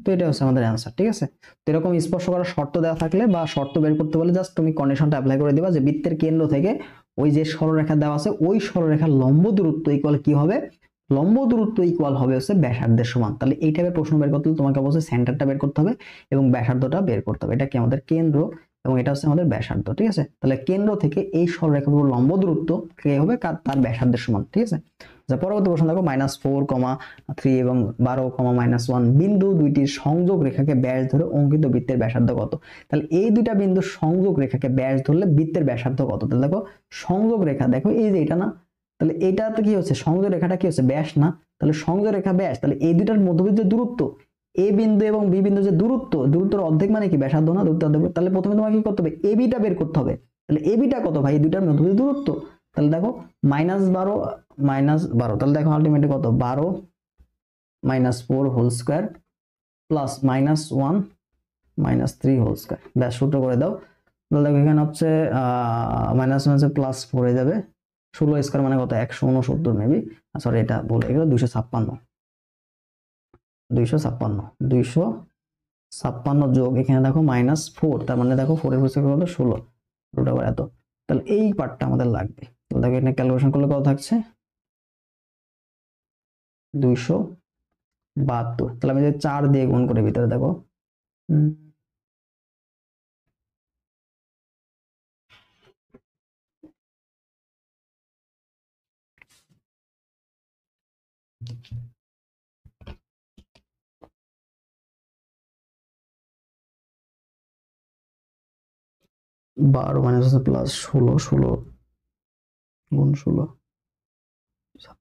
A: তো এটা হচ্ছে আমাদের অ্যান্সার, ঠিক আছে। তো এরকম স্পর্শ করার শর্ত দেওয়া থাকলে বা শর্ত বের করতে বলে জাস্ট তুমি কন্ডিশনটা অ্যাপ্লাই করে দিবা যে বৃত্তের কেন্দ্র থেকে ওই যে সরলরেখা দেওয়া আছে, ওই সরলরেখার লম্ব দূরত্ব ইকুয়াল কি হবে, লম্ব দূরত্ব ইকুয়াল হবে হচ্ছে ব্যাসার্ধের সমান। তাহলে এই টাইপের প্রশ্ন বের করতে হলে তোমাকে অবশ্যই সেন্টারটা বের করতে হবে এবং ব্যাসার্ধটা বের করতে হবে। এটা কি আমাদের কেন্দ্র এবং এটা হচ্ছে আমাদের ব্যাসার্ধ, ঠিক আছে। তাহলে কেন্দ্র থেকে এই সরলরেখার লম্ব দূরত্ব কি হবে, তার ব্যাসার্ধের সমান, ঠিক আছে। আচ্ছা, পরবর্তী প্রশ্ন দেখো, -4,3 এবং 12,-1 বিন্দু দুইটির সংযোগ রেখাকে ব্যাস ধরে অঙ্কিত বৃত্তের ব্যাসার্ধ কত। তাহলে এই দুইটা বিন্দু সংযোগ রেখাকে ব্যাস ধরলে বৃত্তের ব্যাসার্ধ কত। তাহলে দেখো সংযোগ রেখা, দেখো এই যে এটা না, তাহলে এটা তো কি হচ্ছে, সংযোগ রেখাটা কি হচ্ছে, ব্যাস না, তাহলে সংযোগ রেখা ব্যাস, তাহলে এই দুইটার মধ্যবর্তী দূরত্ব এ বিন্দু এবং বি বিন্দু যে দূরত্বের অর্ধেক মানে কি ব্যাসার্ধ না, দূরত্ব অর্ধেক। তাহলে প্রথমে তোমাকে কি করতে হবে, এবিটা বের করতে হবে। তাহলে এবিটা কত ভাই, এই দুইটার মধ্যবর্তী দূরত্ব, তাহলে দেখো -12, তাহলে দেখো আলটিমেটলি কত, 12 -4 whole square plus -1 -3 whole square, ব্যাস সূত্র করে দাও। তাহলে দেখো এখানে হচ্ছে -1 হচ্ছে +4 হয়ে যাবে, 16 স্কয়ার মানে কত, 169 মেবি, সরি এটা ভুল হয়ে গেল, 256 যোগ এখানে দেখো -4, তার মানে দেখো 4 এর স্কয়ার কত, 16 রুট ওভার এত। তাহলে এই পার্টটা আমাদের লাগবে। তাহলে দেখো এখানে ক্যালকুলেশন করলে কত থাকছে, 272। তাহলে আমি যদি 4 দিয়ে গুণ করে ভিতরে দেখো, উম, বারো মাইনাস হচ্ছে +16, 16 গুণ 16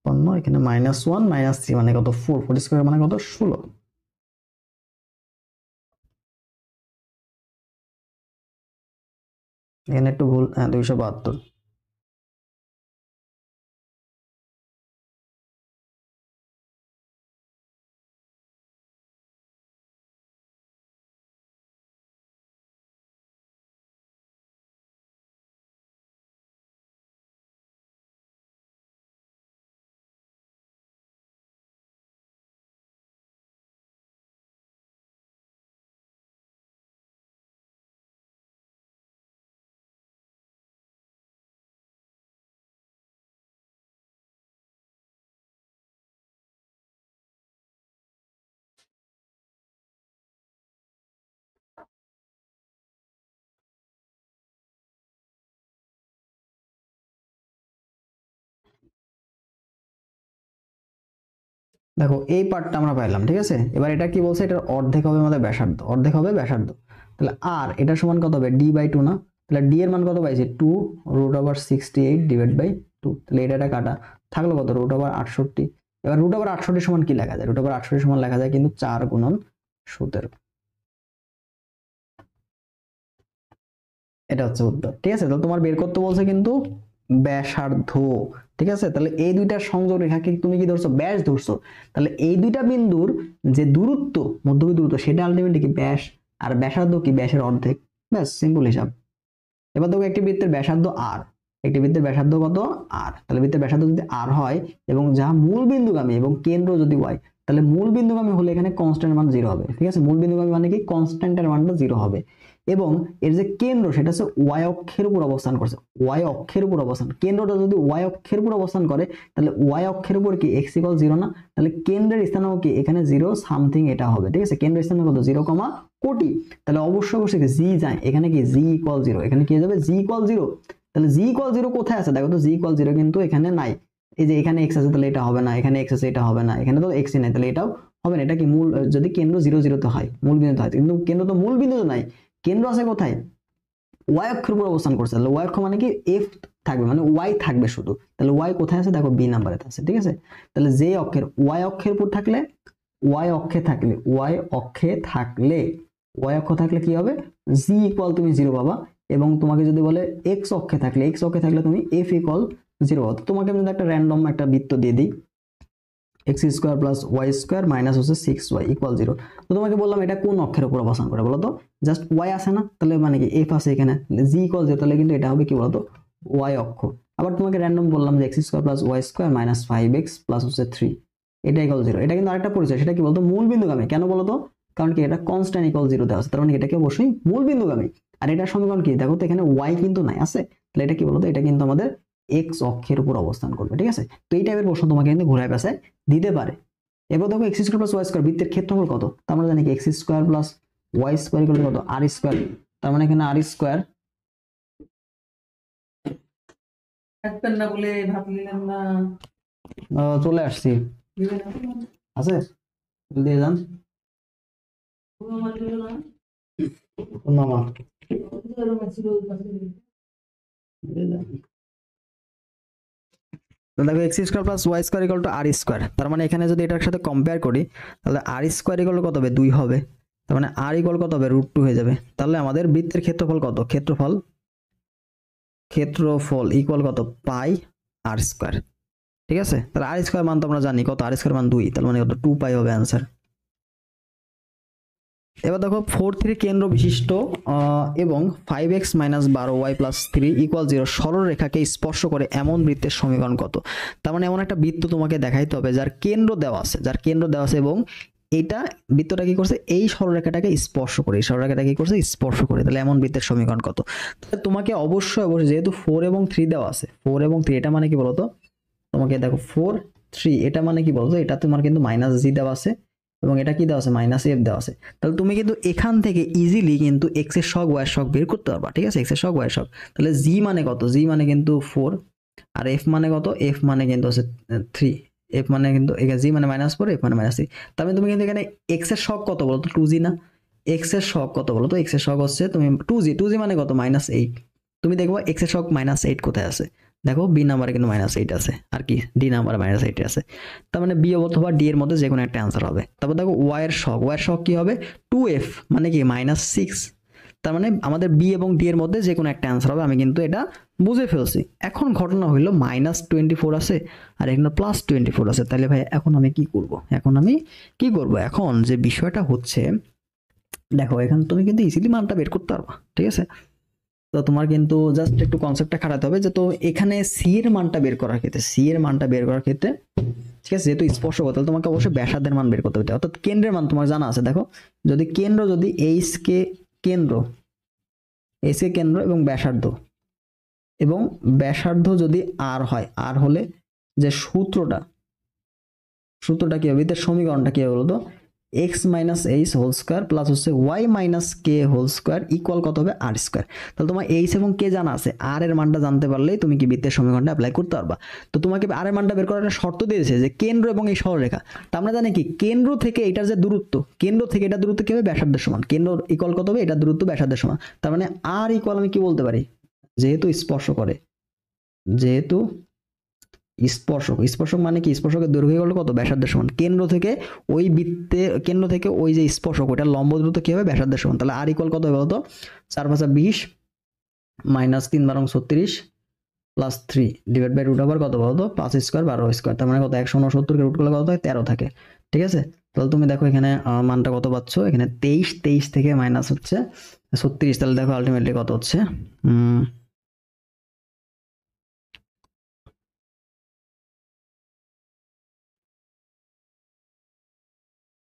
A: 56, এখানে -1 -3 মানে কত, 4, 4 স্কয়ার মানে কত, 16। এখানে একটু ভুল, হ্যাঁ 272। দেখো এই পার্টটা আমরা পাইলাম, ঠিক আছে। এবার এটা কি বলছে, এটার অর্ধেক হবে আমাদের ব্যাসার্ধ, অর্ধেক হবে ব্যাসার্ধ। তাহলে আর এটা সমান কত হবে, d/2 না, তাহলে d এর মান কত পাইছি, 2 √68 ডিভাইড বাই 2। তাহলে এটা কাটা থাকলো কত, √68। এবার √68 সমান কি লেখা যায়, √68 সমান লেখা যায় কিন্তু 4 গুণন 17। এটা হচ্ছে উত্তর। ঠিক আছে, তাহলে তোমার বের করতে বলছে কিন্তু ব্যাসার্ধ। ঠিক আছে, তাহলে এই দুইটার সংযোগ রেখাকে তুমি কি ধরছো, ব্যাস ধরছো। তাহলে এই দুইটা বিন্দুর যে দূরত্ব, মধ্যবর্তী দূরত্ব, সেটা আলটিমেটলি কি ব্যাস, আর ব্যাসার্ধ কি ব্যাসের অর্ধেক। ব্যাস, সিম্পল হিসাব। এবার দেখো একটি বৃত্তের ব্যাসার্ধ আর, একটি বৃত্তের ব্যাসার্ধ কত, আর। তাহলে বৃত্তের ব্যাসার্ধ যদি আর হয় এবং যা মূল বিন্দুগামী এবং কেন্দ্র যদি ওয়াই, তাহলে মূল বিন্দুগামী হলে এখানে কনস্ট্যান্ট মান 0 হবে। ঠিক আছে, মূল বিন্দুগামী মানে কি, কনস্ট্যান্টের মানটা 0 হবে। এবং এর যে কেন্দ্র সেটা হচ্ছে ওয়াই অক্ষের উপর অবস্থান করছে, ওয়াই অক্ষের উপর অবস্থান, কেন্দ্রটা যদি ওয়াই অক্ষের উপর অবস্থান করে তাহলে ওয়াই অক্ষের উপর কি এক্স ইকুয়াল 0 না, তাহলে কেন্দ্রের স্থানও কি এখানে 0 সামথিং এটা হবে। ঠিক আছে, কেন্দ্রের স্থান কত, 0, কোটি। তাহলে অবশ্যই অবশ্যই জি যায়, এখানে কি জি ইকুয়াল 0, এখানে কি হয়ে যাবে জি ইকুয়াল 0। তাহলে জি ইকুয়াল 0 কোথায় আছে, দেখো তো জি ইকুয়াল 0 কিন্তু এখানে নাই। এই যে এখানে এক্স আছে তাহলে এটা হবে না, এখানে এক্স আছে এটা হবে না, এখানে তো এক্সই নাই তাহলে এটাও হবে না। এটা কি মূল, যদি কেন্দ্র 0 0 তে হয়, মূল বিন্দু হয়, কিন্তু কেন্দ্র তো মূল বিন্দু নাই, কেন্দ্র আছে কোথায়, ওয়াই অক্ষের উপর অবস্থান করছে। তাহলে ওয়াই অক্ষ মানে কি এফ থাকবে, মানে ওয়াই থাকবে শুধু। তাহলে ওয়াই কোথায় আছে, দেখো বি নাম্বারে আছে। ঠিক আছে, তাহলে যে অক্ষের ওয়াই অক্ষের উপর থাকলে, ওয়াই অক্ষে থাকলে, ওয়াই অক্ষে থাকলে, ওয়াই অক্ষ থাকলে কি হবে, জি ইকুয়াল তুমি 0 পাবা। এবং তোমাকে যদি বলে এক্স অক্ষে থাকলে, এক্স অক্ষে থাকলে তুমি এফ ইকুয়াল 0 পাবা। তোমাকে আমি যদি একটা র্যান্ডম একটা বৃত্ত দিয়ে দিই, x square plus Y square minus হচ্ছে 6y ইকুয়াল 0। তো তোমাকে বললাম এটা কোন অক্ষের উপর অবস্থান করে বলো তো, জাস্ট ওয়াই আছে না, তাহলে মানে কি এফ আছে এখানে, জি ইকুয়াল 0, তাহলে কিন্তু এটা হবে কি বলতো, ওয়াই অক্ষ। আবার তোমাকে র্যান্ডম বললাম যে x square plus Y square minus 5x plus হচ্ছে 3, এটা ইকুয়াল 0। এটা কিন্তু আরেকটা পরিচয়, সেটা কি বলতো, মূল বিন্দুগামী। কেন বলতো, কারণ কি এটা কনস্ট্যান্ট ইকুয়াল 0 দেওয়া আছে, তার মানে এটা কি অবশ্যই মূল বিন্দুগামী। আর এটার সমীকরণ কি, দেখো তো এখানে ওয়াই কিন্তু নাই আছে, তাহলে এটা কি বলতো, এটা কিন্তু আমাদের এক্স অক্ষের উপর অবস্থান করবে। ঠিক আছে, তো এই টাইপের প্রশ্ন তোমাকে কিন্তু ঘুরায় পেঁচায় দিতে পারে। এবার দেখো x square plus Y square, বৃত্তের ক্ষেত্রফল কত, তো আমরা জানি কি x square plus Y square equal কত, আর স্কোয়ার। তার মানে এখানে আর স্কোয়ার,
B: থাকবেন না বলে ভাব নিলাম না।
A: চলে আসছি,
B: দিবেন না?
A: আছে দিয়ে যান।
B: কোনো আমার দিল না।
A: মামা
B: ওদের আমার ছিল ওই পাশে।
A: দিয়ে যান। তো দেখো x square plus Y square equal to r square, তার মানে এখানে যদি এটার সাথে কম্পেয়ার করি তাহলে আর স্কোয়ার ইকুয়াল কত হবে, 2 হবে। তার মানে আর ইকুয়াল কত হবে, √2 হয়ে যাবে। তাহলে আমাদের বৃত্তের ক্ষেত্রফল কত, ক্ষেত্রফল, ক্ষেত্রফল ইকুয়াল কত, পাই আর স্কোয়ার। ঠিক আছে, তাহলে আর স্কোয়ার মান তো আমরা জানি কত, আর স্কোয়ার মান 2, তাহলে মানে কত, 2 পাই হবে অ্যান্সার। এবার দেখো 4 3 কেন্দ্র বিশিষ্ট এবং 5x minus 12y plus 3 equal 0 সরল রেখাকে স্পর্শ করে এমন বৃত্তের সমীকরণ কত। তার মানে এমন একটা বৃত্ত তোমাকে দেখাইতে হবে যার কেন্দ্র দেওয়া আছে, যার কেন্দ্র দেওয়া আছে এবং এটা বৃত্তটা কি করছে, এই সরলরেখাটাকে স্পর্শ করে, এই সরলরেখাটা কি করছে, স্পর্শ করে। তাহলে এমন বৃত্তের সমীকরণ কত। তাহলে তোমাকে অবশ্যই অবশ্যই যেহেতু 4 এবং 3 দেওয়া আছে, 4 এবং 3 এটা মানে কি বলতো, তোমাকে দেখো 4 3 এটা মানে কি বলতো, এটা তোমার কিন্তু মাইনাস জি দেওয়া আছে এবং এটা কি দেওয়া আছে, মাইনাস এফ দেওয়া আছে। তাহলে তুমি কিন্তু এখান থেকে ইজিলি কিন্তু এক্স এর শক ওয়াই এর শক বের করতে পারবা। ঠিক আছে, এক্স এর শক ওয়াই এর শক। তাহলে জি মানে কত, জি মানে কিন্তু 4, আর এফ মানে কত, এফ মানে কিন্তু হচ্ছে 3, এফ মানে কিন্তু এখানে জি মানে -4, এফ মানে -3। তাহলে তুমি কিন্তু এখানে এক্স এর শক কত বলতো, 2জি না, এক্স এর শক কত বলতো, এক্স এর শক হচ্ছে তুমি 2জি, 2জি মানে কত, -8। তুমি দেখবা এক্স এর শক -8 কোথায় আছে, দেখো বি নাম্বারে কিন্তু -8 আছে, আর কি ডি নাম্বারে -8 আছে। তার মানে বি অথবা ডি এর মধ্যে যে কোনো একটা অ্যান্সার হবে। তারপর দেখো ওয়াই এর শক, ওয়াই এর শক কি হবে, 2f মানে কি -6। তার মানে আমাদের বি এবং ডি এর মধ্যে যে কোনো একটা অ্যান্সার হবে, আমি কিন্তু এটা বুঝে ফেলছি। এখন ঘটনা হইলো -24 আছে আর এখানে +24 আছে, তাহলে ভাই এখন আমি কি করব, এখন আমি কি করব, এখন যে বিষয়টা হচ্ছে দেখো এখানে তুমি কিন্তু ইজিলি মানটা বের করতে পারবা। ঠিক আছে, তো তোমার কিন্তু জাস্ট একটু কনসেপ্টটা খাটাতে হবে যে তো এখানে সি এর মানটা বের করার ক্ষেত্রে, সি এর মানটা বের করার ক্ষেত্রে, ঠিক আছে, যেহেতু স্পর্শক তাহলে তোমাকে অবশ্যই ব্যাসার্ধের মান বের করতে হবে, অর্থাৎ কেন্দ্রের মান তোমার জানা আছে। দেখো যদি কেন্দ্র, যদি এইচ কে কেন্দ্র, এইচ কে কেন্দ্র এবং ব্যাসার্ধ, এবং ব্যাসার্ধ যদি আর হয়, আর হলে যে সূত্রটা, সূত্রটা কি হবে, এর সমীকরণটা কি হবে বলতো, x minus h whole square plus হচ্ছে y minus k whole square equal কত হবে, আর স্কোয়ার। তাহলে তোমার এইচ এবং কে জানা আছে, আর এর মানটা জানতে পারলেই তুমি কি বৃত্তের সমীকরণটা অ্যাপ্লাই করতে পারবা। তো তোমাকে আর এর মানটা বের করার একটা শর্ত দিয়েছে যে কেন্দ্র এবং এই সরলরেখা। তা আমরা জানি কি কেন্দ্র থেকে এটার যে দূরত্ব, কেন্দ্র থেকে এটা দূরত্ব কি হবে, ব্যাসার্ধের সমান, কেন্দ্র ইকুয়াল কত হবে, এটা দূরত্ব ব্যাসার্ধের সমান। তার মানে আর ইকুয়াল আমি কি বলতে পারি, যেহেতু স্পর্শ করে, যেহেতু স্পর্শক, স্পর্শক মানে কি, স্পর্শকের দৈর্ঘ্য হলো কত, ব্যাসার্ধের সমান। কেন্দ্র থেকে ওই বৃত্তে, কেন্দ্র থেকে ওই যে স্পর্শক ওইটা লম্ব দূরত্ব কি হবে, ব্যাসার্ধের সমান। তাহলে আর ইকুয়াল কত হবে বলতো, 4 5 20 -3 × 36 plus 3 divide by root over কত বলতো 5² 12² তার মানে কত 169 কে রুট করলে কত হয় 13 থাকে। ঠিক আছে, তাহলে তুমি দেখো এখানে মানটা কত পাচ্ছ, এখানে 23 থেকে মাইনাস হচ্ছে 36, তাহলে দেখো আলটিমেটলি কত হচ্ছে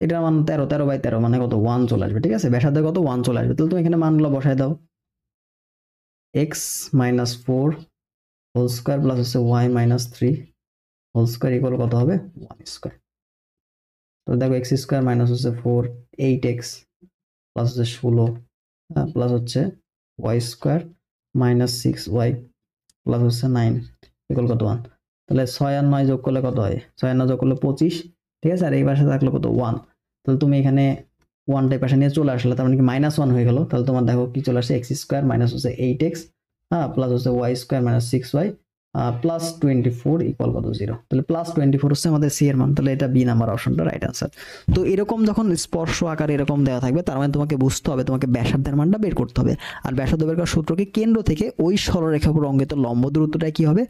A: এটার মান 13 মানে কত 1 চলে আসবে। ঠিক আছে, ব্যাসার্ধে কত 1 চলে আসবে। তাহলে তুমি এখানে মানগুলো বসায় দাও, x - 4 হোল স্কয়ার প্লাস হচ্ছে y - 3 হোল স্কয়ার ইকুয়াল কত হবে 1²। তো দেখো x² মাইনাস হচ্ছে 4 8x প্লাস হচ্ছে 16 প্লাস হচ্ছে y² - 6y প্লাস হচ্ছে 9 ইকুয়াল কত 1। তাহলে 6 আর 9 যোগ করলে কত হয়, 6 আর 9 যোগ করলে 25। ঠিক আছে, আর এই পাশে থাকলো কত 1। তাহলে তুমি এখানে 1টা পাশে নিয়ে চলে আসলে, তার মানে কি -1 হয়ে গেল। তাহলে তোমার দেখো কি চলে আসে x² মাইনাস হচ্ছে 8x প্লাস হচ্ছে y² - 6y প্লাস 24 ইকুয়াল কত 0। তাহলে +24 হচ্ছে আমাদের সি এর মান। তাহলে এটা বি নাম্বার অপশনটা রাইট আনসার। তো এরকম যখন স্পর্শ আকারে এরকম দেওয়া থাকবে, তার মানে তোমাকে বুঝতে হবে তোমাকে ব্যাসার্ধের মানটা বের করতে হবে। আর ব্যাসার্ধ বের করার সূত্রকে কেন্দ্র থেকে ওই সরলরেখার উপর অঙ্কিত লম্ব দূরত্বটা কি হবে,